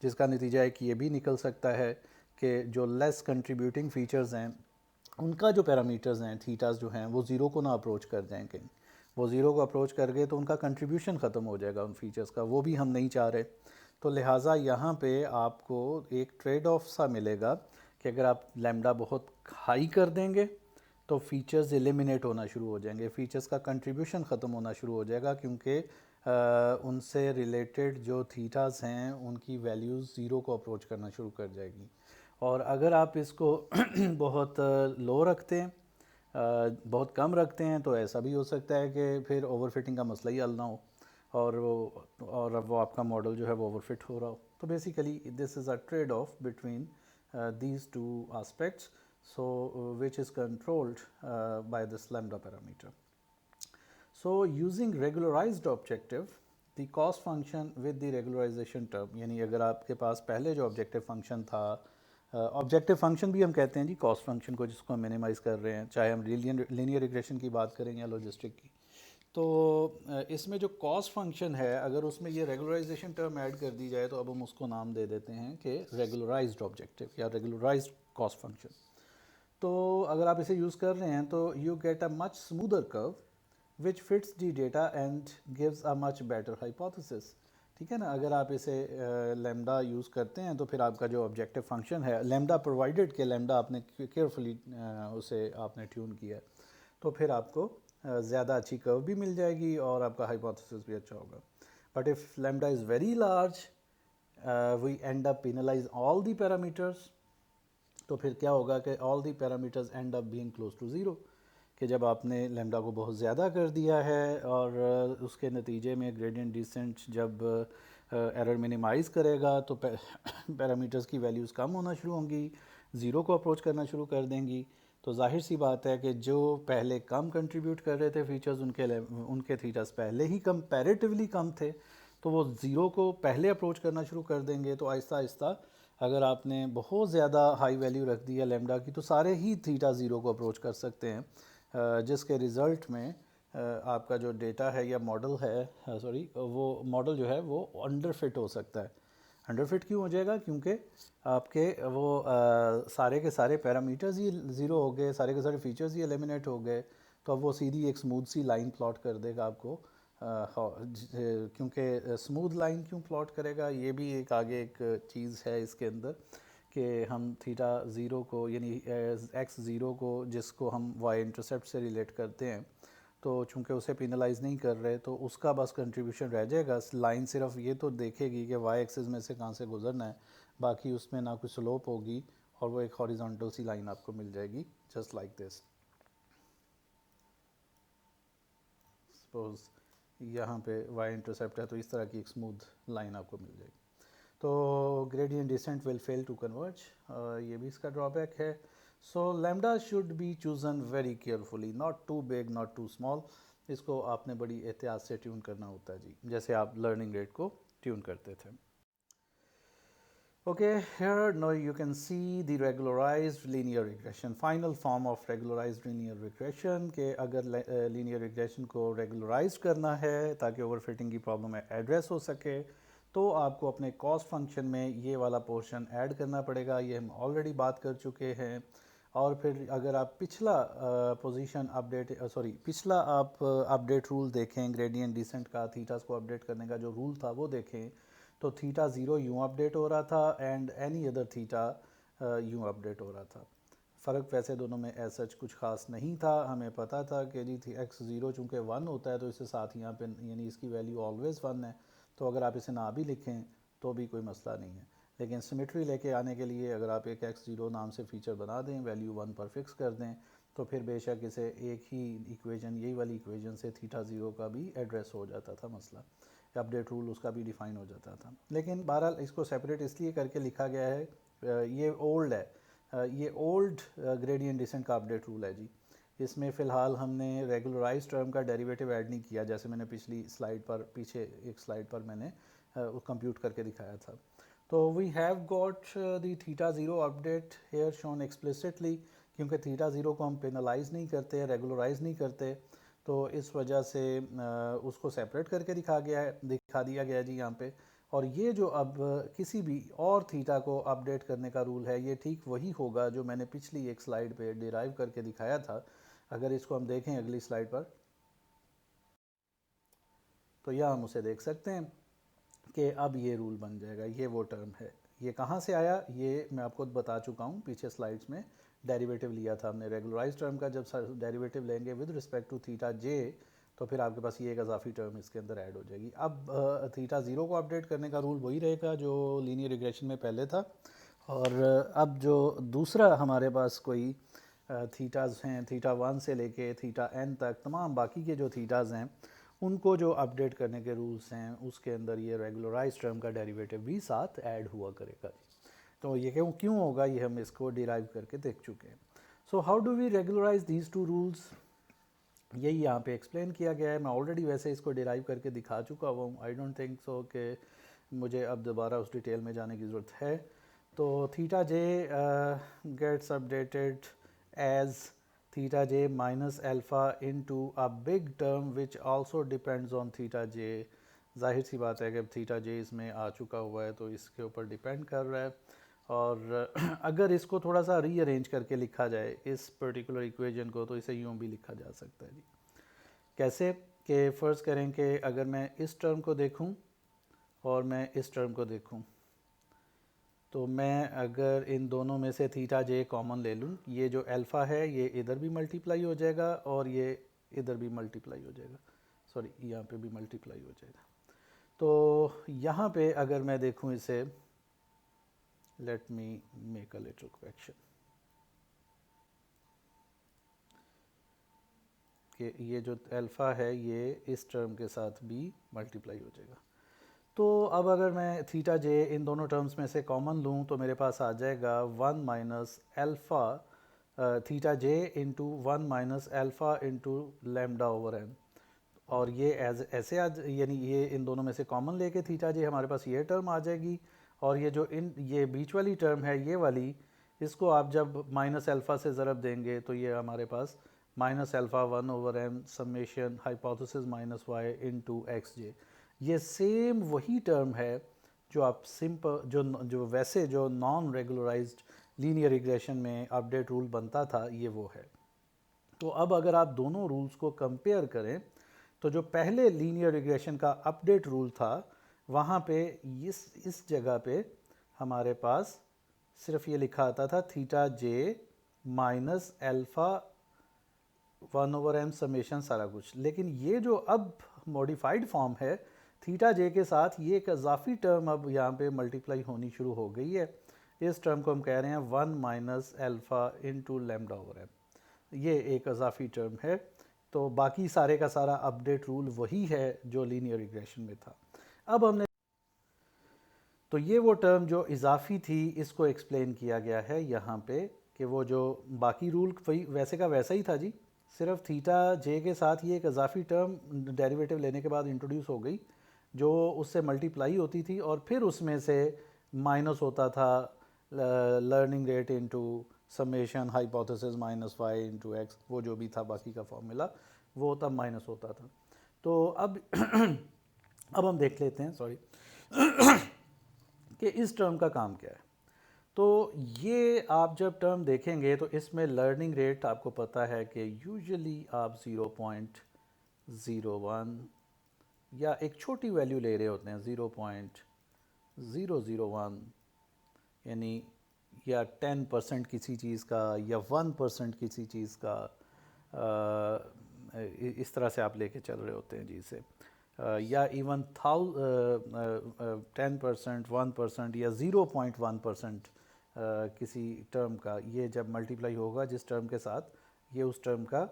जिसका नतीजा है कि ये भी निकल सकता है कि जो लेस कंट्रीब्यूटिंग फीचर्स हैं उनका जो पैरामीटर्स हैं थीटास जो हैं वो ज़ीरो को ना अप्रोच कर जाएँ कहीं। वो ज़ीरो को अप्रोच कर गए तो उनका कंट्रीब्यूशन ख़त्म हो जाएगा उन फीचर्स का, वो भी हम नहीं चाह रहे। तो लिहाजा यहाँ पे आपको एक ट्रेड ऑफ सा मिलेगा कि अगर आप लैम्डा बहुत हाई कर देंगे तो फीचर्स एलिमिनेट होना शुरू हो जाएंगे, फीचर्स का कंट्रीब्यूशन ख़त्म होना शुरू हो जाएगा, क्योंकि उनसे रिलेटेड जो थीटास हैं उनकी वैल्यूज़ ज़ीरो को अप्रोच करना शुरू कर जाएगी। और अगर आप इसको बहुत लो रखते हैं, बहुत कम रखते हैं, तो ऐसा भी हो सकता है कि फिर ओवरफिटिंग का मसला ही हल ना हो और वो आपका मॉडल जो है वो ओवरफिट हो रहा हो। तो basically this is a trade off between these two aspects, so which is controlled by this lambda parameter. So using regularized objective, the cost function with the regularization term, यानी अगर आपके पास पहले जो ऑब्जेक्टिव फंक्शन था, objective function भी हम कहते हैं जी कॉस्ट फंक्शन को, जिसको हम मिनिमाइज कर रहे हैं, चाहे हम लीनियर रिग्रेशन की बात करें या लॉजिस्टिक की, तो इसमें जो कॉस्ट फंक्शन है अगर उसमें ये रेगुलराइजेशन टर्म ऐड कर दी जाए तो अब हम उसको नाम दे देते हैं कि रेगुलराइज्ड ऑब्जेक्टिव या रेगुलराइज्ड कॉस्ट फंक्शन। तो अगर आप इसे यूज़ कर रहे हैं तो you get a much smoother curve which fits the data and gives a much better hypothesis. ठीक है ना, अगर आप इसे लेमडा यूज़ करते हैं तो फिर आपका जो ऑब्जेक्टिव फंक्शन है लेमडा, प्रोवाइडेड के लेमडा आपने केयरफुली उसे आपने ट्यून किया है, तो फिर आपको ज़्यादा अच्छी कर्व भी मिल जाएगी और आपका हाइपोथेसिस भी अच्छा होगा। But if lambda is very large we end up penalize all the parameters, तो फिर क्या होगा कि all the parameters end up being close to zero, कि जब आपने लेमडा को बहुत ज़्यादा कर दिया है और उसके नतीजे में ग्रेडियंट डिसेंट जब एरर मिनिमाइज़ करेगा तो पैरामीटर्स की वैल्यूज़ कम होना शुरू होंगी, ज़ीरो को अप्रोच करना शुरू कर देंगी। तो जाहिर सी बात है कि जो पहले कम कंट्रीब्यूट कर रहे थे फीचर्स, उनके थीटास पहले ही कंपैरेटिवली कम थे, तो वो ज़ीरो को पहले अप्रोच करना शुरू कर देंगे। तो आहिस्ता आहिस्ता अगर आपने बहुत ज़्यादा हाई वैल्यू रख दिया लेमडा की तो सारे ही थीटा ज़ीरो को अप्रोच कर सकते हैं, जिसके रिज़ल्ट में आपका जो डेटा है या मॉडल है, सॉरी वो मॉडल जो है वो अंडर फिट हो सकता है। अंडर फिट क्यों हो जाएगा? क्योंकि आपके वो सारे के सारे पैरामीटर्स ही ज़ीरो हो गए, सारे के सारे फीचर्स ही एलिमिनेट हो गए, तो अब वो सीधी एक स्मूथ सी लाइन प्लॉट कर देगा आपको। क्योंकि स्मूथ लाइन क्यों प्लॉट करेगा, ये भी एक आगे एक चीज़ है इसके अंदर, कि हम थीटा ज़ीरो को यानी एक्स ज़ीरो को जिसको हम वाई इंटरसेप्ट से रिलेट करते हैं, तो चूंकि उसे पिनलाइज नहीं कर रहे तो उसका बस कंट्रीब्यूशन रह जाएगा। लाइन सिर्फ ये तो देखेगी कि वाई एक्सिस में से कहाँ से गुजरना है, बाकी उसमें ना कोई स्लोप होगी और वो एक हॉरिजॉन्टल सी लाइन आपको मिल जाएगी, जस्ट लाइक दिस। सपोज यहाँ पे वाई इंटरसेप्ट है तो इस तरह की एक स्मूथ लाइन आपको मिल जाएगी। तो gradient descent will fail to converge, ये भी इसका ड्रॉबैक है। So lambda should be chosen very carefully, not too big not too small. इसको आपने बड़ी एहतियात से ट्यून करना होता है जी, जैसे आप लर्निंग रेट को ट्यून करते थे। Okay, here now you can see the regularized linear regression, final form of regularized linear regression, के अगर linear regression को regularize करना है ताकि overfitting की प्रॉब्लम एड्रेस हो सके, तो आपको अपने कॉस्ट फंक्शन में ये वाला पोर्शन ऐड करना पड़ेगा। ये हम ऑलरेडी बात कर चुके हैं। और फिर अगर आप पिछला पोजीशन अपडेट सॉरी पिछला आप अपडेट रूल देखें, ग्रेडियंट डिसेंट का थीटास को अपडेट करने का जो रूल था वो देखें, तो थीटा ज़ीरो यूँ अपडेट हो रहा था एंड एनी अदर थीटा यूँ अपडेट हो रहा था। फ़र्क वैसे दोनों में एज सच कुछ खास नहीं था। हमें पता था कि जी थी एक्स ज़ीरो चूँकि वन होता है तो इसके साथ यहाँ पे यानी इसकी वैल्यू ऑलवेज़ वन है, तो अगर आप इसे ना भी लिखें तो भी कोई मसला नहीं है। लेकिन सिमेट्री लेके आने के लिए अगर आप एक एक्स ज़ीरो नाम से फ़ीचर बना दें, वैल्यू वन पर फिक्स कर दें, तो फिर बेशक इसे एक ही इक्वेशन, यही वाली इक्वेशन से थीटा ज़ीरो का भी एड्रेस हो जाता था मसला, अपडेट रूल उसका भी डिफ़ाइन हो जाता था। लेकिन बहरहाल इसको सेपरेट इसलिए करके लिखा गया है, ये ओल्ड है, ये ओल्ड ग्रेडियंट डिसेंट का अपडेट रूल है जी। इसमें फ़िलहाल हमने रेगुलराइज टर्म का डेरिवेटिव ऐड नहीं किया, जैसे मैंने पिछली स्लाइड पर, पीछे एक स्लाइड पर मैंने कंप्यूट करके दिखाया था। तो we have got the theta zero update here shown explicitly, क्योंकि थीटा ज़ीरो को हम पेनलाइज नहीं करते, रेगुलराइज नहीं करते, तो इस वजह से उसको सेपरेट करके दिखा दिया गया जी यहाँ पे। और ये जो अब किसी भी और थीटा को अपडेट करने का रूल है, ये ठीक वही होगा जो मैंने पिछली एक स्लाइड पे डिराइव करके दिखाया था। अगर इसको हम देखें अगली स्लाइड पर, तो यह हम उसे देख सकते हैं कि अब ये रूल बन जाएगा। ये वो टर्म है, ये कहाँ से आया ये मैं आपको बता चुका हूँ पीछे स्लाइड्स में। डेरिवेटिव लिया था हमने रेगुलराइज टर्म का, जब डेरिवेटिव लेंगे विद रिस्पेक्ट टू थीटा जे, तो फिर आपके पास ये एक इजाफी टर्म इसके अंदर ऐड हो जाएगी। अब थीटा ज़ीरो को अपडेट करने का रूल वही रहेगा जो लीनियर रिग्रेशन में पहले था। और अब जो दूसरा हमारे पास कोई थीटाज़ हैं, थीटा वन से लेके थीटा एन तक, तमाम बाकी के जो थीटाज़ हैं उनको जो अपडेट करने के रूल्स हैं उसके अंदर ये रेगुलराइज टर्म का डेरिवेटिव भी साथ ऐड हुआ करेगा। तो ये क्यों क्यों होगा ये हम इसको डिराइव करके देख चुके हैं। So how do we regularize these two rules, यही यहाँ पे एक्सप्लेन किया गया है। मैं ऑलरेडी वैसे इसको डिराइव करके दिखा चुका हुआ हूँ, आई डोंट थिंक सो कि मुझे अब दोबारा उस डिटेल में जाने की ज़रूरत है। तो theta J gets updated as theta J minus alpha into a big term which also depends on theta J. जाहिर सी बात है कि अब थीटा जे इसमें आ चुका हुआ है तो इसके ऊपर डिपेंड कर रहा है। और अगर इसको थोड़ा सा रीअरेंज करके लिखा जाए इस पर्टिकुलर इक्वेशन को, तो इसे यूँ भी लिखा जा सकता है जी। कैसे कि फ़र्ज़ करें कि अगर मैं इस टर्म को देखूं और मैं इस टर्म को देखूं, तो मैं अगर इन दोनों में से थीटा जे कॉमन ले लूँ, ये जो अल्फ़ा है ये इधर भी मल्टीप्लाई हो जाएगा और ये इधर भी मल्टीप्लाई हो जाएगा, सॉरी यहाँ पे भी मल्टीप्लाई हो जाएगा। तो यहाँ पे अगर मैं देखूँ इसे, let me make a little correction, कि ये जो अल्फ़ा है ये इस टर्म के साथ भी मल्टीप्लाई हो जाएगा। तो अब अगर मैं थीटा जे इन दोनों टर्म्स में से कॉमन लूँ तो मेरे पास आ जाएगा 1 minus alpha theta J into 1 minus alpha into lambda over M. और ये एज ऐसे आज यानी ये इन दोनों में से कॉमन लेके थीटा जे हमारे पास ये टर्म आ जाएगी। और ये जो ये बीच वाली टर्म है ये वाली, इसको आप जब माइनस एल्फ़ा से ज़रब देंगे तो ये हमारे पास minus alpha 1 over M summation hypothesis minus Y into X J. ये सेम वही टर्म है जो आप सिंपल जो वैसे जो नॉन रेगुलराइज्ड लीनियर रिग्रेशन में अपडेट रूल बनता था, ये वो है। तो अब अगर आप दोनों रूल्स को कंपेयर करें तो जो पहले लीनियर रिग्रेशन का अपडेट रूल था वहाँ पे इस जगह पे हमारे पास सिर्फ ये लिखा आता था theta J minus alpha 1 over M summation सारा कुछ। लेकिन ये जो अब मॉडिफाइड फॉर्म है थीटा जे के साथ, ये एक इजाफी टर्म अब यहाँ पे मल्टीप्लाई होनी शुरू हो गई है। इस टर्म को हम कह रहे हैं 1 minus alpha into lambda over M. ये एक इजाफी टर्म है। तो बाकी सारे का सारा अपडेट रूल वही है जो लीनियर रिग्रेशन में था। अब हमने तो ये वो टर्म जो इजाफी थी इसको एक्सप्लेन किया गया है यहाँ पे कि वो जो बाकी रूल वही वैसे का वैसा ही था जी, सिर्फ थीटा जे के साथ ये एक इजाफी टर्म डेरिवेटिव लेने के बाद इंट्रोड्यूस हो गई जो उससे मल्टीप्लाई होती थी और फिर उसमें से माइनस होता था learning rate into summation hypothesis minus Y into X, वो जो भी था बाकी का फॉर्मूला वो तब माइनस होता था। तो अब अब हम देख लेते हैं सॉरी कि इस टर्म का काम क्या है। तो ये आप जब टर्म देखेंगे तो इसमें लर्निंग रेट आपको पता है कि यूजुअली आप 0.01 या एक छोटी वैल्यू ले रहे होते हैं 0.001, यानी या 10% किसी चीज़ का या 1% किसी चीज़ का, इस तरह से आप लेके चल रहे होते हैं जी से, या इवन 10%, 1% या 0.1% किसी टर्म का, ये जब मल्टीप्लाई होगा जिस टर्म के साथ, ये उस टर्म का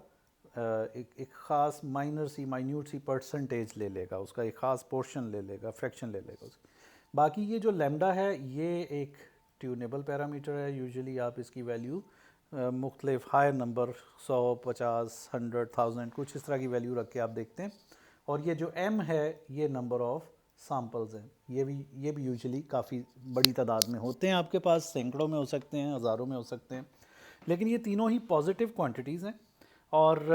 एक ख़ास माइनर सी माइन्यूट सी परसेंटेज ले लेगा, उसका एक ख़ास पोर्शन ले लेगा, फ्रैक्शन ले लेगा उसकी। बाकी ये जो लैम्डा है ये एक ट्यूनेबल पैरामीटर है। यूजुअली आप इसकी वैल्यू मुख्तलिफ हायर नंबर 100, 50, 100, 1000 कुछ इस तरह की वैल्यू रख के आप देखते हैं। और ये जो m है ये नंबर ऑफ़ सैम्पल्स हैं, ये भी यूजुअली काफ़ी बड़ी तादाद में होते हैं, आपके पास सैकड़ों में हो सकते हैं, हज़ारों में हो सकते हैं। लेकिन ये तीनों ही पॉजिटिव क्वांटिटीज़ हैं और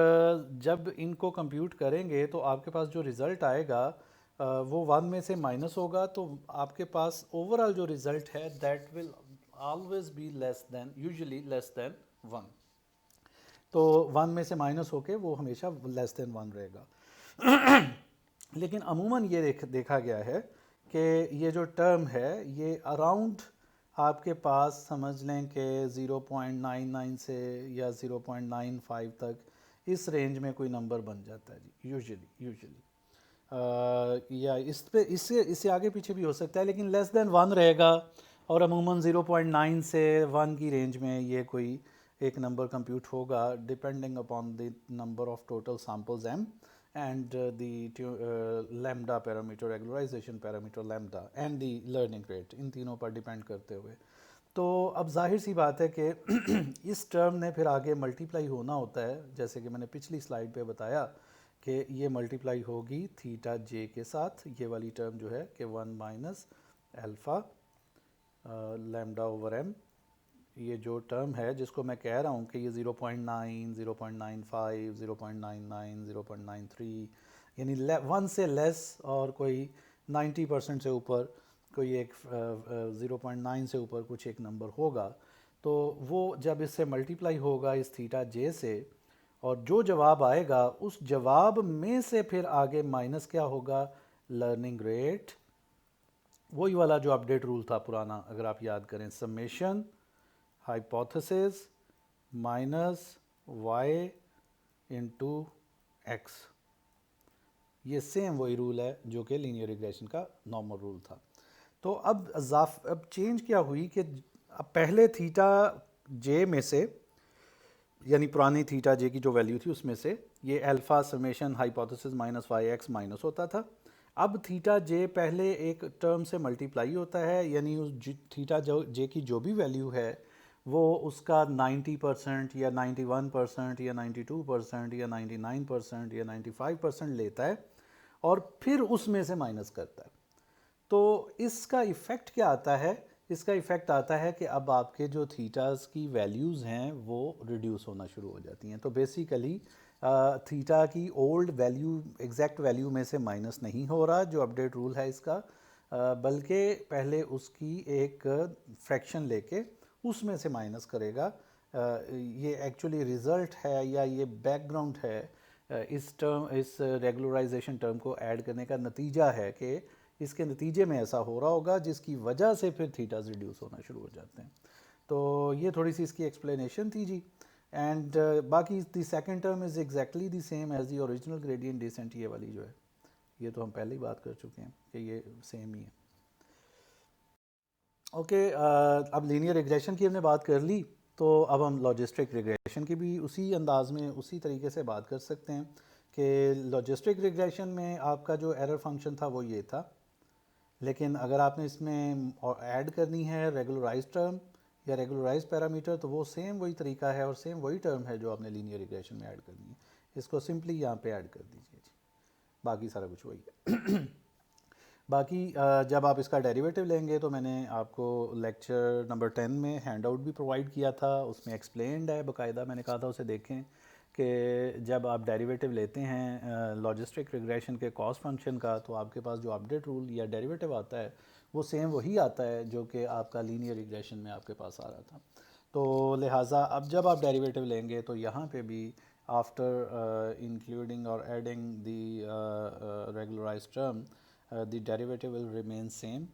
जब इनको कंप्यूट करेंगे तो आपके पास जो रिज़ल्ट आएगा वो 1 में से माइनस होगा, तो आपके पास ओवरऑल जो रिज़ल्ट है that will always be less than, usually less than 1। तो 1 में से माइनस होके वो हमेशा लेस दैन 1 रहेगा। लेकिन अमूमन ये देखा गया है कि ये जो टर्म है ये अराउंड आपके पास समझ लें कि 0.99 से या 0.95 तक इस रेंज में कोई नंबर बन जाता है जी यूजुअली या इससे आगे पीछे भी हो सकता है, लेकिन लेस देन 1 रहेगा। और अमूमन 0.9 से 1 की रेंज में ये कोई एक नंबर कंप्यूट होगा depending upon the number of total samples m and lambda parameter, regularization parameter lambda and the learning rate, इन तीनों पर डिपेंड करते हुए। तो अब जाहिर सी बात है कि इस टर्म ने फिर आगे मल्टीप्लाई होना होता है, जैसे कि मैंने पिछली स्लाइड पे बताया कि ये मल्टीप्लाई होगी थीटा जे के साथ, ये वाली टर्म जो है कि 1 minus alpha lambda over M, ये जो टर्म है जिसको मैं कह रहा हूँ कि ये 0.9, 0.95, 0.99, 0.93 यानी 1 से लेस और कोई 90% से ऊपर कोई एक 0.9 से ऊपर कुछ एक नंबर होगा, तो वो जब इससे मल्टीप्लाई होगा इस थीटा जे से, और जो जवाब आएगा उस जवाब में से फिर आगे माइनस क्या होगा, लर्निंग रेट, वही वाला जो अपडेट रूल था पुराना, अगर आप याद करें, summation hypothesis minus Y into X, ये सेम वही रूल है जो कि लीनियर रिग्रेशन का नॉर्मल रूल था। तो अब चेंज क्या हुई कि अब पहले थीटा जे में से, यानी पुरानी थीटा जे की जो वैल्यू थी उसमें से ये alpha summation hypothesis minus Y X minus होता था। अब थीटा जे पहले एक टर्म से मल्टीप्लाई होता है, यानी उस थीटा जे की जो भी वैल्यू है वो उसका 90% या 91% या 92% या 99% या 95% लेता है और फिर उसमें से माइनस करता है। तो इसका इफ़ेक्ट क्या आता है, इसका इफ़ेक्ट आता है कि अब आपके जो थीटास की वैल्यूज़ हैं वो रिड्यूस होना शुरू हो जाती हैं। तो बेसिकली थीटा की ओल्ड वैल्यू, एग्जैक्ट वैल्यू में से माइनस नहीं हो रहा जो अपडेट रूल है इसका, बल्कि पहले उसकी एक फ्रैक्शन लेके उसमें से माइनस करेगा। ये एक्चुअली रिज़ल्ट है या ये बैकग्राउंड है इस रेगुलराइजेशन टर्म को ऐड करने का नतीजा है कि इसके नतीजे में ऐसा हो रहा होगा जिसकी वजह से फिर थीटास रिड्यूस होना शुरू हो जाते हैं। तो ये थोड़ी सी इसकी एक्सप्लेनेशन थी जी। एंड बाकी the second term is exactly the same as the original gradient descent, ये वाली जो है ये तो हम पहले ही बात कर चुके हैं कि ये सेम ही है। ओके, अब लीनियर रिग्रेशन की हमने बात कर ली, तो अब हम लॉजिस्टिक रिग्रेशन की भी उसी अंदाज में उसी तरीके से बात कर सकते हैं कि लॉजिस्टिक रिग्रेशन में आपका जो एरर फंक्शन था वो ये था, लेकिन अगर आपने इसमें ऐड करनी है रेगुलराइज टर्म या रेगुलराइज पैरामीटर, तो वो सेम वही तरीका है और सेम वही टर्म है जो आपने लीनियर रिग्रेशन में ऐड करनी है। इसको सिंपली यहाँ पे ऐड कर दीजिए जी, बाकी सारा कुछ वही है। बाकी जब आप इसका डेरिवेटिव लेंगे, तो मैंने आपको लेक्चर नंबर 10 में हैंड आउट भी प्रोवाइड किया था, उसमें एक्सप्लेन्ड है बाकायदा, मैंने कहा था उसे देखें कि जब आप डेरिवेटिव लेते हैं लॉजिस्टिक रिग्रेशन के कॉस्ट फंक्शन का, तो आपके पास जो अपडेट रूल या डेरिवेटिव आता है वो सेम वही आता है जो कि आपका लीनियर रिग्रेशन में आपके पास आ रहा था। तो लिहाजा अब जब आप डेरिवेटिव लेंगे तो यहाँ पे भी आफ्टर इंक्लूडिंग और adding the regularize term the derivative will remain same,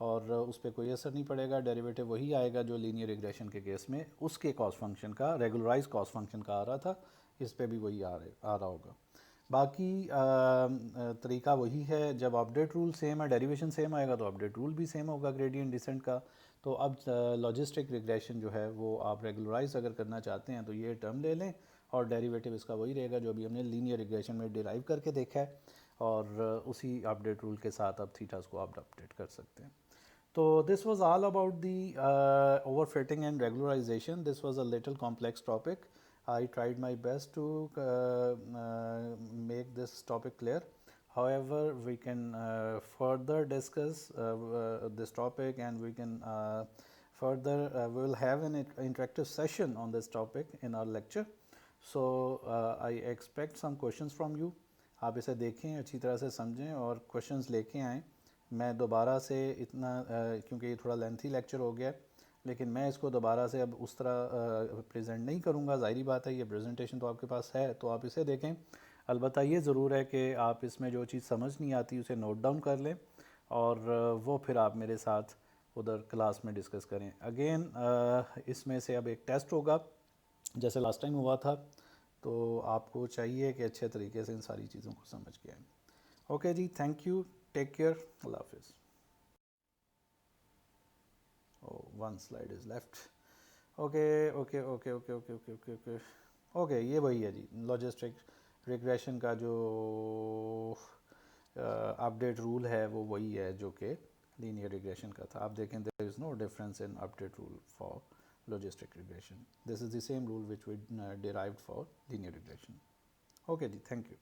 और उस पर कोई असर नहीं पड़ेगा, डेरिवेटिव वही आएगा जो लीनियर रिग्रेशन के केस में उसके कॉस्ट फंक्शन का, रेगुलराइज कॉस्ट फंक्शन का आ रहा था, इस पे भी वही आ रहा होगा। बाकी तरीका वही है, जब अपडेट रूल सेम है डेरिवेशन सेम आएगा तो अपडेट रूल भी सेम होगा ग्रेडियंट डिसेंट का। तो अब लॉजिस्टिक रिग्रेशन जो है वो आप रेगुलराइज अगर करना चाहते हैं तो ये टर्म ले लें, और डेरिवेटिव इसका वही रहेगा जो अभी हमने लीनियर रिग्रेशन में डिराइव करके देखा है, और उसी अपडेट रूल के साथ अब थीटास को आप अपडेट कर सकते हैं। So this was all about the overfitting and regularization. This was a little complex topic. I tried my best to make this topic clear. However, we can further discuss this topic, and we can further we will have an interactive session on this topic in our lecture. So I expect some questions from you. आप इसे देखें, अच्छी तरह से समझें और questions लेके आएँ। मैं दोबारा से इतना क्योंकि ये थोड़ा लेंथी लेक्चर हो गया, लेकिन मैं इसको दोबारा से अब उस तरह प्रेजेंट नहीं करूँगा। ज़ाहिरी बात है, ये प्रेजेंटेशन तो आपके पास है तो आप इसे देखें। अलबत्ता ये ज़रूर है कि आप इसमें जो चीज़ समझ नहीं आती उसे नोट डाउन कर लें, और वो फिर आप मेरे साथ उधर क्लास में डिस्कस करें। अगेन इसमें से अब एक टेस्ट होगा जैसे लास्ट टाइम हुआ था, तो आपको चाहिए कि अच्छे तरीके से इन सारी चीज़ों को समझ के आएँ। ओके जी, थैंक यू, टेक केयर, अल्लाह हाफिज़। Oh, one slide is left. Okay, okay, okay, okay, okay, okay, okay, okay. Okay, ये वही है जी, लॉजिस्टिक रिग्रेशन का जो अपडेट रूल है वो वही है जो कि लीनियर रिग्रेशन का था. आप देखें there is no difference in update rule for logistic regression. This is the same rule which we derived for linear regression. Okay ji, thank you.